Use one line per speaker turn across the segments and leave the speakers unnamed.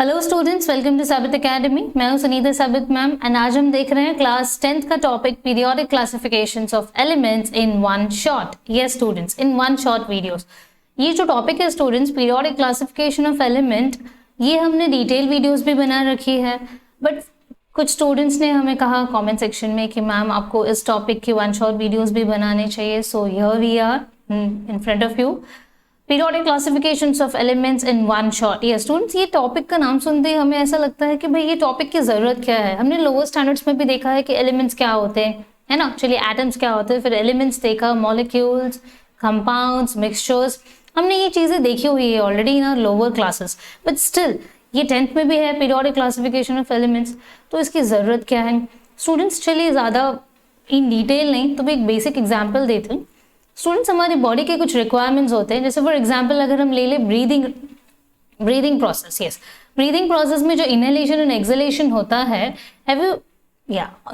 Hello students, welcome to साबित academy. मैं हूं सुनीता साबित मैम एंड आज हम देख रहे हैं क्लास 10th का topic periodic classifications of elements in one shot. Yes students, in one shot videos. ये जो टॉपिक है students, periodic classification of element, ये हमने डिटेल वीडियोस भी बना रखी है, बट कुछ स्टूडेंट्स ने हमें कहा कमेंट सेक्शन में कि मैम आपको इस टॉपिक की वन शॉट वीडियोस भी बनाने चाहिए। So here we are in front of you, periodic classifications of elements in one shot. ये स्टूडेंट्स, ये टॉपिक का नाम सुनते ही हमें ऐसा लगता है कि भाई ये टॉपिक की जरूरत क्या है। हमने लोअर स्टैंडर्ड्स में भी देखा है कि एलिमेंट्स क्या होते हैं, है ना। चलिए, एटम्स क्या होते हैं, फिर एलिमेंट्स देखा, मॉलिक्यूल्स, कंपाउंड्स, मिक्सचर्स, हमने ये चीजें देखी हुई है already in lower classes, but still ये 10th में भी है पीरियोडिक क्लासिफिकेशन ऑफ एलिमेंट्स। तो इसकी जरूरत क्या है स्टूडेंट्स? चलिए ज्यादा इन डिटेल नहीं तो भी एक बेसिक एग्जाम्पल देते हैं स्टूडेंट्स। हमारी बॉडी के कुछ रिक्वायरमेंट्स होते हैं, जैसे फॉर एग्जांपल अगर हम ले ले breathing process. Yes, breathing process में जो इनहेलेशन एंड एक्सहेलेशन होता है, हैव यू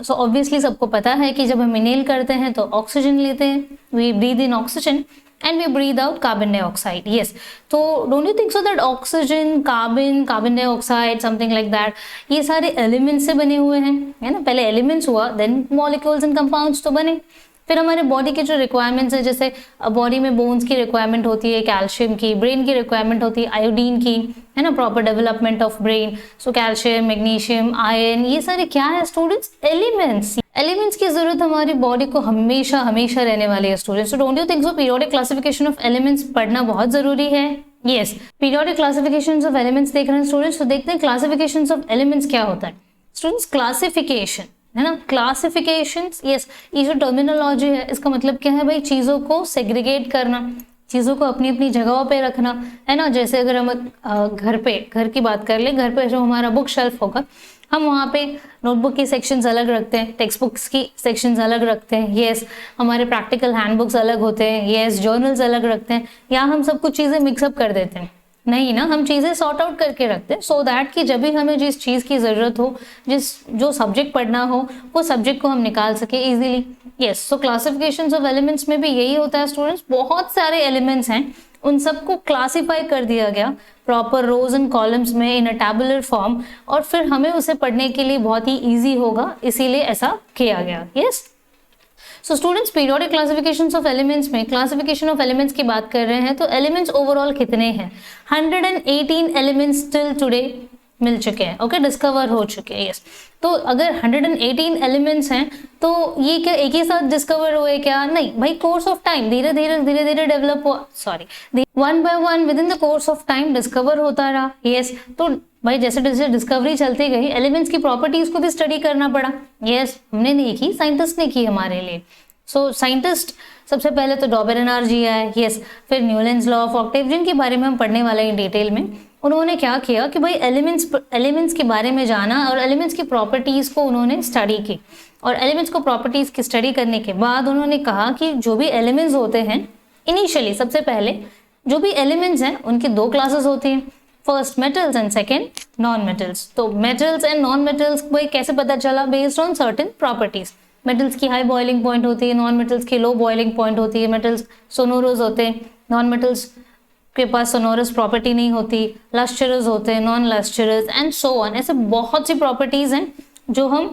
सो ऑब्वियसली सबको पता है कि जब हम इनहेल करते हैं तो ऑक्सीजन लेते हैं, we breathe in oxygen and we breathe out carbon dioxide. Yes, तो don't you think so that oxygen, carbon dioxide, something like that, ये सारे एलिमेंट्स से बने हुए हैं, है ना। पहले एलिमेंट्स हुआ, देन मॉलिक्यूल्स एंड कंपाउंड्स तो बने। फिर हमारे बॉडी के जो रिक्वायरमेंट्स है, जैसे बॉडी में बोन्स की रिक्वायरमेंट होती है, कैल्शियम की, ब्रेन की रिक्वायरमेंट होती है आयोडीन की, है ना, proper development of brain. So calcium, magnesium, iron, ये सारे क्या है स्टूडेंट्स? एलिमेंट्स की जरूरत हमारी बॉडी को हमेशा हमेशा रहने वाली है students. So don't you think so periodic classification of elements पढ़ना बहुत जरूरी है? Yes, periodic classification of elements देख रहे हैं स्टूडेंट्स। तो देखते हैं क्लासिफिकेशन ऑफ एलिमेंट्स क्या होता है स्टूडेंट्स। क्लासिफिकेशन, है ना, क्लासिफिकेशंस। यस, ये जो टर्मिनोलॉजी है इसका मतलब क्या है भाई? चीजों को सेग्रीगेट करना, चीजों को अपनी अपनी जगहों पे रखना, है ना। जैसे अगर हम घर की बात कर ले, घर पे जो हमारा बुक शेल्फ होगा, हम वहाँ पे नोटबुक की सेक्शंस अलग रखते हैं, टेक्स्ट बुक्स की सेक्शंस अलग रखते हैं। यस, हमारे प्रैक्टिकल हैंडबुक्स अलग होते हैं। यस, जर्नल्स अलग रखते हैं। या हम सब कुछ चीजें मिक्सअप कर देते हैं? नहीं ना, हम चीजें सॉर्ट आउट करके रखते हैं सो दैट कि जब भी हमें जिस चीज की जरूरत हो, जो सब्जेक्ट पढ़ना हो, वो सब्जेक्ट को हम निकाल सके easily. Yes, so classifications of elements में भी यही होता है स्टूडेंट्स। बहुत सारे एलिमेंट्स हैं, उन सबको क्लासिफाई कर दिया गया प्रॉपर रोज एंड कॉलम्स में इन अ टैबुलर फॉर्म, और फिर हमें उसे पढ़ने के लिए बहुत ही ईजी होगा, इसीलिए ऐसा किया गया। Yes, so students, periodic classifications of elements में क्लासिफिकेशन ऑफ एलिमेंट्स की बात कर रहे हैं तो एलिमेंट्स ओवरऑल कितने हैं? 118 एलिमेंट्स टिल टुडे मिल चुके हैं, ओके, डिस्कवर हो चुके हैं। यस, तो अगर 118 एलिमेंट्स हैं तो ये क्या एक ही साथ डिस्कवर हुए क्या? नहीं भाई, कोर्स ऑफ टाइम धीरे धीरे डेवलप हुआ, one by one with in the course of time discover होता रहा। यस, तो भाई जैसे जैसे डिस्कवरी चलती गई, एलिमेंट्स की प्रॉपर्टीज को भी स्टडी करना पड़ा। यस, हमने नहीं की, साइंटिस्ट ने की हमारे लिए। सो साइंटिस्ट सबसे पहले तो डॉबेरेनर जी आए। यस, फिर लॉ ऑफ ऑक्टेव, जिनके बारे में हम पढ़ने वाले हैं डिटेल में। उन्होंने क्या किया कि भाई एलिमेंट्स के बारे में जाना और एलिमेंट्स की प्रॉपर्टीज को उन्होंने स्टडी की, और एलिमेंट्स को प्रॉपर्टीज की स्टडी करने के बाद उन्होंने कहा कि जो भी एलिमेंट्स होते हैं, इनिशियली सबसे पहले जो भी एलिमेंट्स हैं उनकी दो क्लासेस होती हैं, first metals and second non metals. तो मेटल्स एंड नॉन मेटल्स को कैसे पता चला? Based on certain properties. Metals की हाई बॉइलिंग पॉइंट होती है, नॉन मेटल्स की लो बॉइलिंग पॉइंट होती है। मेटल्स सोनोरस होते हैं, नॉन मेटल्स के पास सोनोरस प्रॉपर्टी नहीं होती। लस्टरस होते हैं, non lustrous, and so on. ऐसे बहुत सी प्रॉपर्टीज हैं जो हम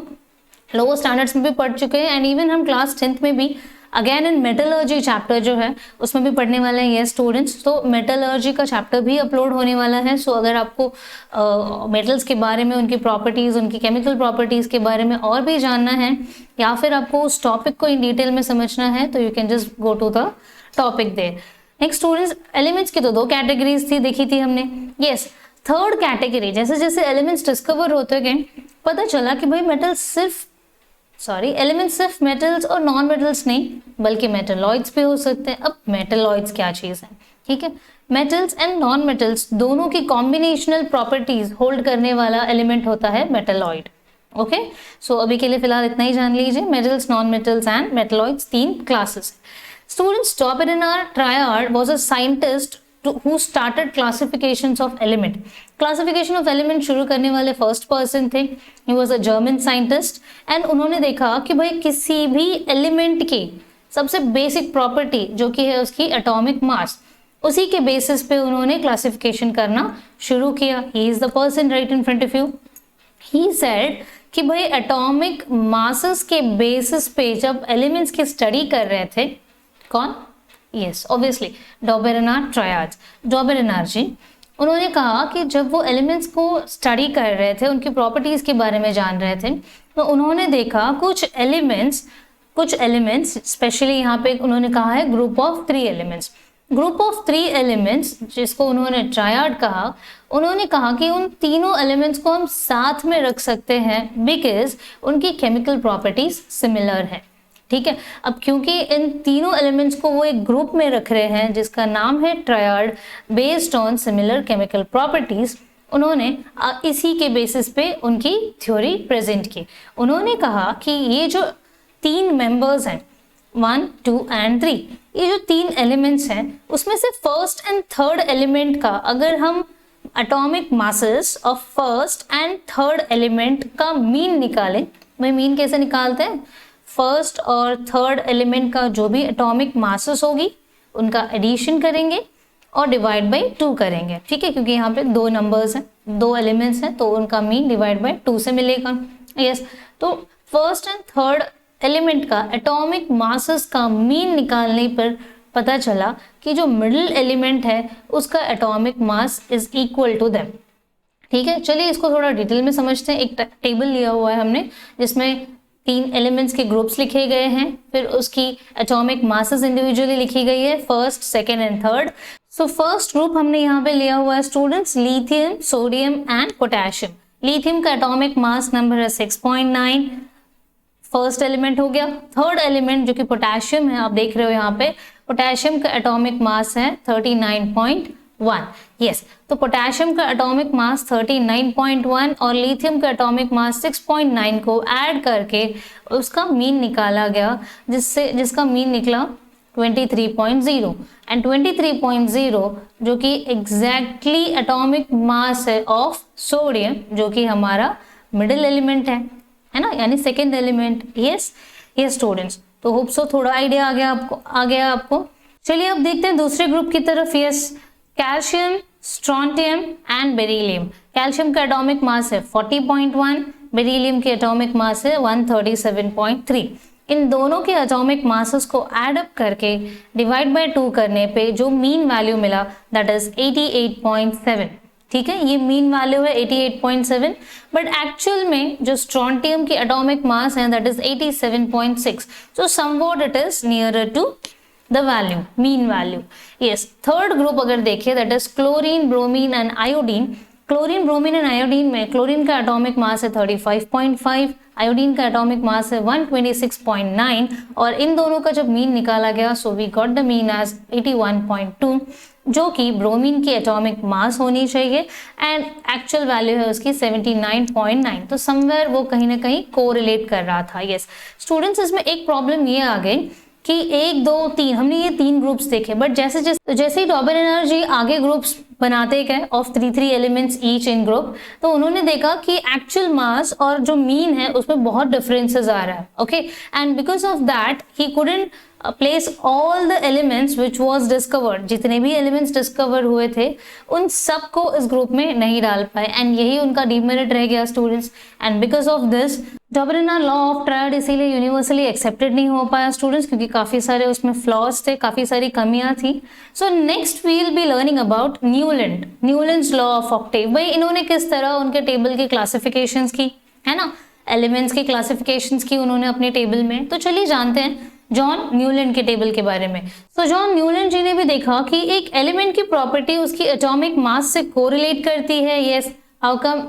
लोअर स्टैंडर्ड्स में भी पढ़ चुके हैं, एंड इवन हम क्लास 10th में भी अगेन इन मेटलर्जी चैप्टर जो है उसमें भी पढ़ने वाले हैं। ये स्टूडेंट्स, तो मेटलर्जी का चैप्टर भी अपलोड होने वाला है। सो अगर आपको मेटल्स के बारे में, उनकी प्रॉपर्टीज, उनकी केमिकल प्रॉपर्टीज के बारे में और भी जानना है, या फिर आपको उस टॉपिक को इन डिटेल में समझना है, तो you can just go to the topic there. Next students, elements की तो दो कैटेगरीज थी, देखी थी हमने। यस, थर्ड कैटेगरी, जैसे जैसे एलिमेंट्स डिस्कवर होते गए, पता चला कि भाई एलिमेंट्स सिर्फ मेटल्स और नॉन मेटल्स नहीं, बल्कि मेटलॉइड्स भी हो सकते हैं। अब मेटलॉइड्स क्या चीज है? ठीक है, मेटल्स एंड नॉन मेटल्स दोनों की कॉम्बिनेशनल प्रॉपर्टीज होल्ड करने वाला एलिमेंट होता है मेटलॉइड। ओके, सो अभी के लिए फिलहाल इतना ही जान लीजिए, metals, non metals and metalloids, तीन classes. Students, Dobereiner triad was a scientist who started classifications of element. Classification of element शुरू करने वाले फर्स्ट पर्सन थे। He was a German scientist and उन्होंने देखा कि भाई किसी भी एलिमेंट की सबसे बेसिक प्रॉपर्टी जो कि है उसकी एटॉमिक मास, उसी के बेसिस पे उन्होंने क्लासिफिकेशन करना शुरू किया। He is the person right in front of you. He said कि भाई एटॉमिक मासेस के बेसिस पे जब एलिमेंट्स की स्टडी कर रहे थे, कौन? यस ऑब्वियसली डॉबेरेनार ट्रायड्स, डॉबेरेनार जी। उन्होंने कहा कि जब वो एलिमेंट्स को स्टडी कर रहे थे, उनकी प्रॉपर्टीज के बारे में जान रहे थे, तो उन्होंने देखा कुछ एलिमेंट्स स्पेशली यहाँ पे उन्होंने कहा है group of 3 elements. Group of 3 elements जिसको उन्होंने ट्रायड कहा, उन्होंने कहा कि उन तीनों एलिमेंट्स को हम साथ में रख सकते हैं बिकॉज उनकी केमिकल प्रॉपर्टीज सिमिलर है। ठीक है, अब क्योंकि इन तीनों एलिमेंट्स को वो एक ग्रुप में रख रहे हैं जिसका नाम है triad based on similar chemical properties, उन्होंने इसी के बेसिस पे उनकी थ्योरी प्रेजेंट की। उन्होंने कहा कि ये जो 3 मेंबर्स हैं 1, 2 एंड 3, ये जो 3 एलिमेंट्स हैं उसमें से फर्स्ट एंड थर्ड एलिमेंट का अगर हम atomic masses of first and third element का मीन निकालें, भाई मीन कैसे निकालते हैं? फर्स्ट और थर्ड एलिमेंट का जो भी एटॉमिक मासेस होगी उनका एडिशन करेंगे और डिवाइड बाय 2 करेंगे। ठीक है, क्योंकि यहाँ पे 2 नंबर्स हैं, 2 एलिमेंट्स हैं, तो उनका मीन डिवाइड बाय 2 से मिलेगा। यस, तो फर्स्ट एंड थर्ड एलिमेंट का एटॉमिक मासेस का मीन निकालने पर पता चला कि जो मिडिल एलिमेंट है उसका atomic mass is equal to them. ठीक है, चलिए इसको थोड़ा डिटेल में समझते हैं। एक टेबल लिया हुआ है हमने जिसमें 3 एलिमेंट्स के ग्रुप्स लिखे गए हैं, फिर उसकी एटॉमिक मासेस इंडिविजुअली लिखी गई है, first, second and third. So first group हमने यहाँ पे लिया हुआ है students lithium, sodium and potassium. Lithium का एटॉमिक मास नंबर है 6.9, फर्स्ट एलिमेंट हो गया। थर्ड एलिमेंट जो कि पोटेशियम है, आप देख रहे हो यहाँ पे पोटेशियम का एटॉमिक मास है 39.1। यस, तो पोटेशियम का एटॉमिक मास 39.1 और लिथियम का एटॉमिक मास 6.9 को ऐड करके उसका मीन निकाला गया, जिसका मीन निकला 23.0 एंड 23.0 जो कि एग्जैक्टली एटॉमिक मास है ऑफ सोडियम, जो कि हमारा मिडिल एलिमेंट है ना, यानी सेकेंड एलिमेंट। यस स्टूडेंट्स, तो होप सो थोड़ा आइडिया आ गया आपको। चलिए अब देखते हैं दूसरे ग्रुप की तरफ। Yes, calcium, strontium and beryllium. Calcium का एटॉमिक मास है 40.1, बेरिलियम की एटॉमिक मास है 137.3। इन दोनों के एटॉमिक मासेस को ऐड अप करके डिवाइड बाय 2 करने पे जो मीन वैल्यू मिला दैट इज 88.7। ठीक है, ये मीन वैल्यू है 88.7, बट एक्चुअल में जो स्ट्रोंटियम की एटॉमिक मास है that is 87.6, so somewhat it is nearer to the value, mean value. Yes, third group अगर देखिए that is chlorine, bromine and iodine. Chlorine, bromine and iodine में chlorine का atomic mass है 35.5, iodine का atomic mass है 126.9 और इन दोनों का जब मीन निकाला गया so we got the mean as 81.2, जो कि ब्रोमीन की एटॉमिक मास होनी चाहिए एंड एक्चुअल वैल्यू है उसकी 79.9। तो समवेयर वो कहीं ना कहीं कोरिलेट कर रहा था। यस स्टूडेंट्स, इसमें एक प्रॉब्लम ये आ गई कि 1, 2, 3 हमने ये 3 ग्रुप्स देखे, बट जैसे ही डॉबेरेनर जी आगे ग्रुप्स बनाते गए of 3 elements each in group, तो उन्होंने देखा कि एक्चुअल मास और जो मीन है उसमें बहुत डिफरेंसेस आ रहा है। Okay, and because of that he couldn't place all the elements which was discovered. जितने भी एलिमेंट्स डिस्कवर हुए थे उन सब को इस ग्रुप में नहीं डाल पाए एंड यही उनका डिमेरिट रह गया students. And because of this Dobereiner law of triad इसीलिए यूनिवर्सली एक्सेप्टेड नहीं हो पाया स्टूडेंट्स, क्योंकि काफी सारे उसमें फ्लॉज थे, काफी सारी कमियां थी। So next we will be learning about Newlands law of octave. भाई इन्होंने किस तरह उनके टेबल की क्लासिफिकेशंस की, है ना, एलिमेंट्स की क्लासिफिकेशंस की उन्होंने अपने टेबल में। तो चलिए जानते हैं जॉन न्यूलैंड के टेबल के बारे में। तो जॉन न्यूलैंड जी ने भी देखा कि एक एलिमेंट की प्रॉपर्टी उसकी एटॉमिक मास से कोरिलेट करती है। Yes, how come?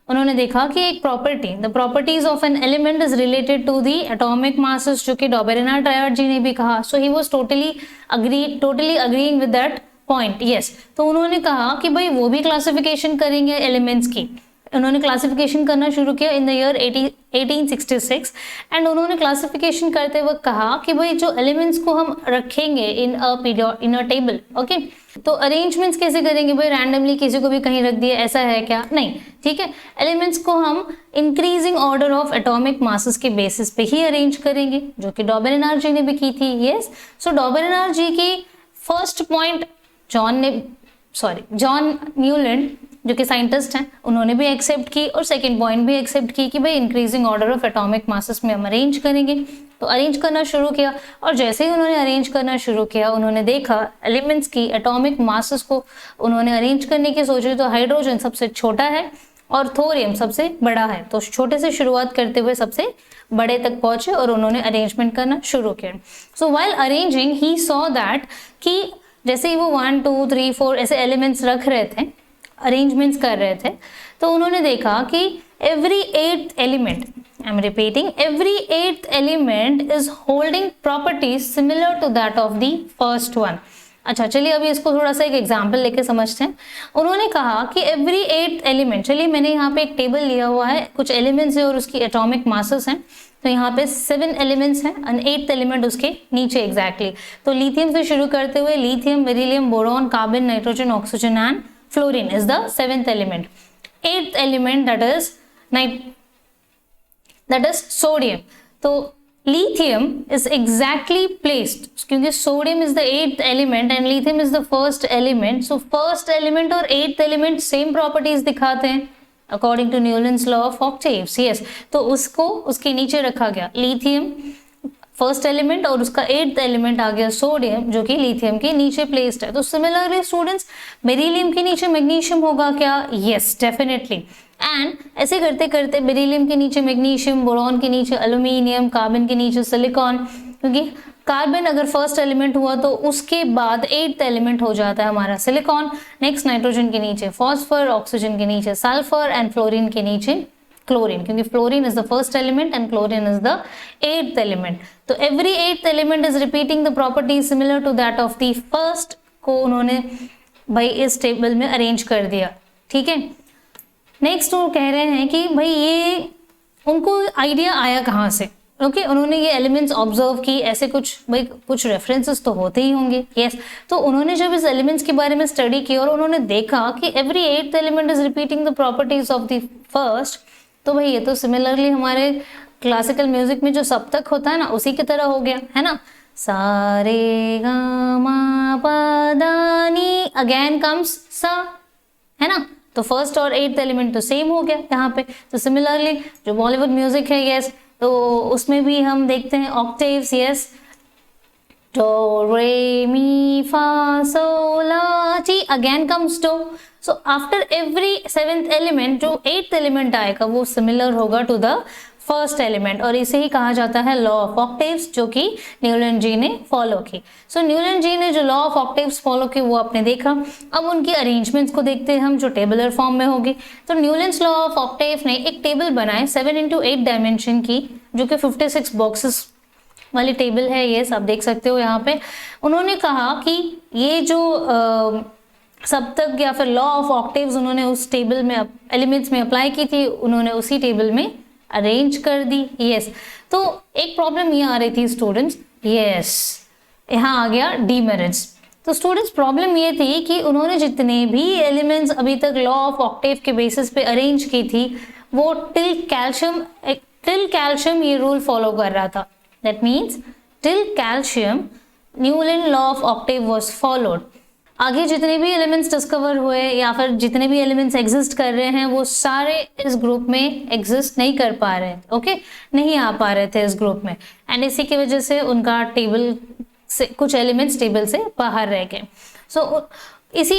उन्होंने देखा कि एक property, the properties of an element is related to the atomic masses, जो कि डॉबेरेनर ट्रायड जी ने भी कहा। So he was totally agreeing with that point. Yes, तो उन्होंने कहा कि भाई वो भी क्लासिफिकेशन करेंगे एलिमेंट्स की। उन्होंने क्लासिफिकेशन करना शुरू किया इन द ईयर 1866 एंड उन्होंने क्लासिफिकेशन करते वक्त कहा कि भाई जो एलिमेंट्स को हम रखेंगे इन अ टेबल, ओके, तो अरेंजमेंट्स कैसे करेंगे? भाई रैंडमली किसी को भी कहीं रख दिया, ऐसा है क्या? नहीं, ठीक है, एलिमेंट्स को हम increasing order of atomic masses के बेसिस पे ही अरेंज करेंगे, जो कि डॉबेरेनर जी ने भी की थी। यस, सो डॉबेरेनर जी की फर्स्ट पॉइंट जॉन न्यूलैंड जो कि साइंटिस्ट हैं, उन्होंने भी एक्सेप्ट की और सेकंड पॉइंट भी एक्सेप्ट की कि भाई increasing order of atomic masses में हम अरेंज करेंगे। तो अरेंज करना शुरू किया और जैसे ही उन्होंने अरेंज करना शुरू किया, उन्होंने देखा एलिमेंट्स की एटॉमिक मासेस को उन्होंने अरेंज करने की सोची तो हाइड्रोजन सबसे छोटा है और थोरियम सबसे बड़ा है। तो छोटे से शुरुआत करते हुए सबसे बड़े तक पहुंचे और उन्होंने अरेंजमेंट करना शुरू किया। सो while arranging he saw that कि जैसे ही वो 1 2 3 4 ऐसे एलिमेंट्स रख रहे थे, अरेंजमेंट्स कर रहे थे, तो उन्होंने देखा कि every eighth element, I'm repeating, every eighth element is holding properties similar to that of the first one। अच्छा चलिए अभी इसको थोड़ा सा एक एग्जाम्पल लेके समझते हैं। उन्होंने कहा कि एवरी एट्थ एलिमेंट, चलिए मैंने यहाँ पे एक टेबल लिया हुआ है, कुछ एलिमेंट्स है और उसकी एटॉमिक मासेस हैं। तो यहाँ पे 7 एलिमेंट्स हैं एंड 8th एलिमेंट उसके नीचे एग्जैक्टली। तो लिथियम से शुरू करते हुए lithium, beryllium, boron, carbon, nitrogen, oxygen and fluorine is the 7th element. 8th element that is sodium। तो lithium is exactly placed, क्योंकि sodium is the 8th element and lithium is the first element, so first element और 8th element same properties दिखाते हैं according to Newton's law of octaves। yes, तो उसको उसके नीचे रखा गया, lithium फर्स्ट एलिमेंट और उसका 8th एलिमेंट आ गया सोडियम, जो कि लिथियम के नीचे प्लेस्ड है। तो सिमिलरली स्टूडेंट्स, बेरिलियम के नीचे मैग्नीशियम होगा क्या? Yes definitely. एंड ऐसे करते करते बेरिलियम के नीचे मैग्नीशियम, बोरॉन के नीचे एल्यूमिनियम, कार्बन के नीचे सिलिकॉन, क्योंकि कार्बन अगर फर्स्ट एलिमेंट हुआ तो उसके बाद 8th एलिमेंट हो जाता है हमारा सिलिकॉन। नेक्स्ट नाइट्रोजन के नीचे फॉस्फर, ऑक्सीजन के नीचे सल्फर एंड फ्लोरीन के नीचे क्लोरीन, क्योंकि fluorine is the first element and chlorine is the 8th element. तो every 8th element is repeating the property similar to that of the first को उन्होंने भाई इस टेबल में अरेंज कर दिया। ठीक है, नेक्स्ट वो कह रहे हैं कि भाई ये उनको आइडिया आया कहाँ से? ओके, उन्होंने ये एलिमेंट्स ऑब्जर्व की, ऐसे कुछ भाई कुछ रेफरेंसेस तो होते ही होंगे। यस, तो उन्होंने जब इस एलिमेंट्स के बारे में स्टडी की और उन्होंने देखा कि every 8th element is repeating the properties of the first, तो भाई ये तो सिमिलरली हमारे क्लासिकल म्यूजिक में जो सप्तक होता है ना, उसी की तरह हो गया है ना। सा रे गा मा पा दा नी, अगेन कम्स सा, है ना। तो फर्स्ट और 8th एलिमेंट तो सेम हो गया यहाँ पे। तो सिमिलरली जो बॉलीवुड म्यूजिक है, यस, तो उसमें भी हम देखते हैं octaves, yes, dough re mi fa so la ti, again comes do. So after every 7th element जो 8th एलिमेंट आएगा वो सिमिलर होगा टू द फर्स्ट एलिमेंट, और इसे ही कहा जाता है लॉ ऑफ ऑक्टेव्स, जो कि न्यूलैंड जी ने फॉलो की। सो न्यूलैंड जी ने जो लॉ ऑफ ऑक्टेव्स फॉलो की वो आपने देखा। अब उनकी अरेंजमेंट्स को देखते हैं हम, जो टेबुलर फॉर्म में होगी। तो न्यूलैंड्स लॉ ऑफ ऑक्टेव ने एक टेबल बनाए 7 × 8 डायमेंशन की, जो कि 56 बॉक्सेस वाली टेबल है। ये आप देख सकते हो यहाँ पे। उन्होंने कहा कि ये जो सप्तक या फिर लॉ ऑफ ऑक्टेव्स उन्होंने उस टेबल में एलिमेंट्स में अप्लाई की थी, उन्होंने उसी टेबल में अरेंज कर दी। यस, तो एक प्रॉब्लम ये आ रही थी स्टूडेंट्स, यस, यहाँ आ गया डीमेरिट्स। तो स्टूडेंट्स प्रॉब्लम ये थी कि उन्होंने जितने भी एलिमेंट्स अभी तक लॉ ऑफ ऑक्टेव के बेसिस पे अरेंज की थी, वो टिल कैल्शियम ये रूल फॉलो कर रहा था। That means till calcium Newland law of octave was followed. आगे जितने भी एलिमेंट्स डिस्कवर हुए या फिर जितने भी एलिमेंट्स एग्जिस्ट कर रहे हैं, वो सारे इस ग्रुप में एग्जिस्ट नहीं कर पा रहे, ओके, नहीं आ पा रहे थे इस ग्रुप में, एंड इसी की वजह से उनका टेबल से कुछ एलिमेंट्स टेबल से बाहर रह गए। सो इसी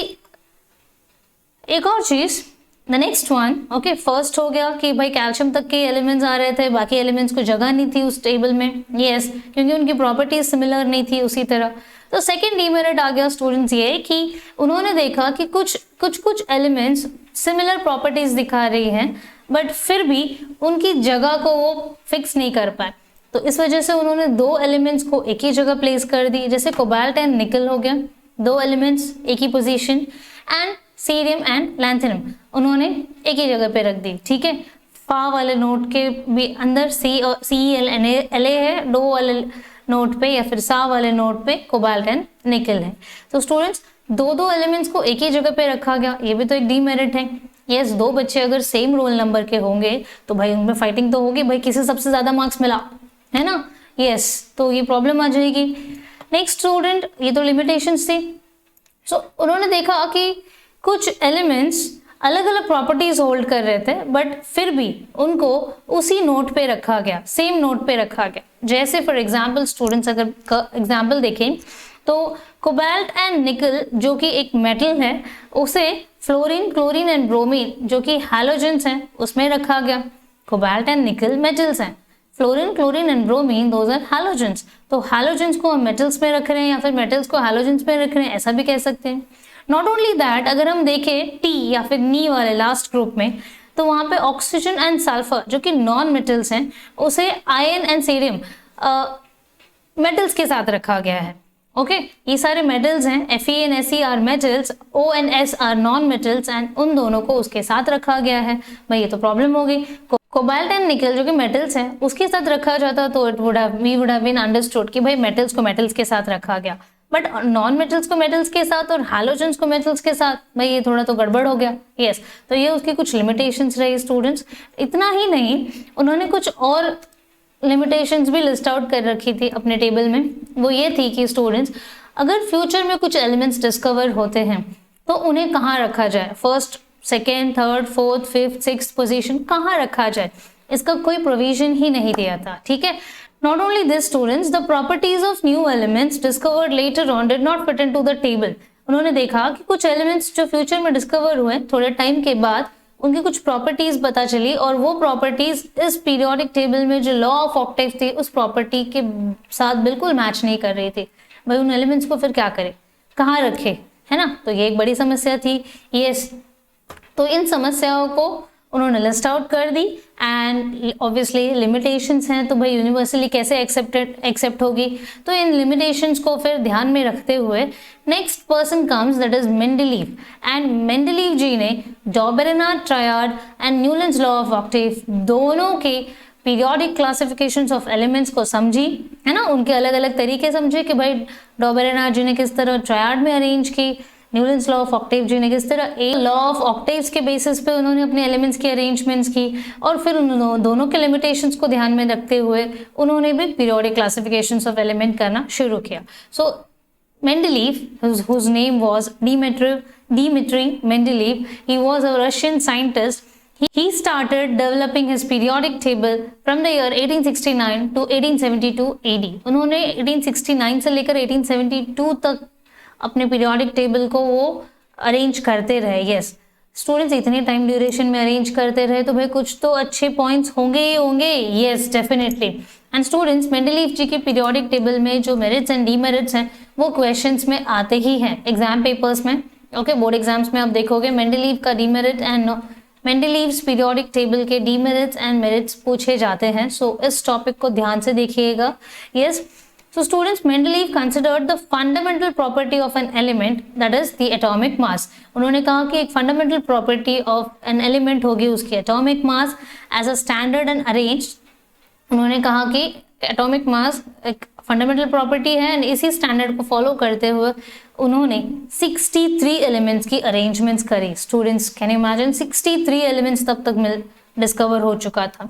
एक और चीज, the next one, okay, first हो गया कि भाई कैल्शियम तक के एलिमेंट्स आ रहे थे, बाकी एलिमेंट्स को जगह नहीं थी उस टेबल में, यस, क्योंकि उनकी प्रॉपर्टीज सिमिलर नहीं थी उसी तरह। तो सेकेंड डीमेरिट आ गया स्टूडेंट्स ये कि उन्होंने देखा कि कुछ एलिमेंट्स सिमिलर प्रॉपर्टीज दिखा रही हैं, बट फिर भी उनकी जगह को वो फिक्स नहीं कर पाए। तो इस वजह से उन्होंने 2 एलिमेंट्स को एक ही जगह प्लेस कर दी, जैसे कोबाल्ट एंड निकल हो गया, 2 एलिमेंट्स एक ही position, and cerium and lanthanum उन्होंने एक ही जगह पे रख दी। ठीक है, फा वाले नोट के भी अंदर CeL है, डो वाले नोट पे या फिर सा वाले नोट पे कोबाल्ट एंड निकल है। तो स्टूडेंट्स 2 एलिमेंट्स को एक ही जगह पे रखा गया, ये भी तो एक डीमेरिट है। यस, 2 बच्चे अगर सेम रोल नंबर के होंगे तो भाई उनमें फाइटिंग तो होगी, भाई किसे सबसे ज्यादा मार्क्स मिला, है ना। यस, तो ये प्रॉब्लम आ जाएगी। नेक्स्ट स्टूडेंट, ये तो लिमिटेशंस थी। उन्होंने देखा कि कुछ एलिमेंट्स अलग अलग प्रॉपर्टीज होल्ड कर रहे थे, बट फिर भी उनको उसी नोट पे रखा गया, सेम नोट पे रखा गया। जैसे फॉर एग्जाम्पल स्टूडेंट्स अगर एग्जाम्पल देखें तो कोबाल्ट एंड निकल जो कि एक मेटल है, उसे फ्लोरीन, क्लोरीन एंड ब्रोमीन जो कि हैलोजेंस हैं उसमें रखा गया। कोबाल्ट एंड निकल मेटल्स हैं, fluorine, chlorine and bromine those are halogens. तो हैलोजेंस को हम मेटल्स में रख रहे हैं या फिर मेटल्स को हैलोजेंस में रख रहे हैं, ऐसा भी कह सकते हैं। नॉट ओनली दैट, अगर हम देखें टी या फिर नी वाले लास्ट ग्रुप में, तो वहां पे ऑक्सीजन एंड सल्फर जो कि नॉन मेटल्स हैं, उसे आयन एंड सीरियम मेटल्स के साथ रखा गया है। ओके ये सारे मेटल्स हैं, Fe and Se are metals, O and S are non metals, and उन दोनों को उसके साथ रखा गया है। भाई ये तो प्रॉब्लम हो गई। कोबाल्ट एंड निकल जो कि मेटल्स हैं उसके साथ रखा जाता तो we would have been understood कि भाई मेटल्स को मेटल्स के साथ रखा गया, बट नॉन मेटल्स को मेटल्स के साथ और हैलोजेंस को मेटल्स के साथ, भाई ये थोड़ा तो गड़बड़ हो गया। यस तो ये उसकी कुछ लिमिटेशंस रही स्टूडेंट्स। इतना ही नहीं, उन्होंने कुछ और लिमिटेशंस भी लिस्ट आउट कर रखी थी अपने टेबल में। वो ये थी कि स्टूडेंट्स अगर फ्यूचर में कुछ एलिमेंट्स डिस्कवर होते हैं तो उन्हें कहाँ रखा जाए, first, second, third, fourth, fifth, sixth position कहाँ रखा जाए, इसका कोई प्रोविजन ही नहीं दिया था। ठीक है, not only this students, the properties of new elements discovered later on did not fit into the table. उन्होंने देखा कि कुछ एलिमेंट्स जो फ्यूचर में डिस्कवर हुए थोड़े टाइम के बाद, उनकी कुछ प्रॉपर्टीज पता चली और वो प्रॉपर्टीज इस पीरियोडिक टेबल में जो लॉ ऑफ ऑक्टेव थी उस प्रॉपर्टी के साथ बिल्कुल मैच नहीं कर रही थी। भाई उन एलिमेंट्स को फिर क्या करे, कहाँ रखे, है ना। तो ये एक बड़ी समस्या थी। यस तो इन समस्याओं को उन्होंने लिस्ट आउट कर दी, एंड ऑब्वियसली लिमिटेशंस हैं तो भाई यूनिवर्सली कैसे एक्सेप्ट होगी। तो इन लिमिटेशंस को फिर ध्यान में रखते हुए next person comes, that is Mendeleev, and Mendeleev ji ने Dobereiner triad and Newlands law of octave दोनों के पीरियोडिक क्लासिफिकेशंस ऑफ एलिमेंट्स को समझी, है ना, उनके अलग अलग तरीके समझे कि भाई डॉबेरेनॉर्ड जी ने किस तरह ट्रायड में अरेंज की, न्यूलैंड्स लॉ ऑफ ऑक्टेव जी ने किस तरह ए लॉ ऑफ ऑक्टेव्स के बेसिस पे उन्होंने अपने एलिमेंट्स की अरेंजमेंट्स की, और फिर उन दोनों के लिमिटेशंस को ध्यान में रखते हुए उन्होंने भी पीरियोडिक क्लासिफिकेशंस ऑफ एलिमेंट करना शुरू किया। सो Mendeleev, whose name was Dmitry Mendeleev, he was a Russian scientist. He started developing his periodic table from the year 1869 to 1872 AD. उन्होंने 1869 से लेकर 1872 तक अपने पीरियोडिक टेबल को वो अरेंज करते रहे। यस स्टूडेंट्स इतने टाइम ड्यूरेशन में अरेंज करते रहे तो भाई कुछ तो अच्छे पॉइंट्स होंगे ही होंगे। Yes definitely. And students Mendeleev ji के पीरियोडिक टेबल में जो मेरिट्स एंड डीमेरिट्स हैं वो क्वेश्चंस में आते ही हैं एग्जाम पेपर्स में। ओके बोर्ड एग्जाम्स में आप देखोगे मेंडलीव का demerit and Mendeleev's periodic table के डीमेरिट्स एंड मेरिट्स पूछे जाते हैं। सो इस टॉपिक को ध्यान से देखिएगा। Yes So students, Mendeleev considered the fundamental property of an element, that is the atomic mass. उन्होंने कहा कि एक fundamental property of an element होगी उसकी atomic mass as a standard and arranged. उन्होंने कहा कि atomic mass एक fundamental property है and इसी standard को follow करते हुए उन्होंने 63 elements की arrangements करी। Students, can you imagine 63 elements तब तक डिस्कवर हो चुका था।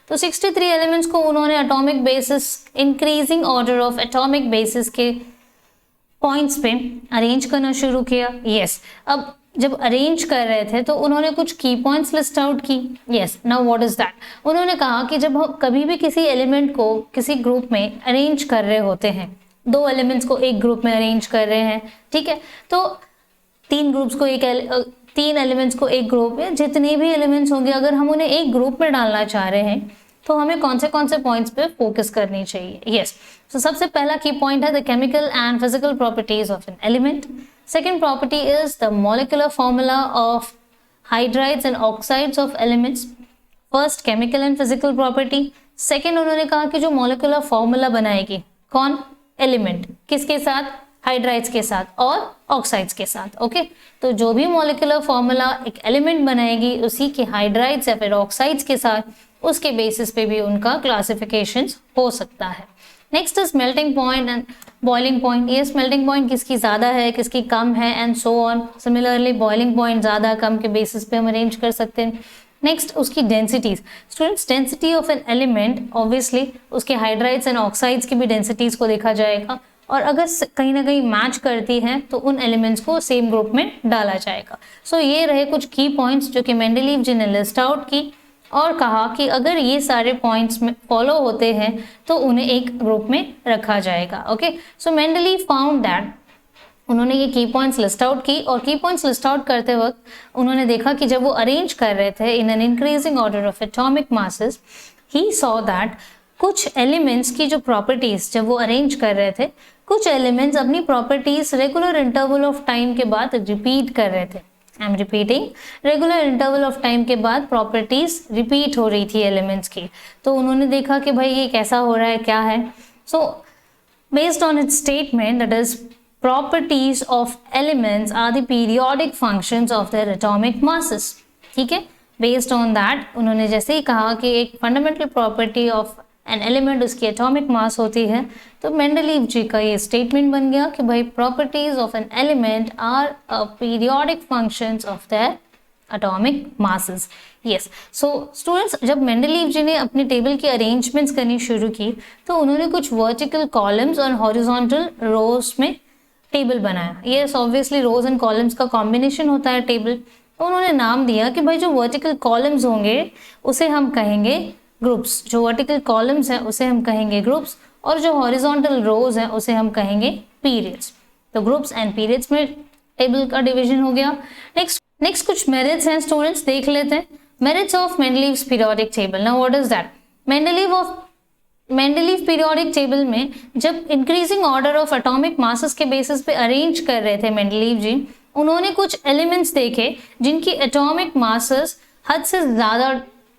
तो 63 एलिमेंट्स को उन्होंने atomic basis, increasing order of atomic basis के पॉइंट्स पे अरेंज करना शुरू किया। यस अब जब अरेंज कर रहे थे तो उन्होंने कुछ की पॉइंट्स लिस्ट आउट की। Yes now what is that, उन्होंने कहा कि जब हम कभी भी किसी एलिमेंट को किसी ग्रुप में अरेंज कर रहे होते हैं, दो एलिमेंट्स को एक ग्रुप में अरेंज कर रहे हैं, ठीक है, तो तीन एलिमेंट्स को एक ग्रुप में, जितने भी एलिमेंट्स होंगे अगर हम उन्हें एक ग्रुप में डालना चाह रहे हैं तो हमें कौन से पॉइंट्स पे फोकस करनी चाहिए। यस तो सबसे पहला की पॉइंट है the chemical and physical properties of an element. Second property is the molecular formula of hydrides and oxides of elements. First chemical and physical property, second उन्होंने कहा कि जो मॉलिक्यूलर फॉर्मूला बनाएगी कौन, एलिमेंट, किसके साथ, हाइड्राइड्स के साथ और ऑक्साइड्स के साथ। ओके तो जो भी मॉलिक्यूलर फॉर्मूला एक एलिमेंट बनाएगी उसी के हाइड्राइड्स या फिर ऑक्साइड्स के साथ, उसके बेसिस पे भी उनका क्लासिफिकेशन हो सकता है। Next is melting point and boiling point. ये मेल्टिंग पॉइंट किसकी ज़्यादा है, किसकी कम है, and so on. Similarly boiling point ज़्यादा कम के बेसिस पे हम अरेंज कर सकते हैं। नेक्स्ट उसकी densities. Students density of an element obviously उसके हाइड्राइड्स एंड ऑक्साइड्स की भी डेंसिटीज को देखा जाएगा, और अगर कहीं ना कहीं मैच करती है तो उन एलिमेंट्स को सेम ग्रुप में डाला जाएगा। सो ये रहे कुछ की पॉइंट्स जो कि मेंडलीव जी ने लिस्ट आउट की और कहा कि अगर ये सारे पॉइंट्स में फॉलो होते हैं तो उन्हें एक ग्रुप में रखा जाएगा। Okay, so Mendeleev found that, उन्होंने ये की पॉइंट्स लिस्ट आउट की और की पॉइंट्स लिस्ट आउट करते वक्त उन्होंने देखा कि जब वो अरेंज कर रहे थे in an increasing order of atomic masses, he saw that कुछ एलिमेंट्स की जो प्रॉपर्टीज जब वो अरेंज कर रहे थे, कुछ एलिमेंट्स अपनी properties regular interval of time के बाद रिपीट कर रहे थे। आई am repeating, regular interval of time के बाद प्रॉपर्टीज रिपीट हो रही थी एलिमेंट्स की। तो उन्होंने देखा कि भाई ये कैसा हो रहा है, क्या है। So based on it's statement that is properties of elements are the periodic functions of their atomic masses। ठीक है, based on that उन्होंने जैसे ही कहा कि एक fundamental property of an element उसकी atomic mass होती है, तो मेंडलीव जी का ये statement बन गया कि भाई properties of an element are a periodic functions of their atomic masses। yes, so students, जब मेंडलीव जी ने अपनी टेबल की अरेंजमेंट्स करनी शुरू की तो उन्होंने कुछ वर्टिकल कॉलम्स और हॉरिजॉन्टल रोज में टेबल बनाया। Yes, obviously rows and columns का कॉम्बिनेशन होता है टेबल। तो उन्होंने नाम दिया कि भाई जो वर्टिकल कॉलम्स होंगे उसे हम कहेंगे ग्रुप्स, जो वर्टिकल कॉलम्स हैं उसे हम कहेंगे ग्रुप्स, और जो हॉरिजॉन्टल रोज हैं उसे हम कहेंगे पीरियड्स। तो ग्रुप्स एंड पीरियड्स में टेबल का डिवीजन हो गया। नेक्स्ट कुछ मेरिट्स हैं स्टूडेंट्स, देख लेते हैं। Merits of Mendeleev's periodic table. Now what is that? Mendeleev periodic table में जब increasing order of atomic masses के बेसिस पे अरेंज कर रहे थे मेंडलीव जी, उन्होंने कुछ एलिमेंट्स देखे जिनकी एटॉमिक मासेस हद से ज़्यादा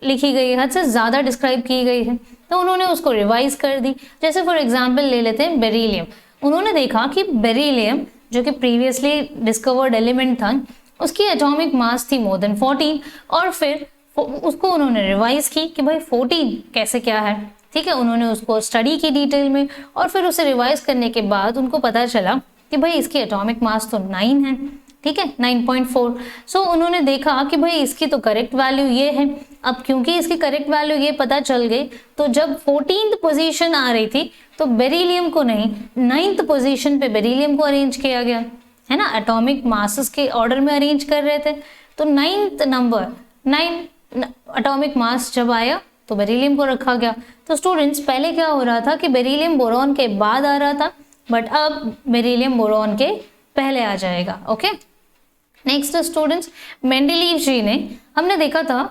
लिखी गई है, हद से ज़्यादा डिस्क्राइब की गई है, तो उन्होंने उसको रिवाइज कर दी। जैसे फॉर एग्जाम्पल ले लेते हैं बेरिलियम। उन्होंने देखा कि बेरिलियम जो कि प्रीवियसली डिस्कवर्ड एलिमेंट था, उसकी एटॉमिक मास थी मोर देन 14, और फिर उसको उन्होंने रिवाइज की कि भाई 14 कैसे क्या है। ठीक है, उन्होंने उसको स्टडी की डिटेल में और फिर उसे रिवाइज करने के बाद उनको पता चला कि भाई इसकी एटॉमिक मास तो 9 है। ठीक है, 9.4। सो उन्होंने देखा कि भाई इसकी तो करेक्ट वैल्यू ये है। अब क्योंकि इसकी करेक्ट वैल्यू ये पता चल गई, तो जब 14th पोजीशन आ रही थी तो बेरिलियम को नहीं, 9th पोजीशन पे बेरिलियम को अरेंज किया गया, है ना। एटॉमिक मासेस के ऑर्डर में अरेंज कर रहे थे, तो 9th नंबर 9 एटॉमिक मास जब आया तो बेरिलियम को रखा गया। तो स्टूडेंट्स, पहले क्या हो रहा था कि बेरिलियम बोरॉन के बाद आ रहा था, बट अब बेरिलियम बोरॉन के पहले आ जाएगा। Okay, next students, Mendeleev ji ने, हमने देखा था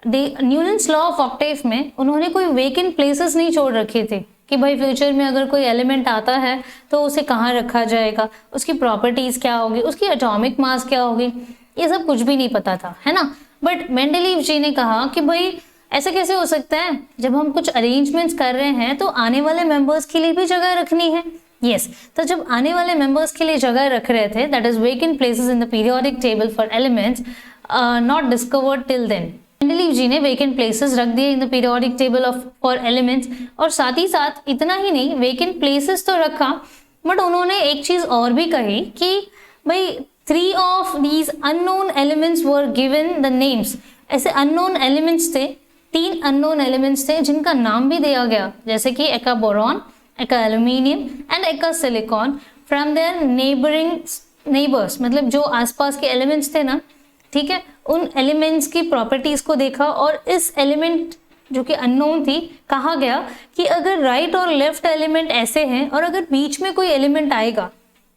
न्यूटन्स लॉ ऑफ ऑक्टेव में उन्होंने कोई वेकेंट प्लेसेस नहीं छोड़ रखे थे कि भाई फ्यूचर में अगर कोई एलिमेंट आता है तो उसे कहाँ रखा जाएगा, उसकी प्रॉपर्टीज क्या होगी, उसकी एटॉमिक मास क्या होगी, ये सब कुछ भी नहीं पता था, है ना। बट मेंडलीव जी ने कहा कि भाई ऐसे कैसे हो सकता है, जब हम कुछ अरेंजमेंट्स कर रहे हैं तो आने वाले मेंबर्स के लिए भी जगह रखनी है। यस, तो जब आने वाले मेंबर्स के लिए जगह रख रहे थे, that is vacant places in the periodic table for elements not discovered till then. Mendeleev ji ने वेकेंट प्लेसेस रख दिए in the periodic table of for elements, और साथ ही साथ इतना ही नहीं, वेकेंट प्लेसेस तो रखा, बट उन्होंने एक चीज और भी कही कि भाई 3 of these unknown elements were given the names. ऐसे अननोन एलिमेंट्स थे, 3 अननोन एलिमेंट्स थे जिनका नाम भी दिया गया, जैसे कि एका बोरॉन, एका एल्यूमिनियम एंड एका सिलिकॉन फ्रॉम देयर नेबर्स, मतलब जो आसपास के एलिमेंट्स थे ना, ठीक है, उन एलिमेंट्स की प्रॉपर्टीज को देखा, और इस एलिमेंट जो कि अननोन थी, कहा गया कि अगर राइट और लेफ्ट एलिमेंट ऐसे हैं और अगर बीच में कोई एलिमेंट आएगा,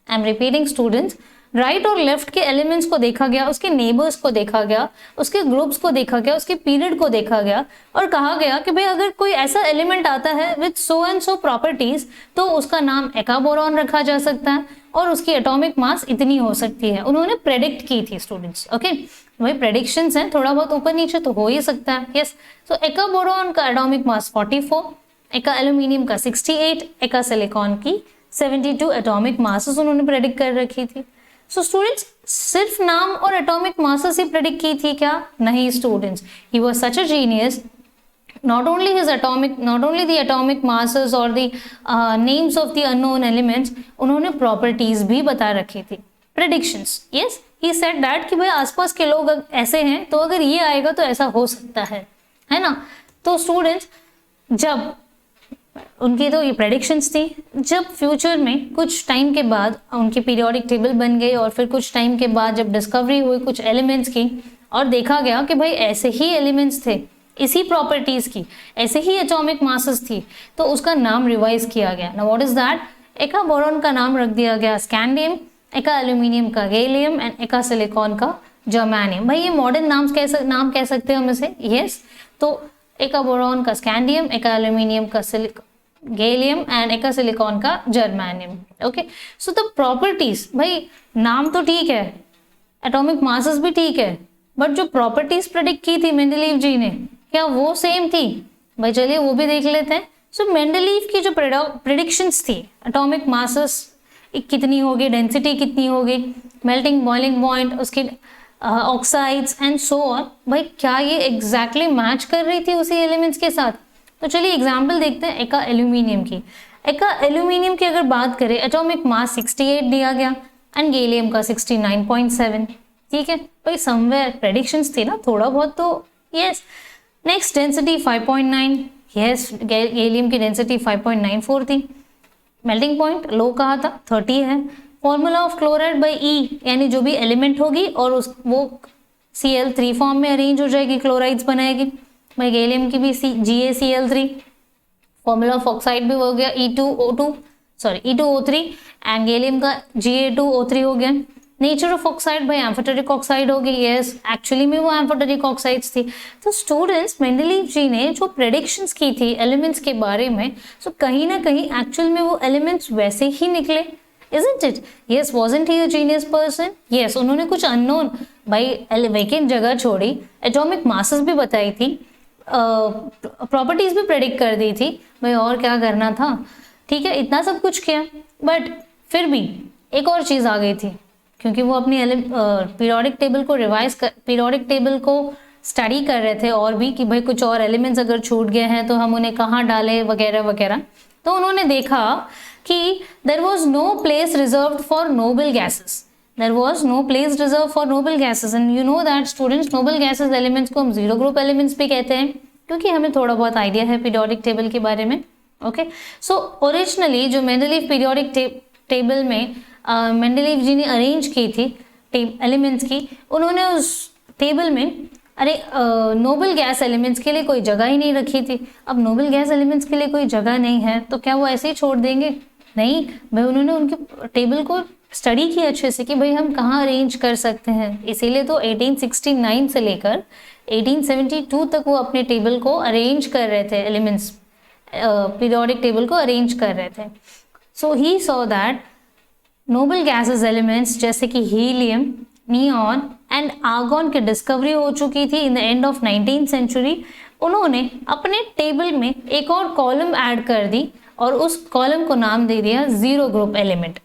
आई एम रिपीटिंग स्टूडेंट्स, राइट और लेफ्ट के एलिमेंट्स को देखा गया, उसके नेबर्स को देखा गया, उसके ग्रुप्स को देखा गया, उसके पीरियड को देखा गया, और कहा गया कि भाई अगर कोई ऐसा एलिमेंट आता है with so and so properties तो उसका नाम एका बोरॉन रखा जा सकता है और उसकी एटॉमिक मास इतनी हो सकती है। उन्होंने प्रेडिक्ट की थी स्टूडेंट्स। ओके, वही प्रेडिक्शंस हैं, थोड़ा बहुत ऊपर नीचे तो हो ही सकता है। यस, सो एका बोरॉन का एटॉमिक मास 44, एका एल्यूमिनियम का 68, एका सिलिकॉन की 72 एटॉमिक मासेस उन्होंने प्रेडिक्ट कर रखी थी। सो स्टूडेंट्स, सिर्फ नाम और एटॉमिक मासेस ही प्रेडिक्ट की थी क्या? नहीं students, he was such a genius, not only the atomic masses or the names of the unknown elements, उन्होंने properties भी बता रखी थी, predictions। yes, he said that कि भाई आसपास के लोग ऐसे हैं तो अगर ये आएगा तो ऐसा हो सकता है ना। तो स्टूडेंट्स, जब उनकी तो ये प्रेडिक्शंस थी। जब फ्यूचर में कुछ टाइम के बाद उनकी पीरियोडिक टेबल बन गई और फिर कुछ टाइम के बाद जब डिस्कवरी हुई कुछ एलिमेंट्स की और देखा गया कि भाई ऐसे ही एलिमेंट्स थे, इसी प्रॉपर्टीज की, ऐसे ही एटॉमिक मासेस थी, तो उसका नाम रिवाइज किया गया। Now what is that? एका बोरॉन का नाम रख दिया गया स्कैंडियम, एका एल्यूमिनियम का गैलियम एंड एका सिलिकॉन का जर्मेनियम। भाई ये मॉडर्न नाम कह सकते हैं हम इसे, यस। तो एका बोरॉन का स्कैंडियम, एका एल्यूमिनियम का गैलियम एंड एका सिलिकॉन का germanium. Okay, so the properties, भाई नाम तो ठीक है, एटॉमिक मासेस भी ठीक है, बट जो प्रॉपर्टीज प्रेडिक्ट की थी मेंडलीव जी ने, क्या वो सेम थी? भाई चलिए वो भी देख लेते हैं। सो मेंडलीव की जो प्रेडिक्शंस थी, एटॉमिक मासेस कितनी होगी, डेंसिटी कितनी होगी, मेल्टिंग बॉइलिंग पॉइंट, उसके ऑक्साइड्स एंड सो ऑन, भाई क्या ये एग्जैक्टली मैच कर रही थी उसी एलिमेंट्स के साथ? तो चलिए एग्जाम्पल देखते हैं एका एल्यूमिनियम की। एका एल्यूमिनियम की अगर बात करें, एटॉमिक मास 68 दिया गया एंड गैलियम का 69.7। ठीक है भाई, समवेयर प्रेडिक्शंस थी ना, थोड़ा बहुत तो yes. Next density 5.9, yes, gallium की डेंसिटी 5.94 थी। मेल्टिंग पॉइंट लो कहा था, 30 है। Formula of chloride by E, यानी जो भी एलिमेंट होगी और वो Cl3 फॉर्म में अरेंज हो जाएगी, क्लोराइड्स बनाएगी। भाई गैलियम की भी GaCl3। फॉर्मूला ऑफ ऑक्साइड भी हो गया E2O3 एंड गैलियम का Ga2O3 हो गया। नेचर ऑफ ऑक्साइड, भाई एम्फोटेरिक ऑक्साइड होगी, यस, एक्चुअली में वो एम्फोटेरिक ऑक्साइड्स थी। तो स्टूडेंट्स, मेंडलीव जी ने जो प्रेडिक्शंस की थी एलिमेंट्स के बारे में, सो कहीं ना कहीं एक्चुअल में वो एलिमेंट्स वैसे ही निकले, isn't it? Yes, wasn't he a genius person? Yes, उन्होंने कुछ अननोन, भाई वेकेंट जगह छोड़ी, एटॉमिक मासेस भी बताई थी, प्रॉपर्टीज भी प्रेडिक्ट कर दी थी, भाई और क्या करना था? ठीक है, इतना सब कुछ किया, बट फिर भी एक और चीज आ गई थी, क्योंकि वो अपनी पीरियोडिक टेबल को स्टडी कर रहे थे और भी कि भाई कुछ और एलिमेंट्स अगर छूट गए हैं तो हम उन्हें कहाँ डालें वगैरह वगैरह। तो उन्होंने देखा कि there was no place reserved for noble gases. There was no place reserved for noble gases, and you know that students, noble gases elements को हम जीरो ग्रुप एलिमेंट्स भी कहते हैं, क्योंकि हमें थोड़ा बहुत आइडिया है पीरियोडिक टेबल के बारे में। ओके, सो ओरिजिनली जो मेंडलीव पीरियोडिक टेबल में मेंडलीव जी ने अरेंज की थी एलिमेंट्स की, उन्होंने उस टेबल में नोबल गैस एलिमेंट्स के लिए कोई जगह ही नहीं रखी थी। अब नोबल गैस एलिमेंट्स के लिए कोई जगह नहीं है तो क्या वो ऐसे ही छोड़ देंगे? नहीं भाई, उन्होंने उनके टेबल को स्टडी किया अच्छे से कि भाई हम कहाँ अरेंज कर सकते हैं। इसीलिए तो 1869 से लेकर 1872 तक वो अपने टेबल को अरेंज कर रहे थे, एलिमेंट्स पीरियोडिक टेबल को अरेंज कर रहे थे। So he saw that noble gases elements जैसे कि हीलियम, नियॉन एंड आर्गॉन की डिस्कवरी हो चुकी थी in the end of 19th century. उन्होंने अपने टेबल में एक और कॉलम ऐड कर दी और उस कॉलम को नाम दे दिया जीरो ग्रुप एलिमेंट।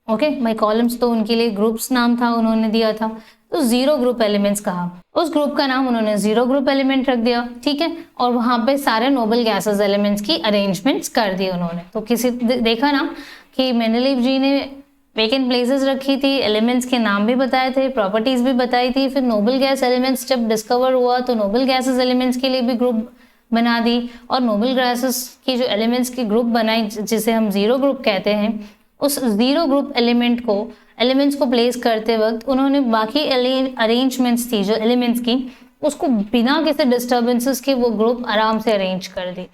ओके भाई, कॉलम्स तो उनके लिए ग्रुप्स नाम था, उन्होंने दिया था, तो जीरो ग्रुप एलिमेंट्स कहा। उस ग्रुप का नाम उन्होंने जीरो ग्रुप एलिमेंट रख दिया, ठीक है, और वहां पे सारे नोबल गैसेस एलिमेंट्स की अरेंजमेंट्स कर दी उन्होंने। तो किसी देखा ना कि मेंडलीव जी ने वेकेंट प्लेसेस रखी थी, एलिमेंट्स के नाम भी बताए थे, प्रॉपर्टीज भी बताई थी, फिर नोबल गैस एलिमेंट्स जब डिस्कवर हुआ तो नोबल गैसेस एलिमेंट्स के लिए भी ग्रुप बना दी, और नोबल गैसेस की जो एलिमेंट्स की ग्रुप बनाई जिसे हम जीरो ग्रुप कहते हैं, उस जीरो ग्रुप एलिमेंट्स को प्लेस करते वक्त उन्होंने बाकी अरेंजमेंट्स थी जो एलिमेंट्स की, उसको बिना किसी डिस्टर्बेंसेस के वो ग्रुप आराम से अरेंज कर दी।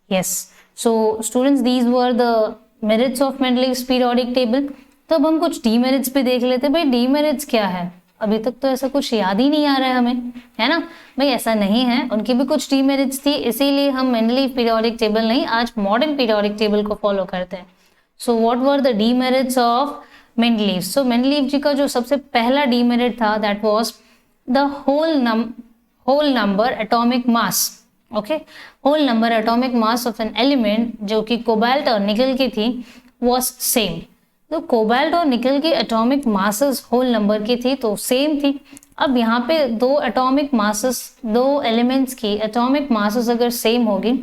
Yes, so students, these were the merits of Mendeleev's periodic table. तो अब हम कुछ डीमेरिट्स भी देख लेते हैं। भाई डीमेरिट्स क्या है? अभी तक तो ऐसा कुछ याद ही नहीं आ रहा है हमें, है ना भाई? ऐसा नहीं है, उनकी भी कुछ डीमेरिट्स थी, इसीलिए हम मेंडलीव पीरियोडिक टेबल नहीं, आज मॉडर्न पीरियोडिक टेबल को फॉलो करते हैं। So what were the demerits of Mendeleev? So Mendeleev ji का जो सबसे पहला डीमेरिट था, that was the whole number atomic mass. Okay, whole number atomic mass of an element जो कि कोबाल्ट और निकल की थी वाज सेम। तो कोबाल्ट और निकल की एटॉमिक मासेस होल नंबर की थी तो सेम थी। अब यहाँ पे दो एलिमेंट्स की एटॉमिक मासेस अगर सेम होगी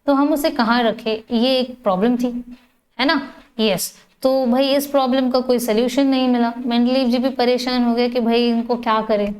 तो हम उसे कहाँ रखें, ये एक प्रॉब्लम थी, है ना? यस, तो भाई इस प्रॉब्लम का कोई सोल्यूशन नहीं मिला। मेंडलीव जी भी परेशान हो गए कि भाई इनको क्या करें,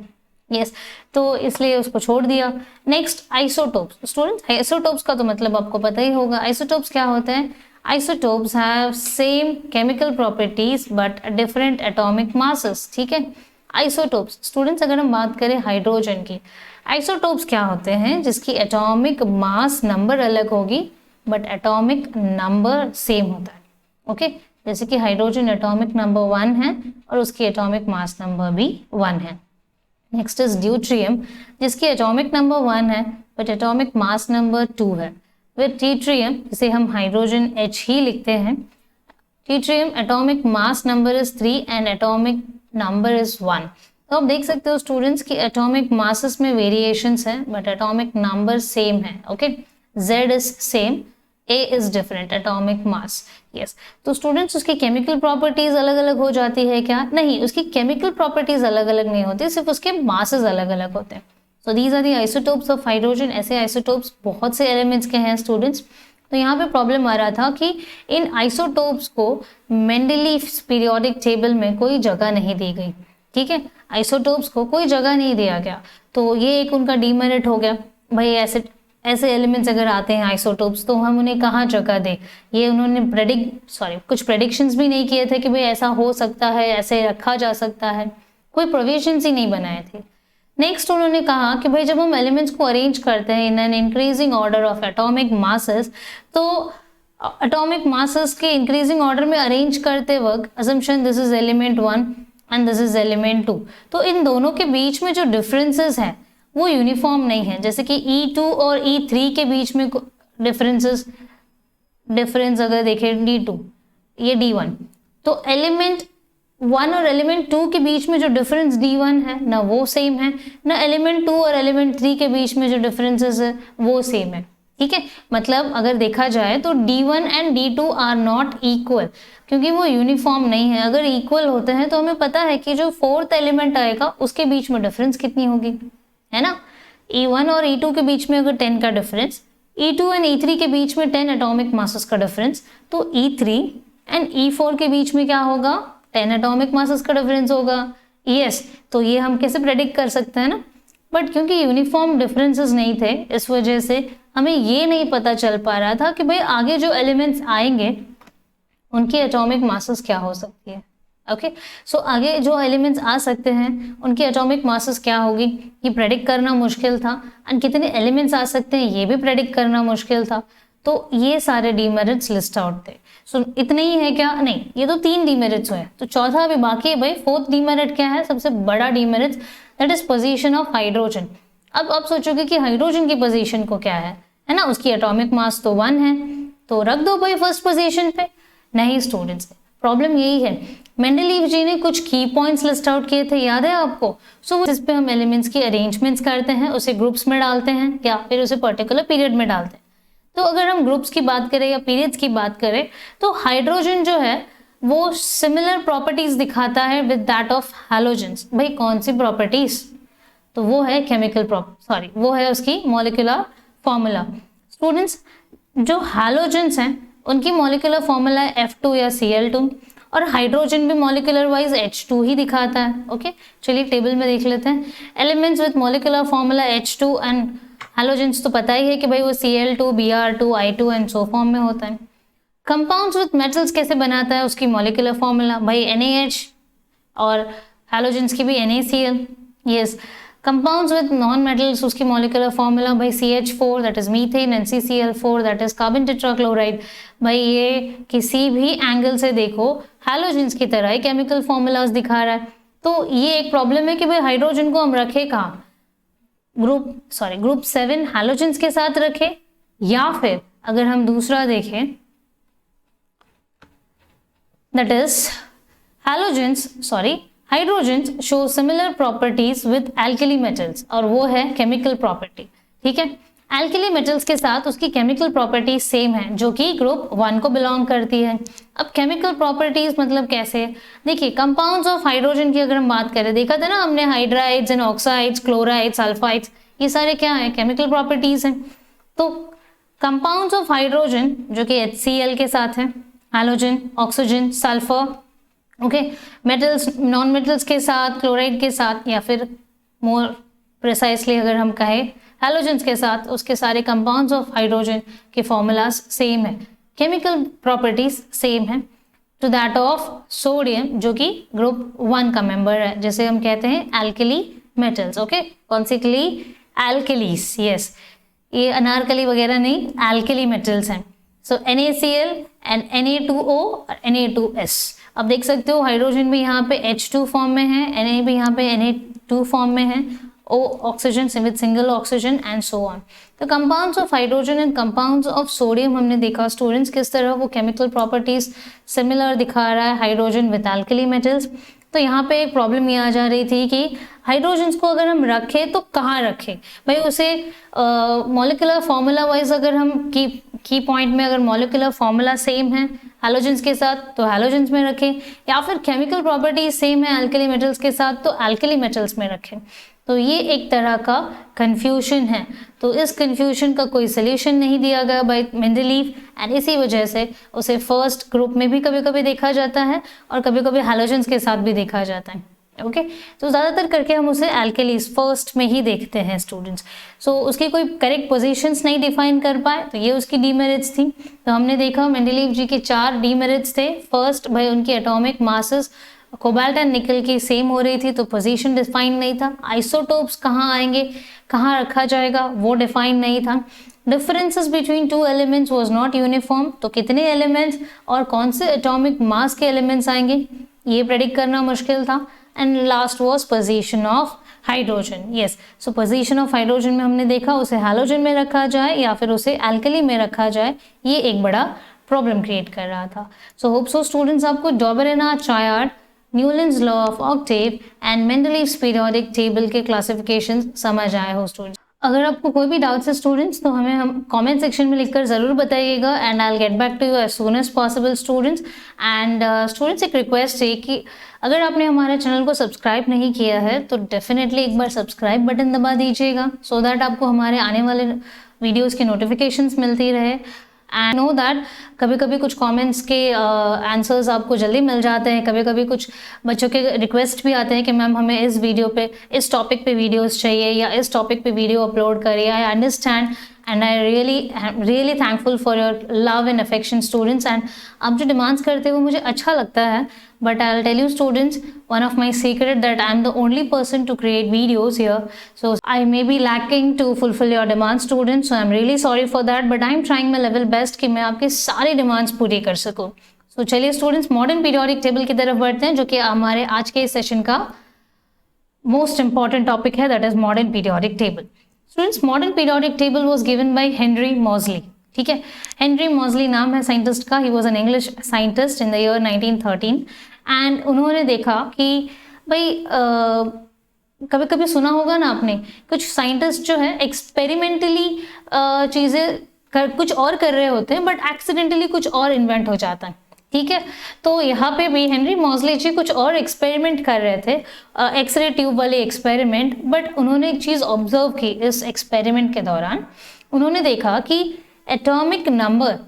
यस तो इसलिए उसको छोड़ दिया। Next isotopes. स्टूडेंट्स आइसोटोप्स का तो मतलब आपको पता ही होगा। आइसोटोप्स क्या होते हैं? Isotopes have same chemical properties but different atomic masses. ठीक है, आइसोटोप्स। स्टूडेंट्स अगर हम बात करें हाइड्रोजन की, आइसोटोप्स क्या होते हैं? जिसकी एटॉमिक मास नंबर अलग होगी बट एटॉमिक नंबर सेम होता है। ओके जैसे कि हाइड्रोजन एटॉमिक नंबर 1 है और उसकी एटॉमिक मास नंबर भी 1 है। नेक्स्ट इज ड्यूट्रियम, जिसकी एटॉमिक नंबर 1 है बट एटॉमिक मास नंबर 2 है। विद ट्रीट्रियम, जिसे हम हाइड्रोजन H ही लिखते हैं, tritium atomic mass number is 3 and atomic number is 1। तो आप देख सकते हो स्टूडेंट्स की एटॉमिक मासेस में वेरिएशंस हैं बट एटॉमिक नंबर सेम है। Okay Z is same, A is different atomic mass. Yes तो स्टूडेंट्स उसकी केमिकल प्रॉपर्टीज अलग अलग हो जाती है क्या? नहीं, उसकी केमिकल प्रॉपर्टीज अलग अलग नहीं होती, सिर्फ उसके मासेस अलग अलग होते हैं। So these are the isotopes of hydrogen. ऐसे आइसोटोप्स बहुत से एलिमेंट्स के हैं स्टूडेंट्स। तो यहाँ पे प्रॉब्लम आ रहा था कि इन आइसोटोप्स को मेंडलीव पीरियोडिक टेबल में कोई जगह नहीं दी गई। ठीक है, आइसोटोप्स को कोई जगह नहीं दिया गया, तो ये एक उनका डीमेरिट हो गया। भाई ऐसे एलिमेंट्स अगर आते हैं आइसोटोप्स तो हम उन्हें कहाँ जगह दें? ये उन्होंने कुछ प्रेडिक्शंस भी नहीं किए थे कि भाई ऐसा हो सकता है, ऐसे रखा जा सकता है, कोई प्रोविजंस ही नहीं बनाए थे। नेक्स्ट उन्होंने कहा कि भाई जब हम एलिमेंट्स को अरेंज करते हैं in an increasing order of atomic masses, तो एटॉमिक मासेस के इंक्रीजिंग ऑर्डर में अरेंज करते वक्त assumption this is element 1 and this is element 2, तो इन दोनों के बीच में जो डिफरेंसेस हैं वो यूनिफॉर्म नहीं है। जैसे कि E2 और E3 के बीच में डिफरेंस अगर देखें D2 ये D1, तो एलिमेंट 1 और एलिमेंट 2 के बीच में जो डिफरेंस D1 है ना वो सेम है, ना एलिमेंट 2 और एलिमेंट 3 के बीच में जो डिफरेंसेस है वो सेम है। ठीक है, मतलब अगर देखा जाए तो D1 and D2 are not equal, क्योंकि वो यूनिफॉर्म नहीं है। अगर इक्वल होते हैं तो हमें पता है कि जो फोर्थ एलिमेंट आएगा उसके बीच में डिफरेंस कितनी होगी, है ना। E1 और E2 के बीच में अगर 10 का डिफरेंस, E2 एंड E3 के बीच में 10 एटॉमिक मासेस का डिफरेंस, तो E3 एंड E4 के बीच में क्या होगा? 10 एटॉमिक मासेस का डिफरेंस होगा। यस तो ये हम कैसे प्रेडिक्ट कर सकते हैं ना, बट क्योंकि यूनिफॉर्म डिफरेंसेस नहीं थे इस वजह से हमें ये नहीं पता चल पा रहा था कि भाई आगे जो एलिमेंट्स आएंगे उनकी एटॉमिक मासेस क्या हो सकती है। ओके सो आगे जो एलिमेंट्स आ सकते हैं उनकी एटॉमिक मासेस क्या होगी ये प्रेडिक्ट करना मुश्किल था, एंड कितने एलिमेंट्स आ सकते हैं ये भी प्रेडिक्ट करना मुश्किल था। तो ये सारे डीमेरिट्स लिस्ट आउट थे। सो इतने ही है क्या? नहीं, ये तो 3 डीमेरिट्स हुए, तो चौथा अभी बाकी है भाई। फोर्थ डीमेरिट क्या है? सबसे बड़ा demerit, that is position of hydrogen. अब आप सोचोगे कि हाइड्रोजन की पोजीशन को क्या है ना, उसकी एटॉमिक मास तो 1 है, तो रख दो भाई फर्स्ट पोजीशन पे। नहीं स्टूडेंट्स, प्रॉब्लम यही है, मेंडलीव जी ने कुछ की पॉइंट्स लिस्ट आउट किए थे, याद है आपको? सो जिस पे हम एलिमेंट्स की अरेंजमेंट्स करते हैं, उसे ग्रुप्स में डालते हैं या फिर उसे पर्टिकुलर पीरियड में डालते हैं। तो अगर हम ग्रुप्स की बात करें या पीरियड्स की बात करें तो हाइड्रोजन जो है वो सिमिलर प्रॉपर्टीज दिखाता है विद दैट ऑफ हैलोजेंस। भाई कौन सी प्रॉपर्टीज? तो वो है वो है उसकी मॉलिक्यूलर फॉर्मूला। स्टूडेंट्स जो हैलोजेंस हैं उनकी मॉलिक्यूलर फॉर्मूला है F2 या Cl2, और हाइड्रोजन भी मॉलिक्यूलर वाइज H2 ही दिखाता है। ओके चलिए टेबल में देख लेते हैं। Elements with molecular formula H2 and halogens तो पता ही है कि भाई वो Cl2, Br2, I2 and so form में होता है। कंपाउंड्स विद मेटल्स कैसे बनाता है उसकी मॉलिक्यूलर फॉर्मूला? भाई NaH, और हैलोजेंस की भी NaCl। Yes compounds with non metals उसकी मॉलिक्यूलर फॉर्मूला भाई CH4 that is methane and CCl4 that is carbon tetrachloride. भाई ये किसी भी एंगल से देखो हैलोजेंस की तरह ही केमिकल फॉर्मूलाज दिखा रहा है। तो ये एक प्रॉब्लम है कि भाई हाइड्रोजन को हम रखे कहाँ? ग्रुप 7 हैलोजेंस के साथ रखे, या फिर अगर हम दूसरा देखें that is hydrogens show similar properties with alkali metals, और वो है केमिकल प्रॉपर्टी। ठीक है, एल्कली मेटल्स के साथ उसकी केमिकल प्रॉपर्टीज सेम है जो कि ग्रुप 1 को बिलोंग करती है। अब केमिकल प्रॉपर्टीज मतलब कैसे? देखिए कंपाउंड्स ऑफ हाइड्रोजन की अगर हम बात करें, देखा था ना हमने hydrides and oxides, chlorides, sulphides, ये सारे क्या है? केमिकल प्रॉपर्टीज हैं। तो कंपाउंड्स ऑफ हाइड्रोजन जो कि HCl के साथ है, halogen, oxygen, sulphur, okay metals, non metals के साथ, क्लोराइड के साथ, या फिर मोर प्रिसाइसली अगर हम कहें हैलोजेंस के साथ उसके सारे कंपाउंड्स ऑफ हाइड्रोजन के फॉर्मूलाज सेम है, केमिकल प्रॉपर्टीज सेम है टू दैट ऑफ सोडियम जो कि ग्रुप 1 का मेंबर है, जैसे हम कहते हैं एल्कली मेटल्स। ओके, कौन सी कली? एल्कलीस। यस, ये अनारकली वगैरह नहीं, एल्कली मेटल्स हैं। सो NaCl एंड Na2O और Na2S। अब देख सकते हो हाइड्रोजन भी यहाँ पे H2 फॉर्म में है, Na भी यहाँ पे Na2 फॉर्म में है, O oxygen with single oxygen and so on. तो compounds of hydrogen and compounds of sodium हमने देखा स्टूडेंट्स किस तरह वो केमिकल प्रॉपर्टीज सिमिलर दिखा रहा है हाइड्रोजन विद एल्कली मेटल्स। तो यहाँ पे एक प्रॉब्लम ये आ जा रही थी कि हाइड्रोजन्स को अगर हम रखें तो कहाँ रखें भाई, उसे मॉलिक्यूलर फार्मूला वाइज अगर हम की पॉइंट में अगर मॉलिक्यूलर फार्मूला सेम है हैलोजेंस के साथ तो हैलोजेंस में रखें, या फिर केमिकल प्रॉपर्टीज सेम है एल्कली मेटल्स के साथ तो एल्कली मेटल्स में रखें। तो ये एक तरह का कंफ्यूजन है। तो इस कंफ्यूजन का कोई सोल्यूशन नहीं दिया गया बाय मेंडलीव एंड इसी वजह से उसे फर्स्ट ग्रुप में भी कभी कभी देखा जाता है और कभी कभी हैलोजेंस के साथ भी देखा जाता है। ओके, तो ज़्यादातर करके हम उसे एल्केलीज फर्स्ट में ही देखते हैं स्टूडेंट्स। सो उसकी कोई करेक्ट पोजीशंस नहीं डिफाइन कर पाए तो ये उसकी डीमेरिट्स थी। तो हमने देखा मेंडलीव जी के 4 डीमेरिट्स थे। फर्स्ट भाई उनकी एटॉमिक मासेस कोबाल्ट एंड निकल की सेम हो रही थी तो पोजीशन डिफाइन नहीं था। आइसोटोप्स कहाँ आएंगे, कहाँ रखा जाएगा वो डिफाइन नहीं था। Differences between 2 elements was not uniform, तो कितने एलिमेंट्स और कौन से एटॉमिक मास के एलिमेंट्स आएंगे ये प्रेडिक्ट करना मुश्किल था। And last was position of hydrogen. Yes, so position of hydrogen में हमने देखा उसे हैलोजन में रखा जाए या फिर उसे एल्कली में रखा जाए, ये एक बड़ा प्रॉब्लम क्रिएट कर रहा था। सो होप सो स्टूडेंट्स आपको Dobereiner triad, Newlands law of octave and Mendeleev's periodic table के क्लासिफिकेशन समझ आए हो स्टूडेंट्स। अगर आपको कोई भी डाउट्स है स्टूडेंट्स तो हम कमेंट सेक्शन में लिखकर ज़रूर बताइएगा and I will get back to you as soon as possible students. And students एक रिक्वेस्ट है कि अगर आपने हमारे चैनल को सब्सक्राइब नहीं किया है तो डेफिनेटली एक बार सब्सक्राइब बटन दबा दीजिएगा सो दैट आपको हमारे आने वाले वीडियोज़ की नोटिफिकेशंस मिलती रहे। एंड नो दैट कभी कभी कुछ कमेंट्स के आंसर्स आपको जल्दी मिल जाते हैं, कभी कभी कुछ बच्चों के रिक्वेस्ट भी आते हैं कि मैम हमें इस वीडियो पे इस टॉपिक पे वीडियोस चाहिए या इस टॉपिक पे वीडियो अपलोड करिए। I understand and I really thankful for your love and affection students. And आप जो डिमांड्स करते हो मुझे अच्छा लगता है, but I'll tell you students, one of my secret that I'm the only person to create videos here, so I may be lacking to fulfill your demands students, so I'm really sorry for that, but I'm trying my level best कि मैं आपके सारे demands पूरी कर सकूं। So चलिए students modern periodic table की तरफ बढ़ते हैं जो कि हमारे आज के इस सेशन का most important topic है, that is modern periodic table। Students, modern periodic table was given by Henry Moseley। ठीक है, हेनरी मॉजली नाम है साइंटिस्ट का। He was an English scientist in the year 1913 and उन्होंने देखा कि भाई कभी कभी सुना होगा ना आपने, कुछ साइंटिस्ट जो है एक्सपेरिमेंटली चीज़ें कुछ और कर रहे होते हैं बट एक्सीडेंटली कुछ और इन्वेंट हो जाता है। ठीक है, तो यहाँ पे भी हेनरी मॉजली जी कुछ और एक्सपेरिमेंट कर रहे थे, एक्सरे ट्यूब वाले एक्सपेरिमेंट, बट उन्होंने एक चीज़ ऑब्जर्व की इस एक्सपेरिमेंट के दौरान। उन्होंने देखा कि एटॉमिक नंबर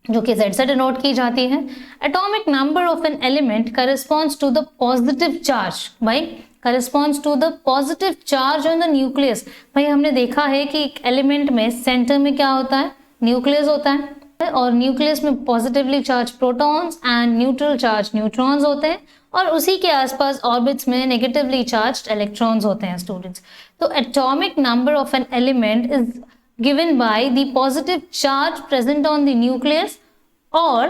जो कि Z से डिनोट की जाती है, atomic number of an element corresponds to the positive charge, भाई corresponds to the positive charge on the nucleus. भाई हमने देखा है कि एक एलिमेंट में सेंटर में क्या होता है, न्यूक्लियस होता है और न्यूक्लियस में positively charge protons and neutral charge neutrons होते हैं और उसी के आसपास ऑर्बिट्स में नेगेटिवली चार्ज्ड इलेक्ट्रॉन्स होते हैं स्टूडेंट्स। तो atomic number of an element is given by the positive charge present on the nucleus or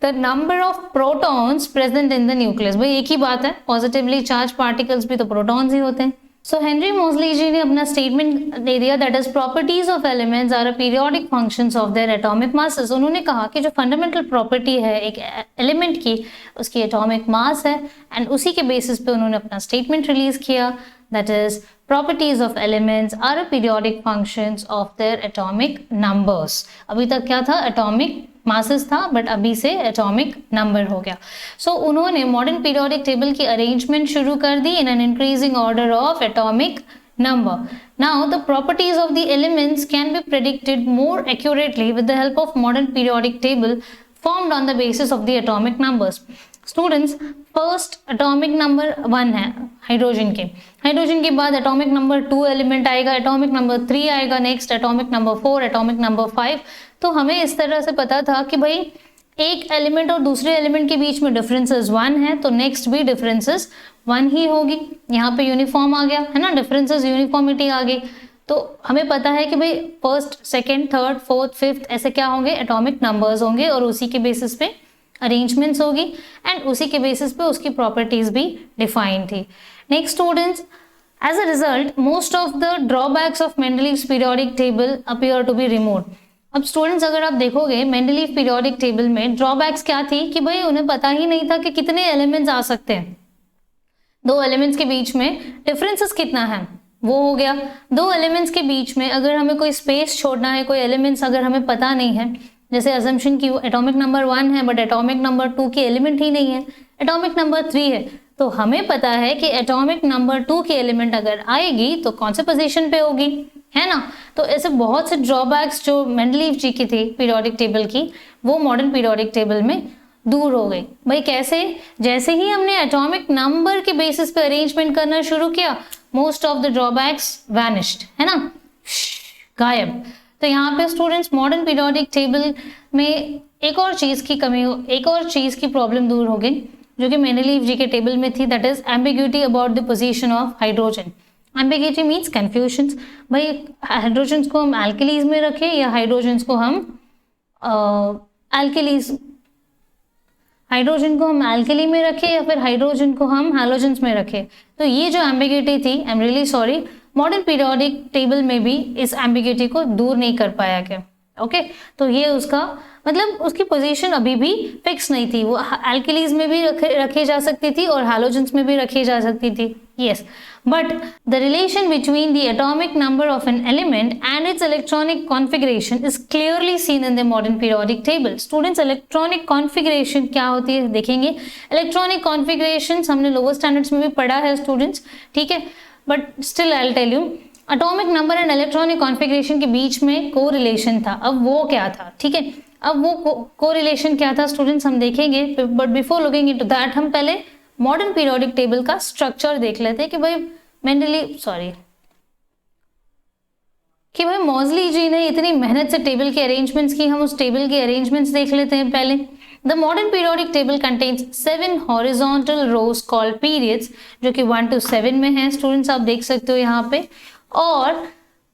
the number of protons present in the nucleus। भाई एक ही बात है, positively charged particles भी तो protons ही होते हैं। So Henry Moseley जी ने अपना statement दे दिया that is properties of elements are a periodic functions of their atomic masses। उन्होंने कहा कि जो fundamental property है एक element की उसकी atomic mass है and उसी के basis पे उन्होंने अपना statement release किया that is properties of elements are a periodic functions of their atomic numbers। अभी तक क्या था, atomic masses था बट अभी से atomic number हो गया। So उन्होंने modern periodic table की arrangement शुरू कर दी in an increasing order of atomic number। Now the properties of the elements can be predicted more accurately with the help of modern periodic table formed on the basis of the atomic numbers। Students first atomic number 1 है hydrogen के बाद atomic number 2 element आएगा, atomic number 3 आएगा, next atomic number 4, atomic number 5। तो हमें इस तरह से पता था कि भाई एक एलिमेंट और दूसरे एलिमेंट के बीच में डिफरेंसेस 1 है, तो नेक्स्ट भी डिफरेंसेस 1 ही होगी। यहाँ पे यूनिफॉर्म आ गया है ना, डिफरेंसेस यूनिफॉर्मिटी आ गई। तो हमें पता है कि भाई first, second, third, fourth, fifth ऐसे क्या होंगे, एटॉमिक नंबर्स होंगे और उसी के बेसिस पे अरेंजमेंट्स होगी एंड उसी के बेसिस पे उसकी प्रॉपर्टीज भी डिफाइन थी। Next students, as a result most of the drawbacks of Mendeleev's periodic table appear to be removed. अब स्टूडेंट्स अगर आप देखोगे मेंडलीव पीरियोडिक टेबल में ड्रॉबैक्स क्या थी कि भाई उन्हें पता ही नहीं था कि कितने एलिमेंट्स आ सकते हैं, दो एलिमेंट्स के बीच में डिफरेंसेस कितना है वो हो गया। दो एलिमेंट्स के बीच में अगर हमें कोई स्पेस छोड़ना है, कोई एलिमेंट्स अगर हमें पता नहीं है, जैसे अजम्पशन की एटॉमिक नंबर 1 है बट एटॉमिक नंबर 2 की एलिमेंट ही नहीं है, एटॉमिक नंबर 3 है, तो हमें पता है कि एटॉमिक नंबर 2 की एलिमेंट अगर आएगी तो कौन से पोजीशन पे होगी, है ना। तो ऐसे बहुत से ड्रॉबैक्स जो मेंडलीव जी की थी पीरियोडिक टेबल की, वो मॉडर्न पीरियोडिक टेबल में दूर हो गई। भाई कैसे, जैसे ही हमने एटॉमिक नंबर के बेसिस पे अरेंजमेंट करना शुरू किया, most of the drawbacks vanished, है ना, गायब। तो यहाँ पे स्टूडेंट्स मॉडर्न पीरियोडिक टेबल में एक और चीज की कमी, एक और चीज की प्रॉब्लम दूर हो गई जो कि मेंडलीव जी के टेबल में थी, that is ambiguity about the position of hydrogen. Ambiguity means confusion, भाई हाइड्रोजन को हम एल्केलीज में रखें या हाइड्रोजन को हम हाइड्रोजन को हम एल्केली में रखें या फिर हाइड्रोजन को हम हैलोजेंस में रखें। तो ये जो एम्बिग्यूटी थी, I am really sorry, modern periodic table में भी इस एम्बिग्यूटी को दूर नहीं कर पाया गया। ओके, तो ये उसका मतलब उसकी पोजीशन अभी भी फिक्स नहीं थी, वो एल्केलीज में भी रखी जा सकती थी और हैलोजेंस में भी रखी जा सकती थी। Yes, but the relation between the atomic number of an element and its electronic configuration is clearly seen in the modern periodic table. Students, electronic configuration क्या होती है देखेंगे। electronic configurations हमने lower standards में भी पढ़ा है स्टूडेंट्स, ठीक है, but still I'll tell you, atomic number and electronic configuration के बीच में correlation था। अब वो क्या था, ठीक है, अब वो correlation क्या था स्टूडेंट्स हम देखेंगे, but before looking into that हम पहले मॉडर्न पीरियोडिक टेबल का स्ट्रक्चर देख लेते हैं कि भाई मॉज़ली जी ने इतनी मेहनत से टेबल के अरेंजमेंट्स की, हम उस टेबल के अरेंजमेंट्स देख लेते हैं पहले। The modern periodic table contains 7 horizontal rows called periods, जो कि 1 to 7 में है स्टूडेंट्स, आप देख सकते हो यहाँ पे, और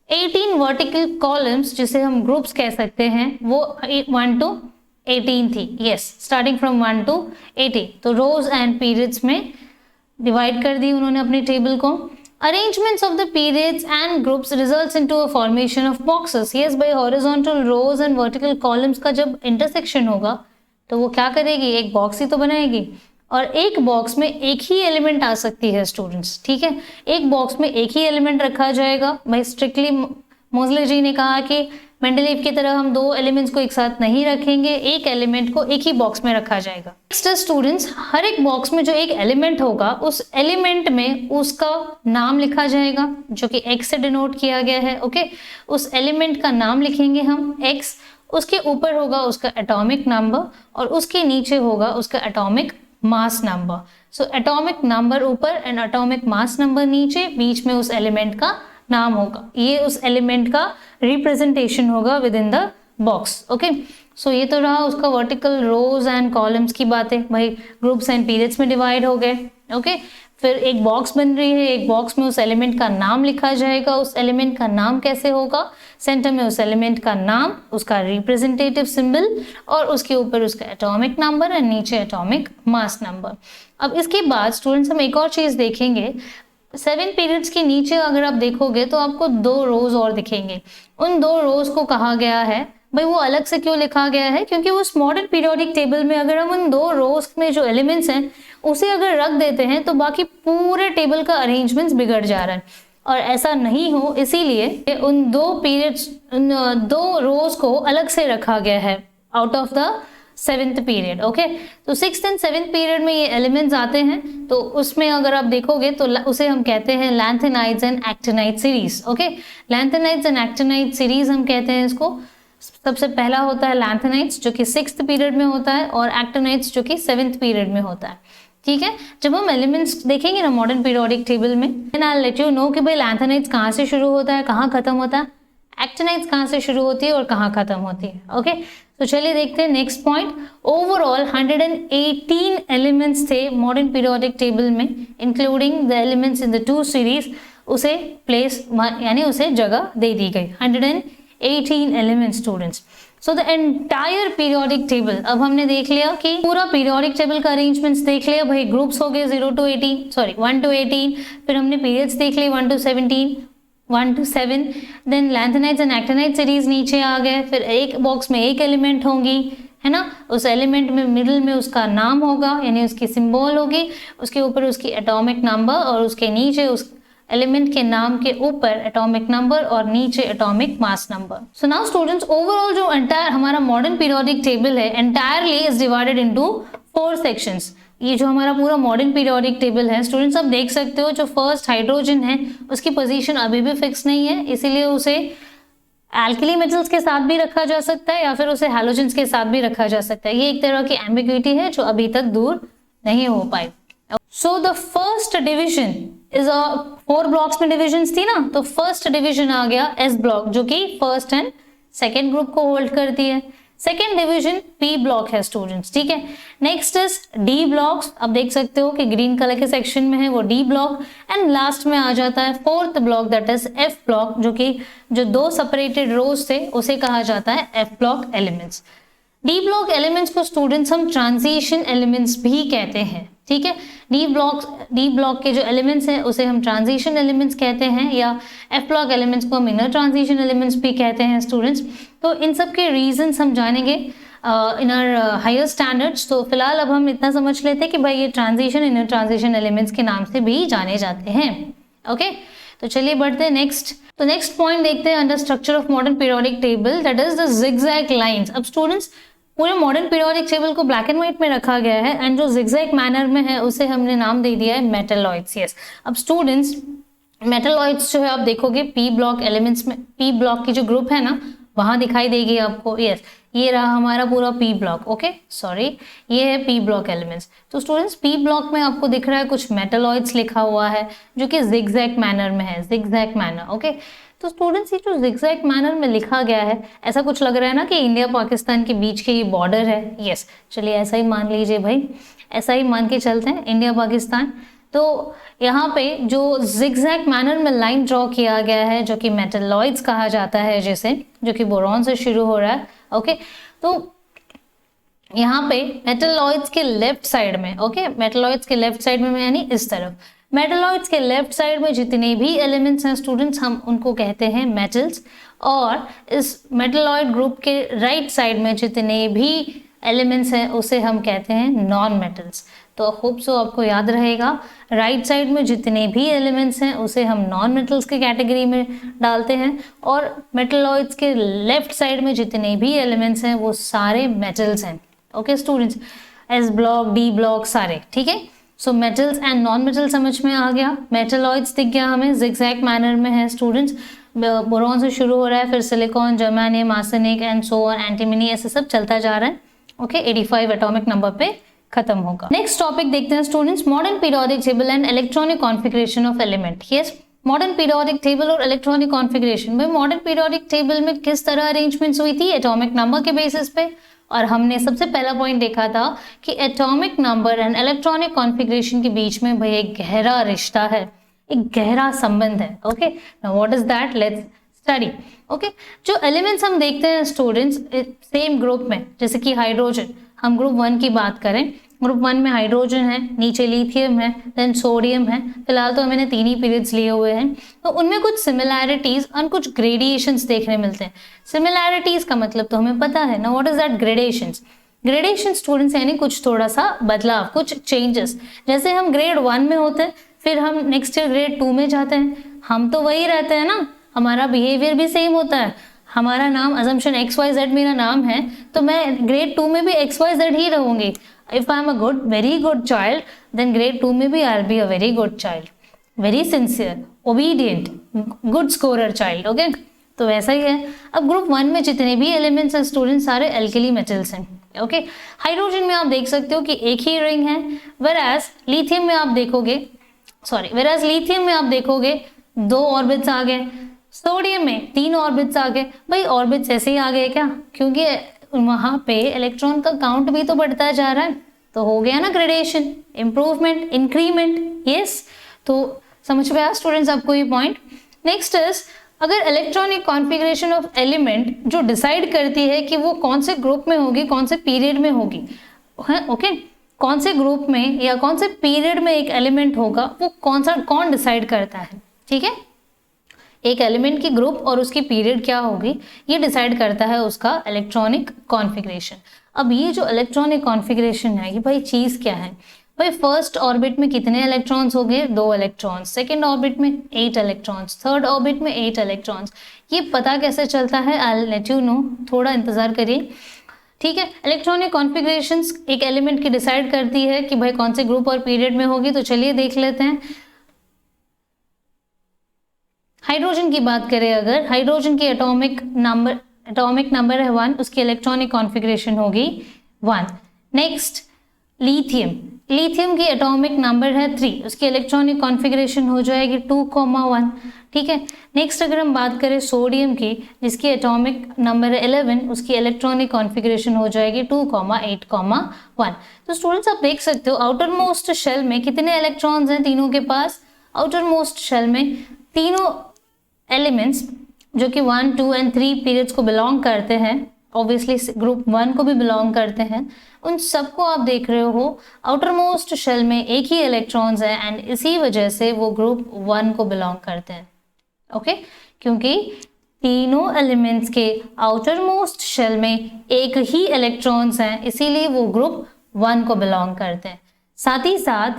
18 वर्टिकल कॉलम्स जिसे हम ग्रुप्स कह सकते हैं, वो 1 to 18 थी। यस, स्टार्टिंग फ्रॉम 1 to 18, तो रोज एंड पीरियड्स में डिवाइड कर दी उन्होंने अपने टेबल को। Arrangements of the periods and groups results into a formation of boxes. Yes भाई, horizontal rows and vertical columns का जब इंटरसेक्शन होगा तो वो क्या करेगी, एक बॉक्स ही तो बनाएगी, और एक बॉक्स में एक ही एलिमेंट आ सकती है स्टूडेंट्स, ठीक है, एक बॉक्स में एक ही एलिमेंट रखा जाएगा। भाई स्ट्रिक्टली मोज़ले जी ने कहा कि मेंडलीव की तरह हम दो एलिमेंट्स को एक साथ नहीं रखेंगे, एक एलिमेंट को एक ही बॉक्स में रखा जाएगा। नेक्स्ट स्टूडेंट्स, हर एक बॉक्स में जो एक एलिमेंट होगा उस एलिमेंट में उसका नाम लिखा जाएगा जो कि x से डिनोट किया गया है। ओके, उस एलिमेंट का नाम लिखेंगे हम x, उसके ऊपर होगा उसका एटॉमिक नंबर और उसके नीचे होगा उसका atomic mass number. So atomic number ऊपर एंड एटॉमिक मास नंबर नीचे, बीच में उस एलिमेंट का नाम होगा, ये उस एलिमेंट का रिप्रेजेंटेशन होगा within the box. Okay, so ये तो रहा उसका वर्टिकल रोज एंड कॉलम्स की बातें, भाई ग्रुप्स एंड पीरियड्स में डिवाइड हो गए। ओके, फिर एक बॉक्स बन रही है, एक बॉक्स में उस एलिमेंट का नाम लिखा जाएगा। उस एलिमेंट का नाम कैसे होगा, सेंटर में उस एलिमेंट का नाम, उसका रिप्रेजेंटेटिव सिंबल और उसके ऊपर उसका एटॉमिक नंबर एंड नीचे एटॉमिक मास नंबर। अब इसके बाद स्टूडेंट्स हम एक और चीज देखेंगे, 7 पीरियड्स के नीचे अगर आप देखोगे तो आपको 2 रोज और दिखेंगे। उन 2 रोज को कहा गया है, भाई वो अलग से क्यों लिखा गया है, क्योंकि उस मॉडर्न पीरियोडिक टेबल में अगर हम उन 2 रोज में जो एलिमेंट्स हैं उसे अगर रख देते हैं तो बाकी पूरे टेबल का अरेंजमेंट्स बिगड़ जा रहा है, और ऐसा नहीं हो इसीलिए उन 2 पीरियड्स, उन 2 रोज को अलग से रखा गया है out of the 7th period. Okay, तो 6th एंड 7th पीरियड में ये एलिमेंट्स आते हैं, तो उसमें अगर आप देखोगे तो उसे हम कहते हैं lanthanides and actinide series. Okay, lanthanides and actinide series हम कहते हैं इसको। सबसे पहला होता है लैंथेनाइट्स जो कि 6th पीरियड में होता है, और एक्टिनाइट्स जो कि 7th पीरियड में होता है। ठीक है, जब हम एलिमेंट्स देखेंगे ना मॉडर्न पीरियोडिक टेबल में, then I will let you know कि भाई लैंथेनाइट्स कहाँ से शुरू होता है, कहाँ खत्म होता है, एक्टिनाइट्स कहाँ से शुरू होती है और कहाँ खत्म होती है। ओके, तो चलिए देखते हैं नेक्स्ट पॉइंट। ओवरऑल 118 एलिमेंट्स थे मॉडर्न पीरियोडिक टेबल में, including the elements in the 2 series. उसे प्लेस यानी उसे जगह दे दी गई 118 elements students. So the entire periodic table, अब हमने देख लिया कि पूरा पीरियोडिक टेबल का अरेंजमेंट्स देख लिया भाई, ग्रुप्स हो गए 1 to 18, फिर हमने पीरियड्स देख लिए 1 to 7, then lanthanides and actinide series नीचे आ गए, फिर एक बॉक्स में एक एलिमेंट होंगी, है ना, उस एलिमेंट में मिडिल में उसका नाम होगा यानी उसकी सिंबल होगी, उसके ऊपर उसकी एटॉमिक नंबर और उसके नीचे उस एलिमेंट के नाम के ऊपर एटॉमिक नंबर और नीचे atomic mass number. So now students, overall जो एंटायर हमारा मॉडर्न पीरियोडिक टेबल है entirely is divided into 4 sections. ये जो हमारा पूरा मॉडर्न पीरियोडिक टेबल है स्टूडेंट्स, आप देख सकते हो जो फर्स्ट हाइड्रोजन है उसकी पोजीशन अभी भी फिक्स नहीं है, इसीलिए उसे एल्कली मेटल्स के साथ भी रखा जा सकता है या फिर उसे हैलोजेंस के साथ भी रखा जा सकता है। ये एक तरह की एम्बिग्युइटी है जो अभी तक दूर नहीं हो पाई। So the first division is 4 blocks में डिविजन्स थी ना, तो फर्स्ट डिविजन आ गया एस ब्लॉक जो कि फर्स्ट एंड सेकेंड ग्रुप को होल्ड करती है। सेकेंड डिवीजन पी ब्लॉक है स्टूडेंट्स, ठीक है। नेक्स्ट इज डी ब्लॉक्स, आप देख सकते हो कि ग्रीन कलर के सेक्शन में है वो डी ब्लॉक, एंड लास्ट में आ जाता है fourth block that is F block, जो कि जो 2 सेपरेटेड रोज थे उसे कहा जाता है F block elements. D block elements को स्टूडेंट्स हम ट्रांजिशन एलिमेंट्स भी कहते हैं, ठीक है। डी ब्लॉक के जो एलिमेंट्स हैं उसे हम ट्रांजिशन एलिमेंट्स कहते हैं, या एफ ब्लॉक एलिमेंट्स को हम इनर ट्रांजिशन एलिमेंट्स भी कहते हैं स्टूडेंट्स। तो इन सब के रीजंस हम जानेंगे इन आवर हायर स्टैंडर्ड्स। तो फिलहाल अब हम इतना समझ लेते हैं कि भाई ये ट्रांजिशन इनर ट्रांजिशन एलिमेंट्स के नाम से भी जाने जाते हैं। ओके, तो चलिए बढ़ते हैं नेक्स्ट। तो नेक्स्ट पॉइंट देखते हैं under structure of modern periodic table, that is the zigzag lines. अब स्टूडेंट्स पूरे मॉडर्न पीरियोडिक टेबल को ब्लैक एंड व्हाइट में रखा गया है, एंड जो जिगजैग मैनर में है उसे हमने नाम दे दिया है मेटलॉइड्स। यस, अब स्टूडेंट्स मेटलॉइड्स जो है आप देखोगे पी ब्लॉक एलिमेंट्स में, पी ब्लॉक की जो ग्रुप है ना वहां दिखाई देगी आपको। यस, ये रहा हमारा पूरा पी ब्लॉक। ओके, सॉरी, ये है पी ब्लॉक एलिमेंट्स। तो स्टूडेंट्स पी ब्लॉक में आपको दिख रहा है कुछ मेटलॉइड्स लिखा हुआ है जो कि जिगजैग मैनर में है, जिगजैग मैनर। ओके, तो स्टूडेंट्स ये जो जिगजैग मैनर में लिखा गया है ऐसा कुछ लग रहा है ना कि इंडिया पाकिस्तान के बीच के ये बॉर्डर है। यस, चलिए ऐसा ही मान लीजिए भाई, ऐसा ही मान के चलते हैं इंडिया पाकिस्तान। तो यहाँ पे जो जिगजैग मैनर में लाइन ड्रॉ किया गया है जो कि मेटलॉइड्स कहा जाता है, जैसे जो कि बोरॉन से शुरू हो रहा है। ओके, तो यहाँ पे मेटलॉइड्स के लेफ्ट साइड में, ओके, मेटलॉइड्स के लेफ्ट साइड में यानी इस तरफ, मेटलॉइड्स के लेफ्ट साइड में जितने भी एलिमेंट्स हैं स्टूडेंट्स हम उनको कहते हैं मेटल्स, और इस मेटलॉइड ग्रुप के राइट साइड में जितने भी एलिमेंट्स हैं उसे हम कहते हैं नॉन मेटल्स। तो होप सो आपको याद रहेगा, राइट साइड में जितने भी एलिमेंट्स हैं उसे हम नॉन मेटल्स के कैटेगरी में डालते हैं, और मेटलॉइड्स के लेफ्ट साइड में जितने भी एलिमेंट्स हैं वो सारे मेटल्स हैं। Okay students, S block, D block सारे, ठीक है। So metals and non metal समझ में आ गया। मेटलॉइड्स दिख गया हमें, जिगजैग मैनर में है स्टूडेंट्स, बोरॉन से शुरू हो रहा है, फिर silicon, germanium, arsenic and so on, antimony, ऐसे सब चलता जा रहा है। ओके, 85 एटॉमिक नंबर पे खत्म होगा। नेक्स्ट टॉपिक देखते हैं students, modern periodic table and electronic configuration of element. Yes, modern periodic table और इलेक्ट्रॉनिक कॉन्फ़िगरेशन में मॉडर्न पीरियोडिक टेबल में किस तरह अरेंजमेंट्स हुई थी एटॉमिक नंबर के बेसिस पे, और हमने सबसे पहला पॉइंट देखा था कि atomic number and electronic configuration के बीच में भाई एक गहरा रिश्ता है, एक गहरा संबंध है। Okay, now what is that, let's study. Okay, जो एलिमेंट्स हम देखते हैं स्टूडेंट्स सेम ग्रुप में, जैसे कि हाइड्रोजन, हम ग्रुप 1 की बात करें, ग्रुप 1 में हाइड्रोजन है, नीचे लिथियम है, देन सोडियम है। फिलहाल तो मैंने 3 ही पीरियड्स लिए हुए हैं, तो उनमें कुछ सिमिलैरिटीज और कुछ ग्रेडिएशंस देखने मिलते हैं। सिमिलैरिटीज का मतलब तो हमें पता है ना, what is that, gradations. Gradation students यानी कुछ थोड़ा सा बदलाव, कुछ चेंजेस। जैसे हम ग्रेड 1 में होते हैं, फिर हम नेक्स्ट ईयर ग्रेड 2 में जाते हैं, हम तो वही रहते हैं ना, हमारा बिहेवियर भी सेम होता है। हमारा नाम अजम्पशन XYZ मेरा नाम है, तो मैं ग्रेड 2 में भी XYZ ही रहूंगी। If I am a very good child, then grade 2 में भी I'll be a very good child, very sincere, obedient, good scorer child. Okay, तो वैसा ही है। अब ग्रुप 1 में जितने भी एलिमेंट्स हैं स्टूडेंट सारे एल्केली मेटल्स हैं। ओके, हाइड्रोजन में आप देख सकते हो कि एक ही रिंग है, वेराज लिथियम में आप देखोगे 2 ऑर्बिट्स आ गए, सोडियम में 3 ऑर्बिट्स आ गए। भाई ऑर्बिट्स ऐसे ही आ गए क्या? क्योंकि वहां पे इलेक्ट्रॉन का काउंट भी तो बढ़ता जा रहा है, तो हो गया ना ग्रेडेशन, इंप्रूवमेंट, इंक्रीमेंट। यस, तो समझ में आया स्टूडेंट्स आपको ये पॉइंट। नेक्स्ट इज, अगर इलेक्ट्रॉनिक कॉन्फ़िगरेशन ऑफ एलिमेंट जो डिसाइड करती है कि वो कौन से ग्रुप में होगी, कौन से पीरियड में होगी, ओके, कौन से ग्रुप में या कौन से पीरियड में एक एलिमेंट होगा, वो कौन डिसाइड करता है, ठीक है। एक एलिमेंट की ग्रुप और उसकी पीरियड क्या होगी ये डिसाइड करता है उसका इलेक्ट्रॉनिक कॉन्फ़िगरेशन। अब ये जो इलेक्ट्रॉनिक कॉन्फ़िगरेशन है, ये भाई चीज़ क्या है? भाई फर्स्ट ऑर्बिट में कितने इलेक्ट्रॉन्स हो गए? 2 इलेक्ट्रॉन्स। सेकेंड ऑर्बिट में 8 इलेक्ट्रॉन्स। थर्ड ऑर्बिट में 8 इलेक्ट्रॉन्स। ये पता कैसे चलता है? आई विल लेट यू नो, थोड़ा इंतजार करिए, ठीक है। इलेक्ट्रॉनिक कॉन्फ़िगरेशंस एक एलिमेंट की डिसाइड करती है कि भाई कौन से ग्रुप और पीरियड में होगी। तो चलिए देख लेते हैं। हाइड्रोजन की बात करें अगर, हाइड्रोजन की एटॉमिक नंबर है 1, उसकी इलेक्ट्रॉनिक कॉन्फ़िगरेशन होगी 1। नेक्स्ट लिथियम की एटॉमिक नंबर है 3, उसकी इलेक्ट्रॉनिक कॉन्फ़िगरेशन हो जाएगी 2,1, ठीक है। नेक्स्ट अगर हम बात करें सोडियम की, जिसकी एटॉमिक नंबर है 11, उसकी इलेक्ट्रॉनिक कॉन्फ़िगरेशन हो जाएगी 2,8,1। तो स्टूडेंट्स आप देख सकते हो आउटर मोस्ट शेल में कितने इलेक्ट्रॉन्स हैं तीनों के पास। आउटर मोस्ट शेल में तीनों एलिमेंट्स जो कि 1, 2 एंड 3 पीरियड्स को बिलोंग करते हैं, ऑब्वियसली ग्रुप 1 को भी बिलोंग करते हैं, उन सबको आप देख रहे हो आउटर मोस्ट शेल में एक ही इलेक्ट्रॉन्स हैं एंड इसी वजह से वो ग्रुप 1 को बिलोंग करते हैं। ओके, क्योंकि तीनों एलिमेंट्स के आउटर मोस्ट शेल में एक ही इलेक्ट्रॉन्स हैं, इसीलिए वो ग्रुप 1 को बिलोंग करते हैं। साथ ही साथ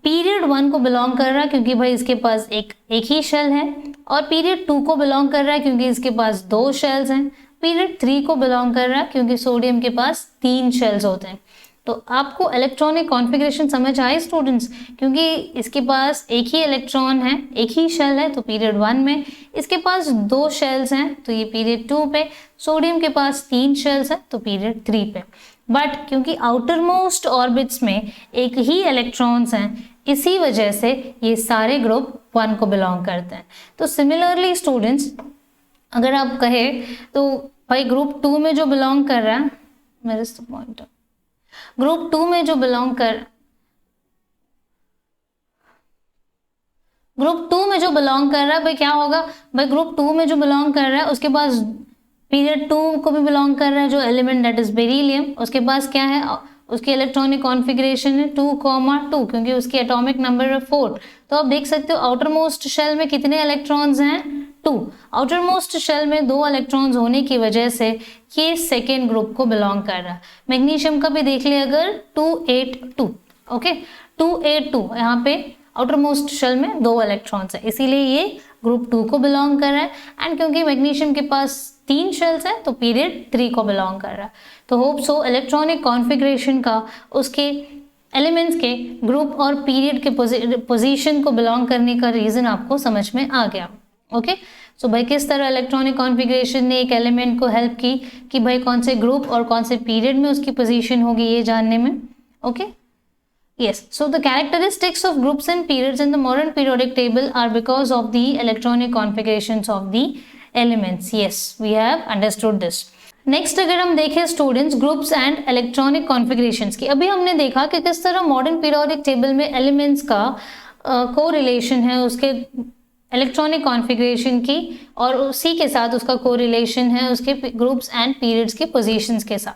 पीरियड 1 को बिलोंग कर रहा है क्योंकि भाई इसके पास एक ही शेल है, और पीरियड 2 को बिलोंग कर रहा है क्योंकि इसके पास 2 शेल्स हैं। पीरियड 3 को बिलोंग कर रहा है क्योंकि सोडियम के पास 3 शेल्स होते हैं। तो आपको इलेक्ट्रॉनिक कॉन्फ़िगरेशन समझ आए स्टूडेंट्स? क्योंकि इसके पास एक ही इलेक्ट्रॉन है, एक ही शेल है, तो पीरियड 1 में इसके पास 2 शेल्स हैं, तो ये पीरियड 2 पे। सोडियम के पास 3 शेल्स हैं, तो पीरियड 3 पे। बट क्योंकि आउटर मोस्ट ऑर्बिट्स में एक ही इलेक्ट्रॉन्स हैं, इसी वजह से ये सारे ग्रुप 1 को बिलोंग करते हैं। तो सिमिलरली स्टूडेंट्स, अगर आप कहें तो भाई ग्रुप 2 में जो बिलोंग कर रहा है, मेरे पॉइंट ग्रुप 2 में जो बिलोंग कर रहा है भाई क्या होगा? भाई ग्रुप 2 में जो बिलोंग कर रहा है उसके पास पीरियड 2 को भी बिलोंग कर रहा है जो एलिमेंट दैट इज बेरिलियम। उसके पास क्या है? उसकी इलेक्ट्रॉनिक कॉन्फ़िगरेशन है 2,2 क्योंकि उसकी एटॉमिक नंबर है 4। तो आप देख सकते हो आउटर मोस्ट शेल में कितने इलेक्ट्रॉन्स हैं? 2। आउटर मोस्ट शेल में 2 इलेक्ट्रॉन्स होने की वजह से ये सेकेंड ग्रुप को बिलोंग कर रहा है। मैग्नीशियम का भी देख ले अगर 282, ओके 282, यहाँ पे आउटर मोस्ट शेल में 2 इलेक्ट्रॉन्स है, इसीलिए ये ग्रुप 2 को बिलोंग कर रहा है। एंड क्योंकि मैग्नीशियम के पास 3 शेल्स है तो पीरियड 3 को बिलोंग कर रहा है। तो होप सो इलेक्ट्रॉनिक कॉन्फ़िगरेशन का उसके एलिमेंट्स के ग्रुप और पीरियड के पोजीशन को बिलोंग करने का रीज़न आपको समझ में आ गया। ओके, सो भाई किस तरह इलेक्ट्रॉनिक कॉन्फ़िगरेशन ने एक एलिमेंट को हेल्प की कि भाई कौन से ग्रुप और कौन से पीरियड में उसकी पोजीशन होगी ये जानने में। Okay, yes, so the characteristics of groups and periods in the modern periodic table are because of the electronic configurations of the elements. Yes, we have understood this. Next अगर हम देखें students groups and electronic configurations की, अभी हमने देखा कि किस तरह मॉडर्न पीरियोडिक टेबल में एलिमेंट्स का कोरिलेशन है उसके इलेक्ट्रॉनिक कॉन्फ़िगरेशन की, और उसी के साथ उसका कोरिलेशन है उसके ग्रुप्स एंड पीरियड्स के पोजीशंस के साथ।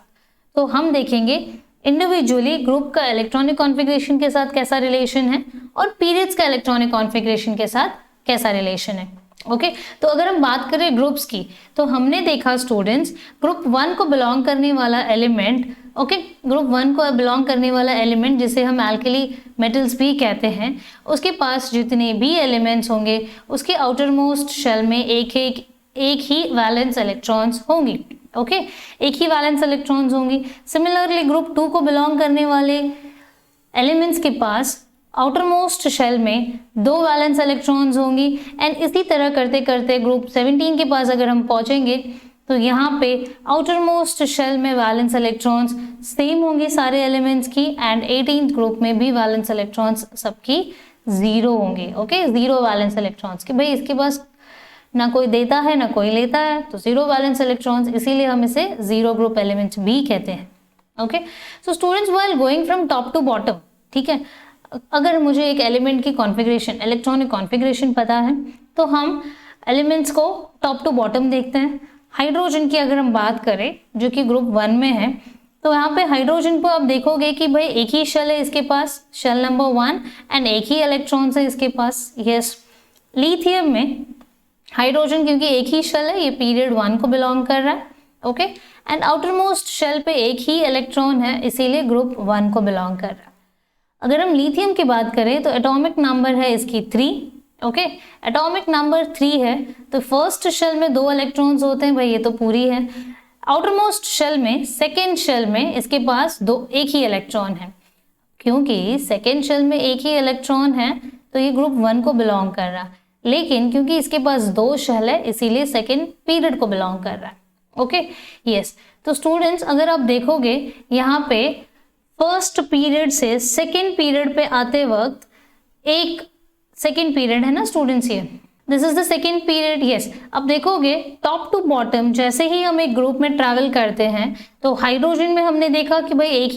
तो हम देखेंगे इंडिविजुअली ग्रुप का इलेक्ट्रॉनिक कॉन्फ़िगरेशन के साथ कैसा रिलेशन है और पीरियड्स का इलेक्ट्रॉनिक कॉन्फ़िगरेशन के साथ कैसा रिलेशन है। ओके, तो अगर हम बात करें ग्रुप्स की, तो हमने देखा स्टूडेंट्स ग्रुप 1 को बिलोंग करने वाला एलिमेंट, ओके, ग्रुप 1 को बिलोंग करने वाला एलिमेंट जिसे हम एल्कली मेटल्स भी कहते हैं, उसके पास जितने भी एलिमेंट्स होंगे उसके आउटर मोस्ट शेल में एक ही वैलेंस इलेक्ट्रॉन्स होंगी। ओके, एक ही वैलेंस इलेक्ट्रॉन्स होंगी। सिमिलरली ग्रुप 2 को बिलोंग करने वाले एलिमेंट्स के पास आउटर मोस्ट शेल में 2 वैलेंस इलेक्ट्रॉन्स होंगी एंड इसी तरह करते करते ग्रुप 17 के पास अगर हम पहुंचेंगे तो यहाँ पे आउटर मोस्ट शेल में वैलेंस इलेक्ट्रॉन्स सेम होंगे सारे एलिमेंट्स की एंड 18th ग्रुप में भी वैलेंस इलेक्ट्रॉन्स सबकी 0 होंगे। ओके, 0 वैलेंस इलेक्ट्रॉन्स की, भाई इसके पास ना कोई देता है ना कोई लेता है, तो 0 वैलेंस इलेक्ट्रॉन्स, इसीलिए हम इसे 0 ग्रुप एलिमेंट्स भी कहते हैं। Okay, so students while going from top to bottom, ठीक है, अगर मुझे एक एलिमेंट की कॉन्फ़िगरेशन, इलेक्ट्रॉनिक कॉन्फ़िगरेशन पता है तो हम एलिमेंट्स को टॉप टू बॉटम देखते हैं। हाइड्रोजन की अगर हम बात करें जो कि ग्रुप 1 में है, तो यहाँ पे हाइड्रोजन को आप देखोगे कि भाई एक ही शेल है इसके पास, शेल नंबर 1 एंड एक ही इलेक्ट्रॉन्स है इसके पास। यस, लिथियम में हाइड्रोजन क्योंकि एक ही शेल है, ये पीरियड 1 को बिलोंग कर रहा है। Okay, and outermost shell पे एक ही इलेक्ट्रॉन है, इसीलिए ग्रुप 1 को बिलोंग कर रहा है। अगर हम लिथियम की बात करें तो एटॉमिक नंबर है इसकी 3। ओके, एटॉमिक नंबर 3 है तो फर्स्ट शेल में 2 इलेक्ट्रॉन्स होते हैं, भाई ये तो पूरी है। आउटर मोस्ट शेल में, सेकेंड शेल में इसके पास एक ही इलेक्ट्रॉन है, क्योंकि सेकेंड शेल में एक ही इलेक्ट्रॉन है तो ये ग्रुप 1 को बिलोंग कर रहा है, लेकिन क्योंकि इसके पास 2 शेल है इसीलिए सेकेंड पीरियड को बिलोंग कर रहा है। ओके, यस, तो स्टूडेंट्स अगर आप देखोगे यहाँ पे फर्स्ट पीरियड से सेकेंड पीरियड पे आते वक्त एक सेकेंड पीरियड है ना स्टूडेंट्स, ये this is the second period. Yes, अब देखोगे टॉप टू बॉटम जैसे ही हम एक ग्रुप में ट्रैवल करते हैं तो हाइड्रोजन में हमने देखा कि भाई एक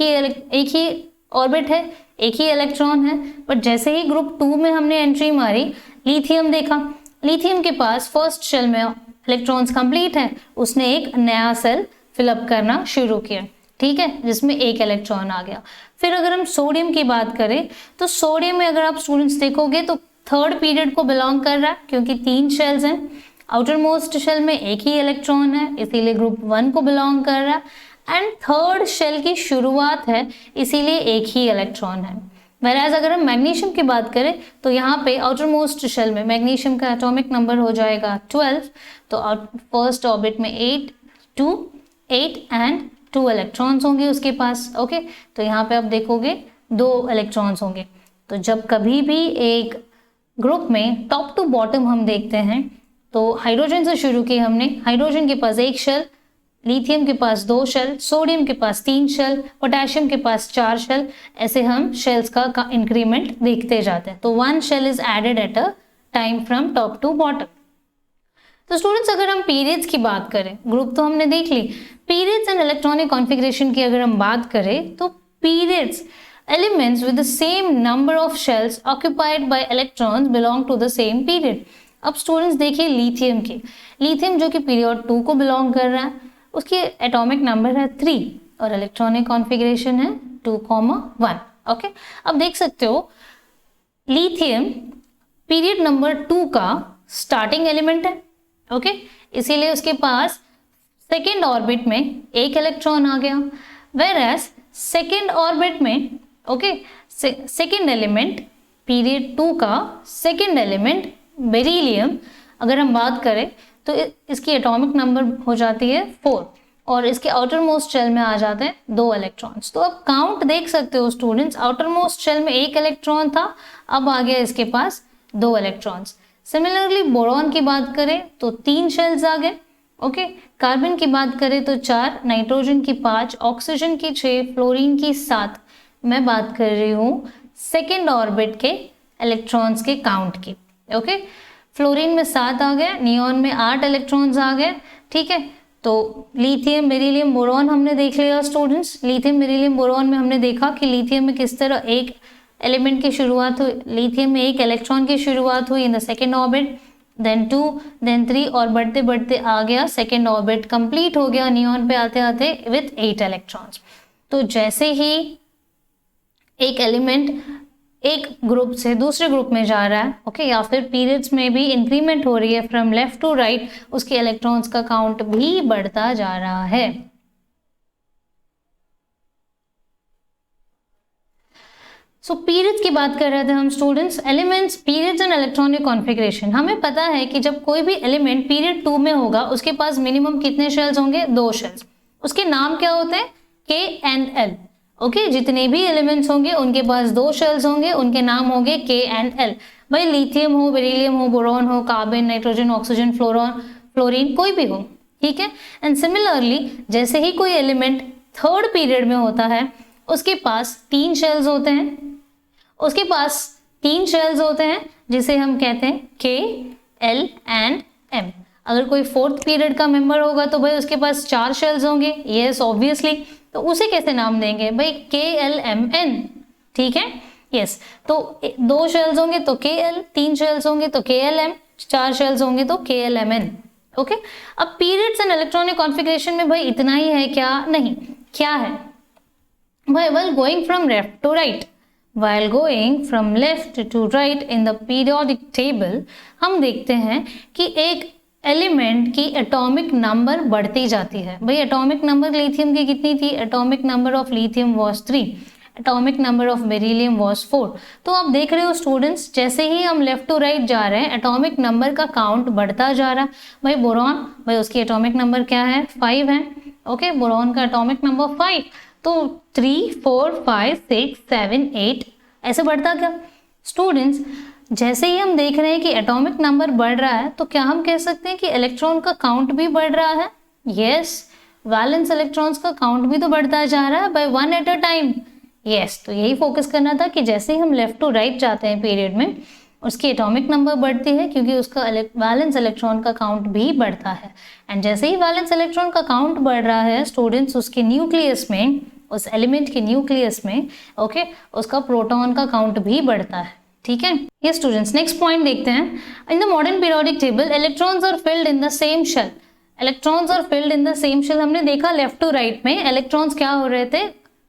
ही ऑर्बिट है, एक ही इलेक्ट्रॉन है, बट जैसे ही ग्रुप 2 में हमने एंट्री मारी, लिथियम देखा, लिथियम के पास फर्स्ट शेल में इलेक्ट्रॉन्स कंप्लीट है, उसने एक नया सेल फिलअप करना शुरू किया, ठीक है, जिसमें एक इलेक्ट्रॉन आ गया। फिर अगर हम सोडियम की बात करें तो सोडियम में अगर आप स्टूडेंट्स देखोगे तो थर्ड पीरियड को बिलोंग कर रहा है, क्योंकि 3 शेल्स हैं, आउटर मोस्ट शेल में एक ही इलेक्ट्रॉन है इसीलिए ग्रुप 1 को बिलोंग कर रहा है, एंड थर्ड शेल की शुरुआत है इसीलिए एक ही इलेक्ट्रॉन है। वैराज अगर हम मैग्नीशियम की बात करें तो यहाँ पे आउटर मोस्ट शेल में मैग्नीशियम का एटॉमिक नंबर हो जाएगा 12, तो फर्स्ट ऑर्बिट में 8 एंड 2 इलेक्ट्रॉन्स होंगे उसके पास। ओके, तो यहाँ पे आप देखोगे 2 इलेक्ट्रॉन्स होंगे। तो जब कभी भी एक ग्रुप में टॉप टू बॉटम हम देखते हैं तो हाइड्रोजन से शुरू किया हमने, हाइड्रोजन के पास 1 शेल, लिथियम के पास 2 शेल, सोडियम के पास 3 शेल, पोटेशियम के पास 4 शेल, ऐसे हम शेल्स का इंक्रीमेंट देखते जाते हैं। तो 1 shell is added at a time from top to bottom. तो स्टूडेंट्स अगर हम पीरियड्स की बात करें, ग्रुप तो हमने देख ली, पीरियड्स एंड इलेक्ट्रॉनिक कॉन्फ़िगरेशन की अगर हम बात करें तो periods elements with the same number of shells occupied by electrons belong to the same period। अब स्टूडेंट्स देखिए लिथियम की, लिथियम जो कि पीरियड 2 को बिलोंग कर रहा है, उसकी एटॉमिक नंबर है 3 और इलेक्ट्रॉनिक कॉन्फ़िगरेशन है 2,1। ओके, अब देख सकते हो लिथियम पीरियड नंबर 2 का स्टार्टिंग एलिमेंट है। ओके, इसीलिए उसके पास सेकेंड ऑर्बिट में एक इलेक्ट्रॉन आ गया, वेरएज सेकेंड ऑर्बिट में सेकेंड एलिमेंट पीरियड 2 का सेकेंड एलिमेंट बेरिलियम अगर हम बात करें तो इसकी एटॉमिक नंबर हो जाती है 4 और इसके आउटर मोस्ट शेल में आ जाते हैं 2 इलेक्ट्रॉन्स। तो अब काउंट देख सकते हो स्टूडेंट्स, आउटर मोस्ट शेल में 1 इलेक्ट्रॉन था, अब आ गया इसके पास 2 इलेक्ट्रॉन्स। सिमिलरली बोरॉन की बात करें तो 3 शेल्स आ गए। ओके, कार्बन की बात करें तो 4, नाइट्रोजन की 5, ऑक्सीजन की 6, फ्लोरीन की 7। मैं बात कर रही हूँ सेकेंड ऑर्बिट के इलेक्ट्रॉन्स के काउंट की। ओके, फ्लोरीन में 7 आ गए, नियॉन में 8 इलेक्ट्रॉन्स आ गए, ठीक है। तो लिथियम, बेरिलियम, बोरॉन हमने देख लिया स्टूडेंट्स। लिथियम, बेरिलियम, बोरॉन में हमने देखा कि लिथियम में किस तरह एक एलिमेंट की शुरुआत हुई, लिथियम में एक इलेक्ट्रॉन की शुरुआत हुई in the second orbit, then 2, then 3 और बढ़ते बढ़ते आ गया सेकेंड ऑर्बिट कंप्लीट हो गया नियॉन पे आते आते विथ 8 इलेक्ट्रॉन्स। तो जैसे ही एक एलिमेंट एक ग्रुप से दूसरे ग्रुप में जा रहा है, ओके, या फिर पीरियड्स में भी इंक्रीमेंट हो रही है फ्रॉम लेफ्ट टू राइट, उसके इलेक्ट्रॉन्स का काउंट भी बढ़ता जा रहा है। सो पीरियड्स की बात कर रहे थे हम students, elements, periods and electronic configuration. हमें पता है कि जब कोई भी एलिमेंट पीरियड 2 में होगा उसके पास मिनिमम कितने शेल्स होंगे, 2 शेल्स। उसके नाम क्या होते हैं, K and L। ओके जितने भी एलिमेंट्स होंगे उनके पास 2 शेल्स होंगे, उनके नाम होंगे K एंड L। भाई लिथियम हो, बेरिलियम हो, बोरॉन हो, कार्बन, नाइट्रोजन, ऑक्सीजन, फ्लोरीन कोई भी हो, ठीक है। एंड सिमिलरली जैसे ही कोई एलिमेंट थर्ड पीरियड में होता है उसके पास 3 शेल्स होते हैं, उसके पास 3 शेल्स होते हैं जिसे हम कहते हैं K, L एंड M। अगर कोई फोर्थ पीरियड का मेंबर होगा तो भाई उसके पास 4 शेल्स होंगे, यस ऑब्वियसली। तो उसे कैसे नाम देंगे भाई KLMN, ठीक है, यस। तो 2 शेल्स होंगे तो KL, 3 शेल्स होंगे तो KLM, 4 शेल्स होंगे तो KLMN, ओके। अब पीरियड्स एंड इलेक्ट्रॉनिक कॉन्फ़िगरेशन में भाई इतना ही है क्या? नहीं, क्या है भाई? while going from left to right, while going from left to right in the periodic table, हम देखते हैं कि एक एलिमेंट की एटॉमिक नंबर बढ़ती जाती है। भाई एटॉमिक नंबर लिथियम की कितनी थी? Atomic number of lithium was 3, atomic number of beryllium was 4। तो आप देख रहे हो स्टूडेंट्स, जैसे ही हम लेफ्ट टू राइट जा रहे हैं एटॉमिक नंबर का काउंट बढ़ता जा रहा है। भाई बोरॉन, भाई उसकी एटॉमिक नंबर क्या है? 5 है, ओके। बोरॉन का एटॉमिक नंबर 5, तो 3, 4, 5, 6, 7, 8 ऐसे बढ़ता क्या स्टूडेंट्स? जैसे ही हम देख रहे हैं कि एटॉमिक नंबर बढ़ रहा है तो क्या हम कह सकते हैं कि इलेक्ट्रॉन का काउंट भी बढ़ रहा है? यस, वैलेंस इलेक्ट्रॉन्स का काउंट भी तो बढ़ता जा रहा है by 1 at a time. Yes, तो यही फोकस करना था कि जैसे ही हम लेफ्ट टू राइट जाते हैं पीरियड में उसकी एटॉमिक नंबर बढ़ती है क्योंकि उसका वैलेंस इलेक्ट्रॉन का काउंट भी बढ़ता है। एंड जैसे ही वैलेंस इलेक्ट्रॉन का काउंट बढ़ रहा है स्टूडेंट्स, उसके न्यूक्लियस में, उस एलिमेंट के न्यूक्लियस में, ओके, उसका प्रोटॉन का काउंट भी बढ़ता है, ठीक है। ये स्टूडेंट्स नेक्स्ट पॉइंट देखते हैं। In the modern periodic table electrons are filled in the same shell, electrons are filled in the same shell. हमने देखा लेफ्ट टू राइट में इलेक्ट्रॉन्स क्या हो रहे थे,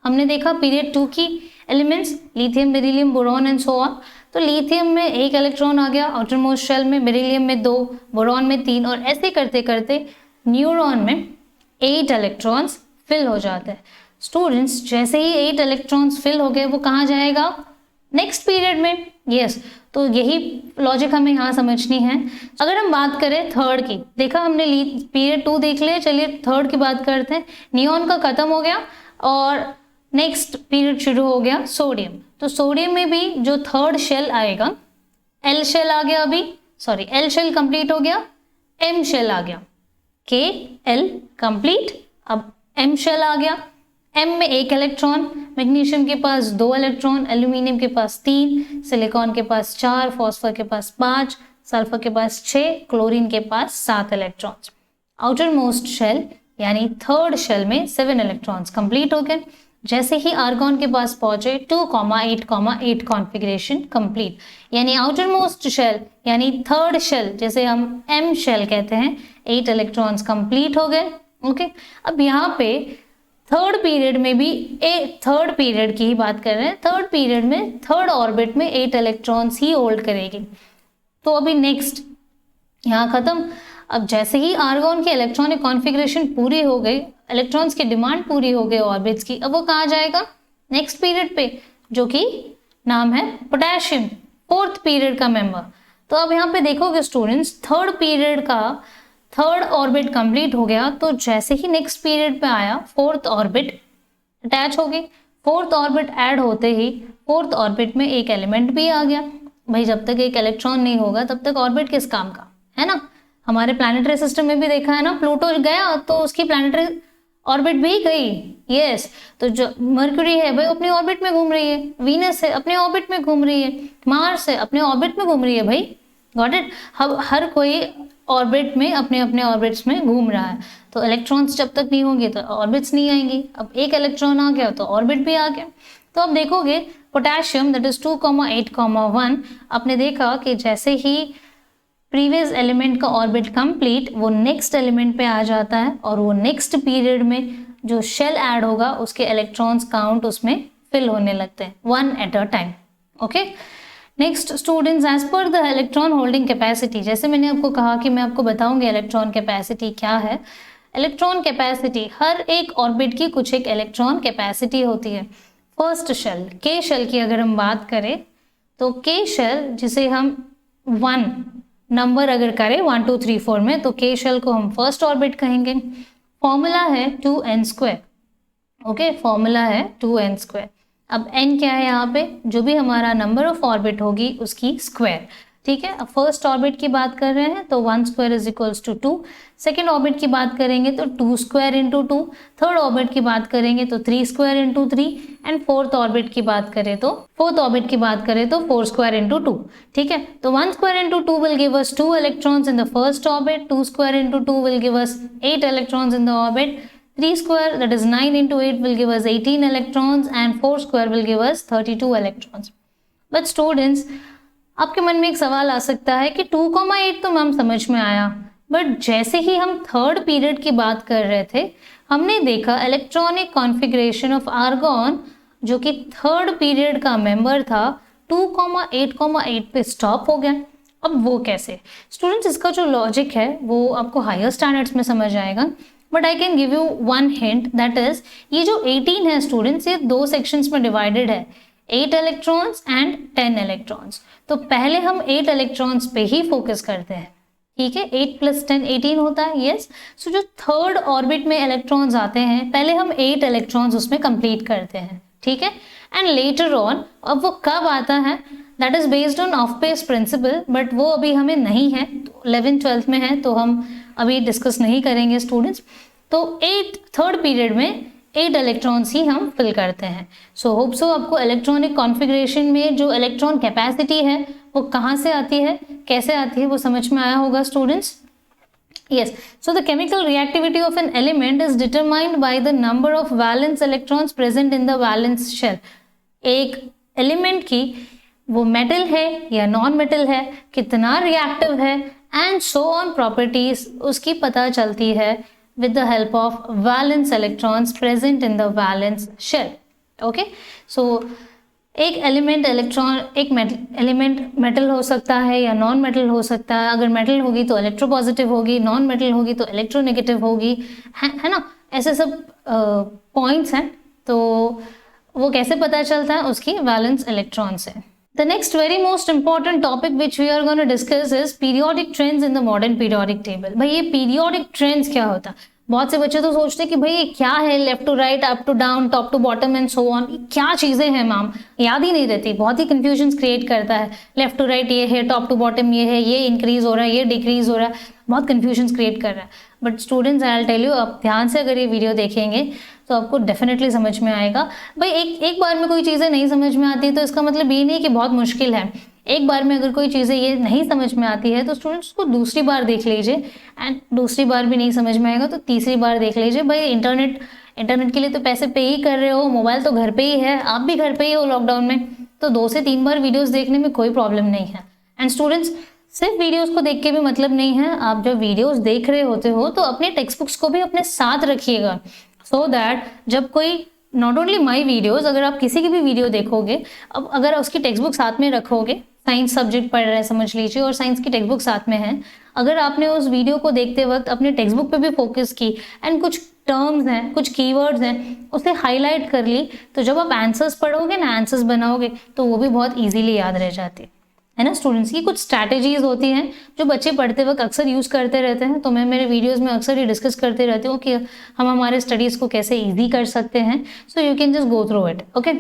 हमने देखा पीरियड 2 की elements lithium, beryllium, boron and so on. तो लिथियम में 1 इलेक्ट्रॉन आ गया आउटर मोस्ट शेल में, बेरिलियम में 2, बोरॉन में 3, और ऐसे करते करते न्यूरॉन में 8 इलेक्ट्रॉन्स फिल हो जाते हैं। स्टूडेंट्स जैसे ही 8 इलेक्ट्रॉन्स फिल हो गए वो कहाँ जाएगा? नेक्स्ट पीरियड में। यस, तो यही लॉजिक हमें यहाँ समझनी है। अगर हम बात करें थर्ड की, देखा हमने पीरियड 2 देख लिया, चलिए थर्ड की बात करते हैं। नियॉन का खत्म हो गया और नेक्स्ट पीरियड शुरू हो गया सोडियम। तो सोडियम में भी जो थर्ड शेल आएगा, एल शेल आ गया, अभी सॉरी एल शेल कंप्लीट हो गया, एम शेल आ गया, के एल कंप्लीट, अब एम शेल आ गया। एम में 1 इलेक्ट्रॉन, मैग्नीशियम के पास 2 इलेक्ट्रॉन, एल्यूमिनियम के पास 3, सिलिकॉन के पास 4, फॉस्फर के पास 5, सल्फर के पास 6, क्लोरीन के पास 7 इलेक्ट्रॉन्स। आउटर मोस्ट शेल यानी थर्ड शेल में 7 इलेक्ट्रॉन्स कंप्लीट हो गए। जैसे ही आर्गॉन के पास पहुंचे 2,8,8 कॉन्फ़िगरेशन कंप्लीट, यानी आउटर मोस्ट शेल यानी थर्ड शेल जिसे हम एम शेल कहते हैं, 8 इलेक्ट्रॉन्स कंप्लीट हो गए, ओके। अब यहाँ पे थर्ड पीरियड में भी थर्ड पीरियड की ही बात कर रहे हैं, थर्ड पीरियड में थर्ड ऑर्बिट में 8 इलेक्ट्रॉन्स ही होल्ड करेगी। तो अभी नेक्स्ट यहाँ खत्म। अब जैसे ही आर्गॉन की इलेक्ट्रॉनिक कॉन्फ़िगरेशन पूरी हो गई, इलेक्ट्रॉन्स की डिमांड पूरी हो गई ऑर्बिट्स की, अब वो कहाँ जाएगा? नेक्स्ट पीरियड पे, जो कि नाम है पोटेशियम, फोर्थ पीरियड का मेंबर। तो अब यहाँ पे देखोगे स्टूडेंट्स, थर्ड पीरियड का थर्ड ऑर्बिट कंप्लीट हो गया, तो जैसे ही नेक्स्ट पीरियड पे आया फोर्थ ऑर्बिट अटैच हो गई। फोर्थ ऑर्बिट ऐड होते ही फोर्थ ऑर्बिट में एक एलिमेंट भी आ गया। भाई जब तक एक इलेक्ट्रॉन नहीं होगा तब तक ऑर्बिट किस काम का, है ना। हमारे प्लैनेटरी सिस्टम में भी देखा है ना, प्लूटो गया तो उसकी प्लैनेटरी ऑर्बिट भी गई, यस। तो जो मर्क्यूरी है भाई अपनी ऑर्बिट में घूम रही है, वीनस है अपने ऑर्बिट में घूम रही है, मार्स है अपने ऑर्बिट में घूम रही है। भाई गॉट इट, हर कोई ऑर्बिट में अपने अपने ऑर्बिट्स में घूम रहा है। तो इलेक्ट्रॉन्स जब तक नहीं होंगे तो ऑर्बिट्स नहीं आएंगी। अब एक इलेक्ट्रॉन आ गया तो ऑर्बिट भी आ गया। तो अब देखोगे पोटेशियम दैट इज 2,8,1, आपने देखा कि जैसे ही प्रीवियस एलिमेंट का ऑर्बिट कंप्लीट, वो नेक्स्ट एलिमेंट पे आ जाता है और वो नेक्स्ट पीरियड में जो शेल ऐड होगा उसके इलेक्ट्रॉन्स काउंट उसमें फिल होने लगते हैं 1 at a time, okay. Next students, as per the electron holding capacity, जैसे मैंने आपको कहा कि मैं आपको बताऊंगी इलेक्ट्रॉन कैपेसिटी क्या है। इलेक्ट्रॉन कैपेसिटी, हर एक ऑर्बिट की कुछ एक इलेक्ट्रॉन कैपेसिटी होती है। फर्स्ट शेल, के शेल की अगर हम बात करें तो के शेल जिसे हम 1 नंबर अगर करें 1 2 3 4 में, तो के शेल को हम फर्स्ट ऑर्बिट कहेंगे। फॉर्मूला है 2n², ओके, फॉर्मूला है 2n²। अब n क्या है यहाँ पे, जो भी हमारा नंबर ऑफ ऑर्बिट होगी उसकी स्क्वायर, ठीक है। अब फर्स्ट ऑर्बिट की बात कर रहे हैं तो 1² is equals to 2, second orbit की बात करेंगे तो 2² इंटू 2, थर्ड ऑर्बिट की बात करेंगे तो 3² इंटू 3, एंड फोर्थ ऑर्बिट की बात करें तो 4² इंटू 2, ठीक है। तो 1² into 2 will give us 2 electrons in the first orbit, 2² into 2 will give us 8 electrons in the orbit, 3² that is 9 into 8 will give us 18 electrons and 4² will give us 32 electrons. But students, आपके मन में एक सवाल आ सकता है कि 2,8 तो ma'am समझ में आया, बट जैसे ही हम थर्ड पीरियड की बात कर रहे थे हमने देखा इलेक्ट्रॉनिक कॉन्फ़िगरेशन ऑफ आर्गॉन जो कि थर्ड पीरियड का मेंबर था 2,8,8 पे स्टॉप हो गया। अब वो कैसे? स्टूडेंट्स, इसका जो लॉजिक है वो आपको हायर स्टैंडर्ड्स में समझ आएगा, but I can give you one hint, that is ये जो 18 है स्टूडेंट्स, ये दो सेक्शंस में डिवाइडेड है, 8 इलेक्ट्रॉन्स एंड 10 इलेक्ट्रॉन्स। तो पहले हम 8 इलेक्ट्रॉन्स पे ही फोकस करते हैं, ठीक है। 8 + 10 18 होता है, यस। सो जो थर्ड ऑर्बिट में इलेक्ट्रॉन्स आते हैं पहले हम 8 इलेक्ट्रॉन्स उसमें कंप्लीट करते हैं, ठीक है। एंड लेटर ऑन, अब वो कब आता है, that is based on Aufbau principle, but वो अभी हमें नहीं है, 11th-12th में है तो हम अभी डिस्कस नहीं करेंगे स्टूडेंट्स। तो थर्ड पीरियड में 8 इलेक्ट्रॉन्स ही हम फिल करते हैं। सो होप सो आपको इलेक्ट्रॉनिक कॉन्फ़िगरेशन में जो इलेक्ट्रॉन कैपेसिटी है वो कहाँ से आती है, कैसे आती है, वो समझ में आया होगा students. Yes, so the chemical reactivity of an element is determined by the number of valence electrons present in the valence shell. एक एलिमेंट की वो मेटल है या नॉन मेटल है, कितना रिएक्टिव है, एंड सो ऑन प्रॉपर्टीज उसकी पता चलती है with the help of valence electrons present in the valence shell. Okay, so एक एलिमेंट मेटल हो सकता है या नॉन मेटल हो सकता है। अगर मेटल होगी तो इलेक्ट्रोपॉजिटिव होगी, नॉन मेटल होगी तो इलेक्ट्रोनेगेटिव होगी, है ना। ऐसे सब पॉइंट्स हैं। तो वो कैसे पता चलता है, उसकी वैलेंस इलेक्ट्रॉन से। The next very most important topic which we are going to discuss is periodic trends in the modern periodic table. भाई ये periodic trends क्या होता है? बहुत से बच्चे तो सोचते हैं कि भाई ये क्या है, left to right, up to down, top to bottom and so on, क्या चीज़ें हैं मैम, याद ही नहीं रहती, बहुत ही कंफ्यूजन क्रिएट करता है। लेफ्ट टू राइट ये है, टॉप टू बॉटम ये है, ये इंक्रीज हो रहा है, ये डिक्रीज हो रहा है, बहुत कंफ्यूजन क्रिएट कर रहा है। But students, I will tell you, आप ध्यान से अगर ये वीडियो देखेंगे तो आपको डेफिनेटली समझ में आएगा। भाई एक बार में कोई चीज़ें नहीं समझ में आती तो इसका मतलब ये नहीं कि बहुत मुश्किल है। एक बार में अगर कोई चीज़ें ये नहीं समझ में आती है तो स्टूडेंट्स उसको दूसरी बार देख लीजिए, एंड दूसरी बार भी नहीं समझ में आएगा तो तीसरी बार देख लीजिए। भाई इंटरनेट के लिए तो पैसे पे ही कर रहे हो, मोबाइल तो घर पे ही है, आप भी घर पे ही हो लॉकडाउन में, तो 2 से 3 बार वीडियोस देखने में कोई प्रॉब्लम नहीं है। एंड स्टूडेंट्स, सिर्फ वीडियोस को देख के भी मतलब नहीं है, आप जब वीडियोस देख रहे होते हो तो अपने टेक्स्ट बुक्स को भी अपने साथ रखिएगा, सो दैट जब कोई, नॉट ओनली माई वीडियोज़, अगर आप किसी की भी वीडियो देखोगे, अब अगर उसकी टेक्स्ट बुक साथ में रखोगे, साइंस सब्जेक्ट पढ़ रहे हैं समझ लीजिए और साइंस की टेक्स्ट बुक साथ में है, अगर आपने उस वीडियो को देखते वक्त अपने टेक्स्ट बुक पे भी फोकस की एंड कुछ टर्म्स हैं, कुछ कीवर्ड्स हैं, उसे हाईलाइट कर ली, तो जब आप आंसर्स पढ़ोगे ना, आंसर्स बनाओगे, तो वो भी बहुत ईजीली याद रह जाती है ना स्टूडेंट्स। की कुछ स्ट्रैटेजीज होती हैं जो बच्चे पढ़ते वक्त अक्सर यूज़ करते रहते हैं, तो मैं मेरे वीडियोस में अक्सर ये डिस्कस करते रहती हूँ कि हम हमारे स्टडीज़ को कैसे ईजी कर सकते हैं। So you can just go through it. Okay,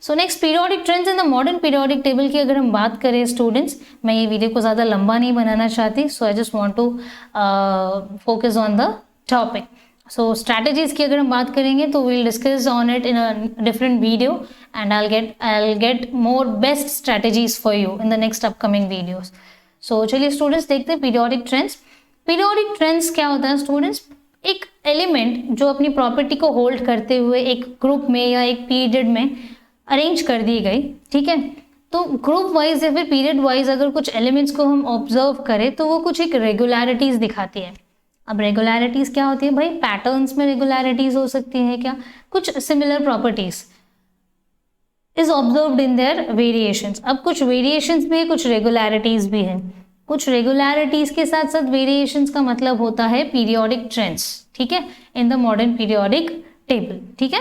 so next, periodic trends in the modern periodic table की अगर हम बात करें स्टूडेंट्स, मैं ये वीडियो को ज़्यादा लंबा नहीं बनाना चाहती, so I just want to focus on the topic. So strategies की अगर हम बात करेंगे तो we'll discuss on it in a different video, and I'll get more best strategies for you in the next upcoming videos. So चलिए students देखते हैं periodic trends. Periodic trends क्या होता है स्टूडेंट्स? एक एलिमेंट जो अपनी प्रॉपर्टी को होल्ड करते हुए एक ग्रुप में या एक पीरियड में अरेंज कर दी गई, ठीक है। तो ग्रुप वाइज या फिर पीरियड वाइज अगर कुछ एलिमेंट्स को हम ऑब्जर्व करें तो वो कुछ एक रेगुलरिटीज दिखाती है। अब रेगुलरिटीज क्या होती है भाई? पैटर्न्स में रेगुलरिटीज हो सकती है क्या, कुछ similar properties is observed in their variations. अब कुछ वेरिएशंस भी है, कुछ रेगुलरिटीज भी है। कुछ रेगुलरिटीज के साथ साथ वेरिएशंस का मतलब होता है पीरियोडिक ट्रेंड्स, ठीक है, इन द मॉडर्न पीरियोडिक टेबल, ठीक है।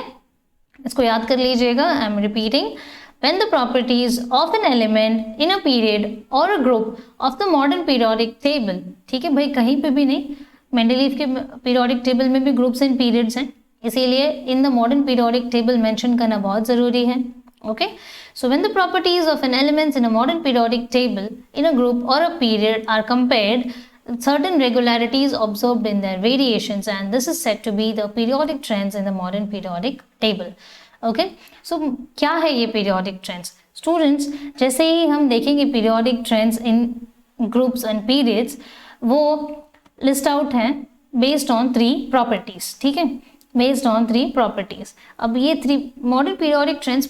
इसको याद कर लीजिएगा। आई am repeating, when the properties of an element in a period or a group of the modern periodic table, ठीक है भाई, कहीं पे भी नहीं, मेंडलीव के पीरियोडिक टेबल में भी ग्रुप्स एंड पीरियड्स हैं, इसीलिए इन the modern periodic table mention करना बहुत ज़रूरी है. Okay, so when the properties of an element in a modern periodic table in a group or a period are compared, certain regularities observed in their variations, and this is said to be the periodic trends in the modern periodic table. Okay, so क्या है ये periodic trends? Students, जैसे ही हम देखेंगे periodic trends in groups and periods, वो list out हैं based on 3 properties. ठीक है, बेस्ड ऑन 3 प्रॉपर्टीज. अब ये 3 मॉडर्न पीरियोडिक ट्रेंड्स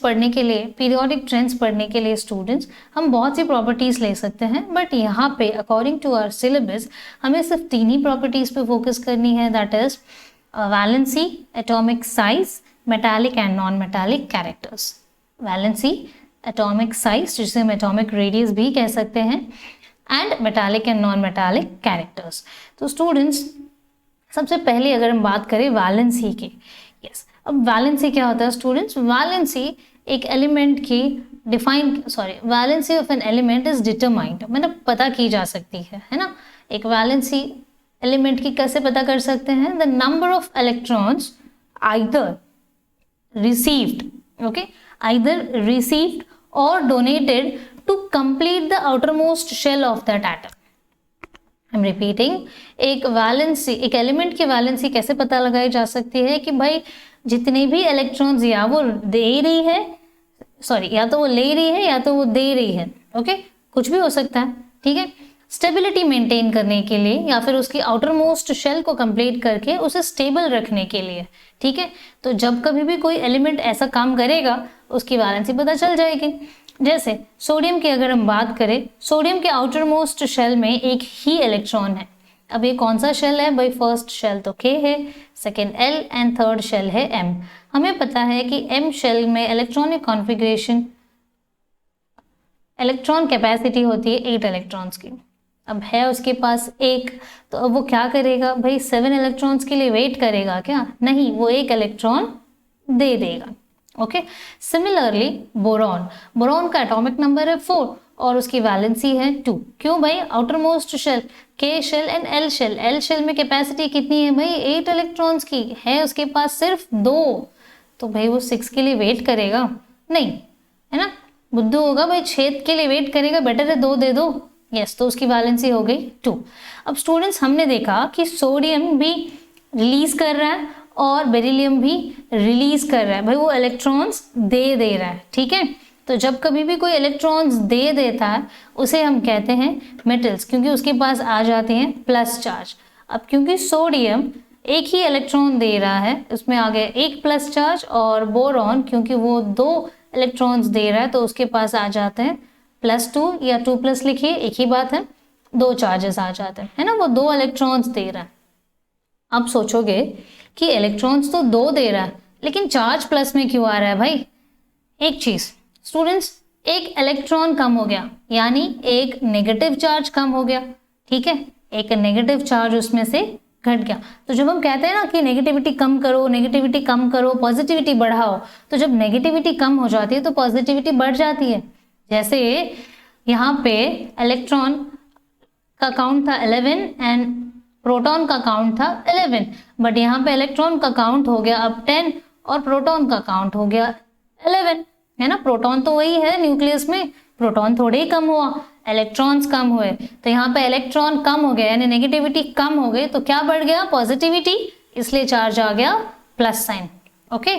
पढ़ने के लिए स्टूडेंट्स हम बहुत सी प्रॉपर्टीज ले सकते हैं, बट यहाँ पे अकॉर्डिंग टू आवर सिलेबस हमें सिर्फ 3 ही प्रॉपर्टीज पे फोकस करनी है, that is valency, atomic size, metallic and non metallic characters. Valency, atomic size जिसे हम एटॉमिक रेडियस भी कह सकते हैं, and metallic and non metallic characters. तो स्टूडेंट्स सबसे पहले अगर हम बात करें वैलेंसी की, यस, अब वैलेंसी क्या होता है स्टूडेंट्स? वैलेंसी एक एलिमेंट की valency of an element is determined, मतलब पता की जा सकती है ना. एक वैलेंसी एलिमेंट की कैसे पता कर सकते हैं? The number of electrons either received और donated to complete the outermost shell of that atom. I am repeating, एक एलिमेंट की वैलेंसी कैसे पता लगाई जा सकती है कि भाई जितने भी इलेक्ट्रॉन्स या तो वो ले रही है या तो वो दे रही है. ओके, कुछ भी हो सकता है. ठीक है, स्टेबिलिटी मेंटेन करने के लिए या फिर उसकी आउटर मोस्ट शेल को कंप्लीट करके उसे स्टेबल रखने के लिए. ठीक है, तो जब कभी भी कोई एलिमेंट ऐसा काम करेगा उसकी वैलेंसी पता चल जाएगी. जैसे सोडियम की अगर हम बात करें, सोडियम के आउटर मोस्ट शेल में एक ही इलेक्ट्रॉन है. अब ये कौन सा शेल है भाई? फर्स्ट शेल तो K है, second L and third shell है M. हमें पता है कि M शेल में इलेक्ट्रॉनिक कॉन्फ़िगरेशन, इलेक्ट्रॉन कैपेसिटी होती है 8 इलेक्ट्रॉन्स की. अब है उसके पास 1, तो अब वो क्या करेगा भाई? 7 इलेक्ट्रॉन्स के लिए वेट करेगा क्या? नहीं, वो 1 इलेक्ट्रॉन दे देगा. ओके, सिमिलरली बोरॉन का एटॉमिक नंबर है 4 और उसकी वैलेंसी है 2. क्यों भाई? Outermost shell K shell and L shell में कैपेसिटी कितनी है भाई? 8 इलेक्ट्रॉन्स की है, उसके पास सिर्फ 2, तो भाई वो 6 के लिए वेट करेगा नहीं, है ना? बुद्धू होगा भाई, 6 के लिए वेट करेगा, बेटर है 2 दे दो. यस, तो उसकी वैलेंसी हो गई 2. अब स्टूडेंट्स हमने देखा कि सोडियम भी रिलीज कर रहा है और बेरिलियम भी रिलीज कर रहा है. भाई वो इलेक्ट्रॉन्स दे रहा है. ठीक है, तो जब कभी भी कोई इलेक्ट्रॉन्स दे देता है उसे हम कहते हैं मेटल्स, क्योंकि उसके पास आ जाते हैं प्लस चार्ज. अब क्योंकि सोडियम एक ही इलेक्ट्रॉन दे रहा है, उसमें आ गया 1 प्लस चार्ज, और बोरॉन क्योंकि वो 2 इलेक्ट्रॉन्स दे रहा है तो उसके पास आ जाते हैं +2 या 2 प्लस, लिखिए एक ही बात है, 2 चार्जेस आ जाते हैं, है ना? वो 2 इलेक्ट्रॉन्स दे रहा है. अब सोचोगे कि इलेक्ट्रॉन्स तो 2 दे रहा है लेकिन चार्ज प्लस में क्यों आ रहा है भाई? एक चीज स्टूडेंट्स, एक इलेक्ट्रॉन कम हो गया यानी एक नेगेटिव चार्ज कम हो गया. ठीक है, एक नेगेटिव चार्ज उसमें से घट गया. तो जब हम कहते हैं ना कि नेगेटिविटी कम करो, पॉजिटिविटी बढ़ाओ, तो जब नेगेटिविटी कम हो जाती है तो पॉजिटिविटी बढ़ जाती है. जैसे यहाँ पे इलेक्ट्रॉन का काउंट था 11 एंड प्रोटॉन का काउंट था 11, बट यहाँ पे इलेक्ट्रॉन का काउंट हो गया अब 10 और प्रोटॉन का काउंट हो गया 11, है ना? प्रोटॉन तो वही है न्यूक्लियस में, प्रोटॉन थोड़े ही कम हुआ, इलेक्ट्रॉन्स कम हुए. तो यहाँ पे इलेक्ट्रॉन कम हो गया यानी नेगेटिविटी कम हो गई, तो क्या बढ़ गया? पॉजिटिविटी, इसलिए चार्ज आ गया प्लस साइन. ओके,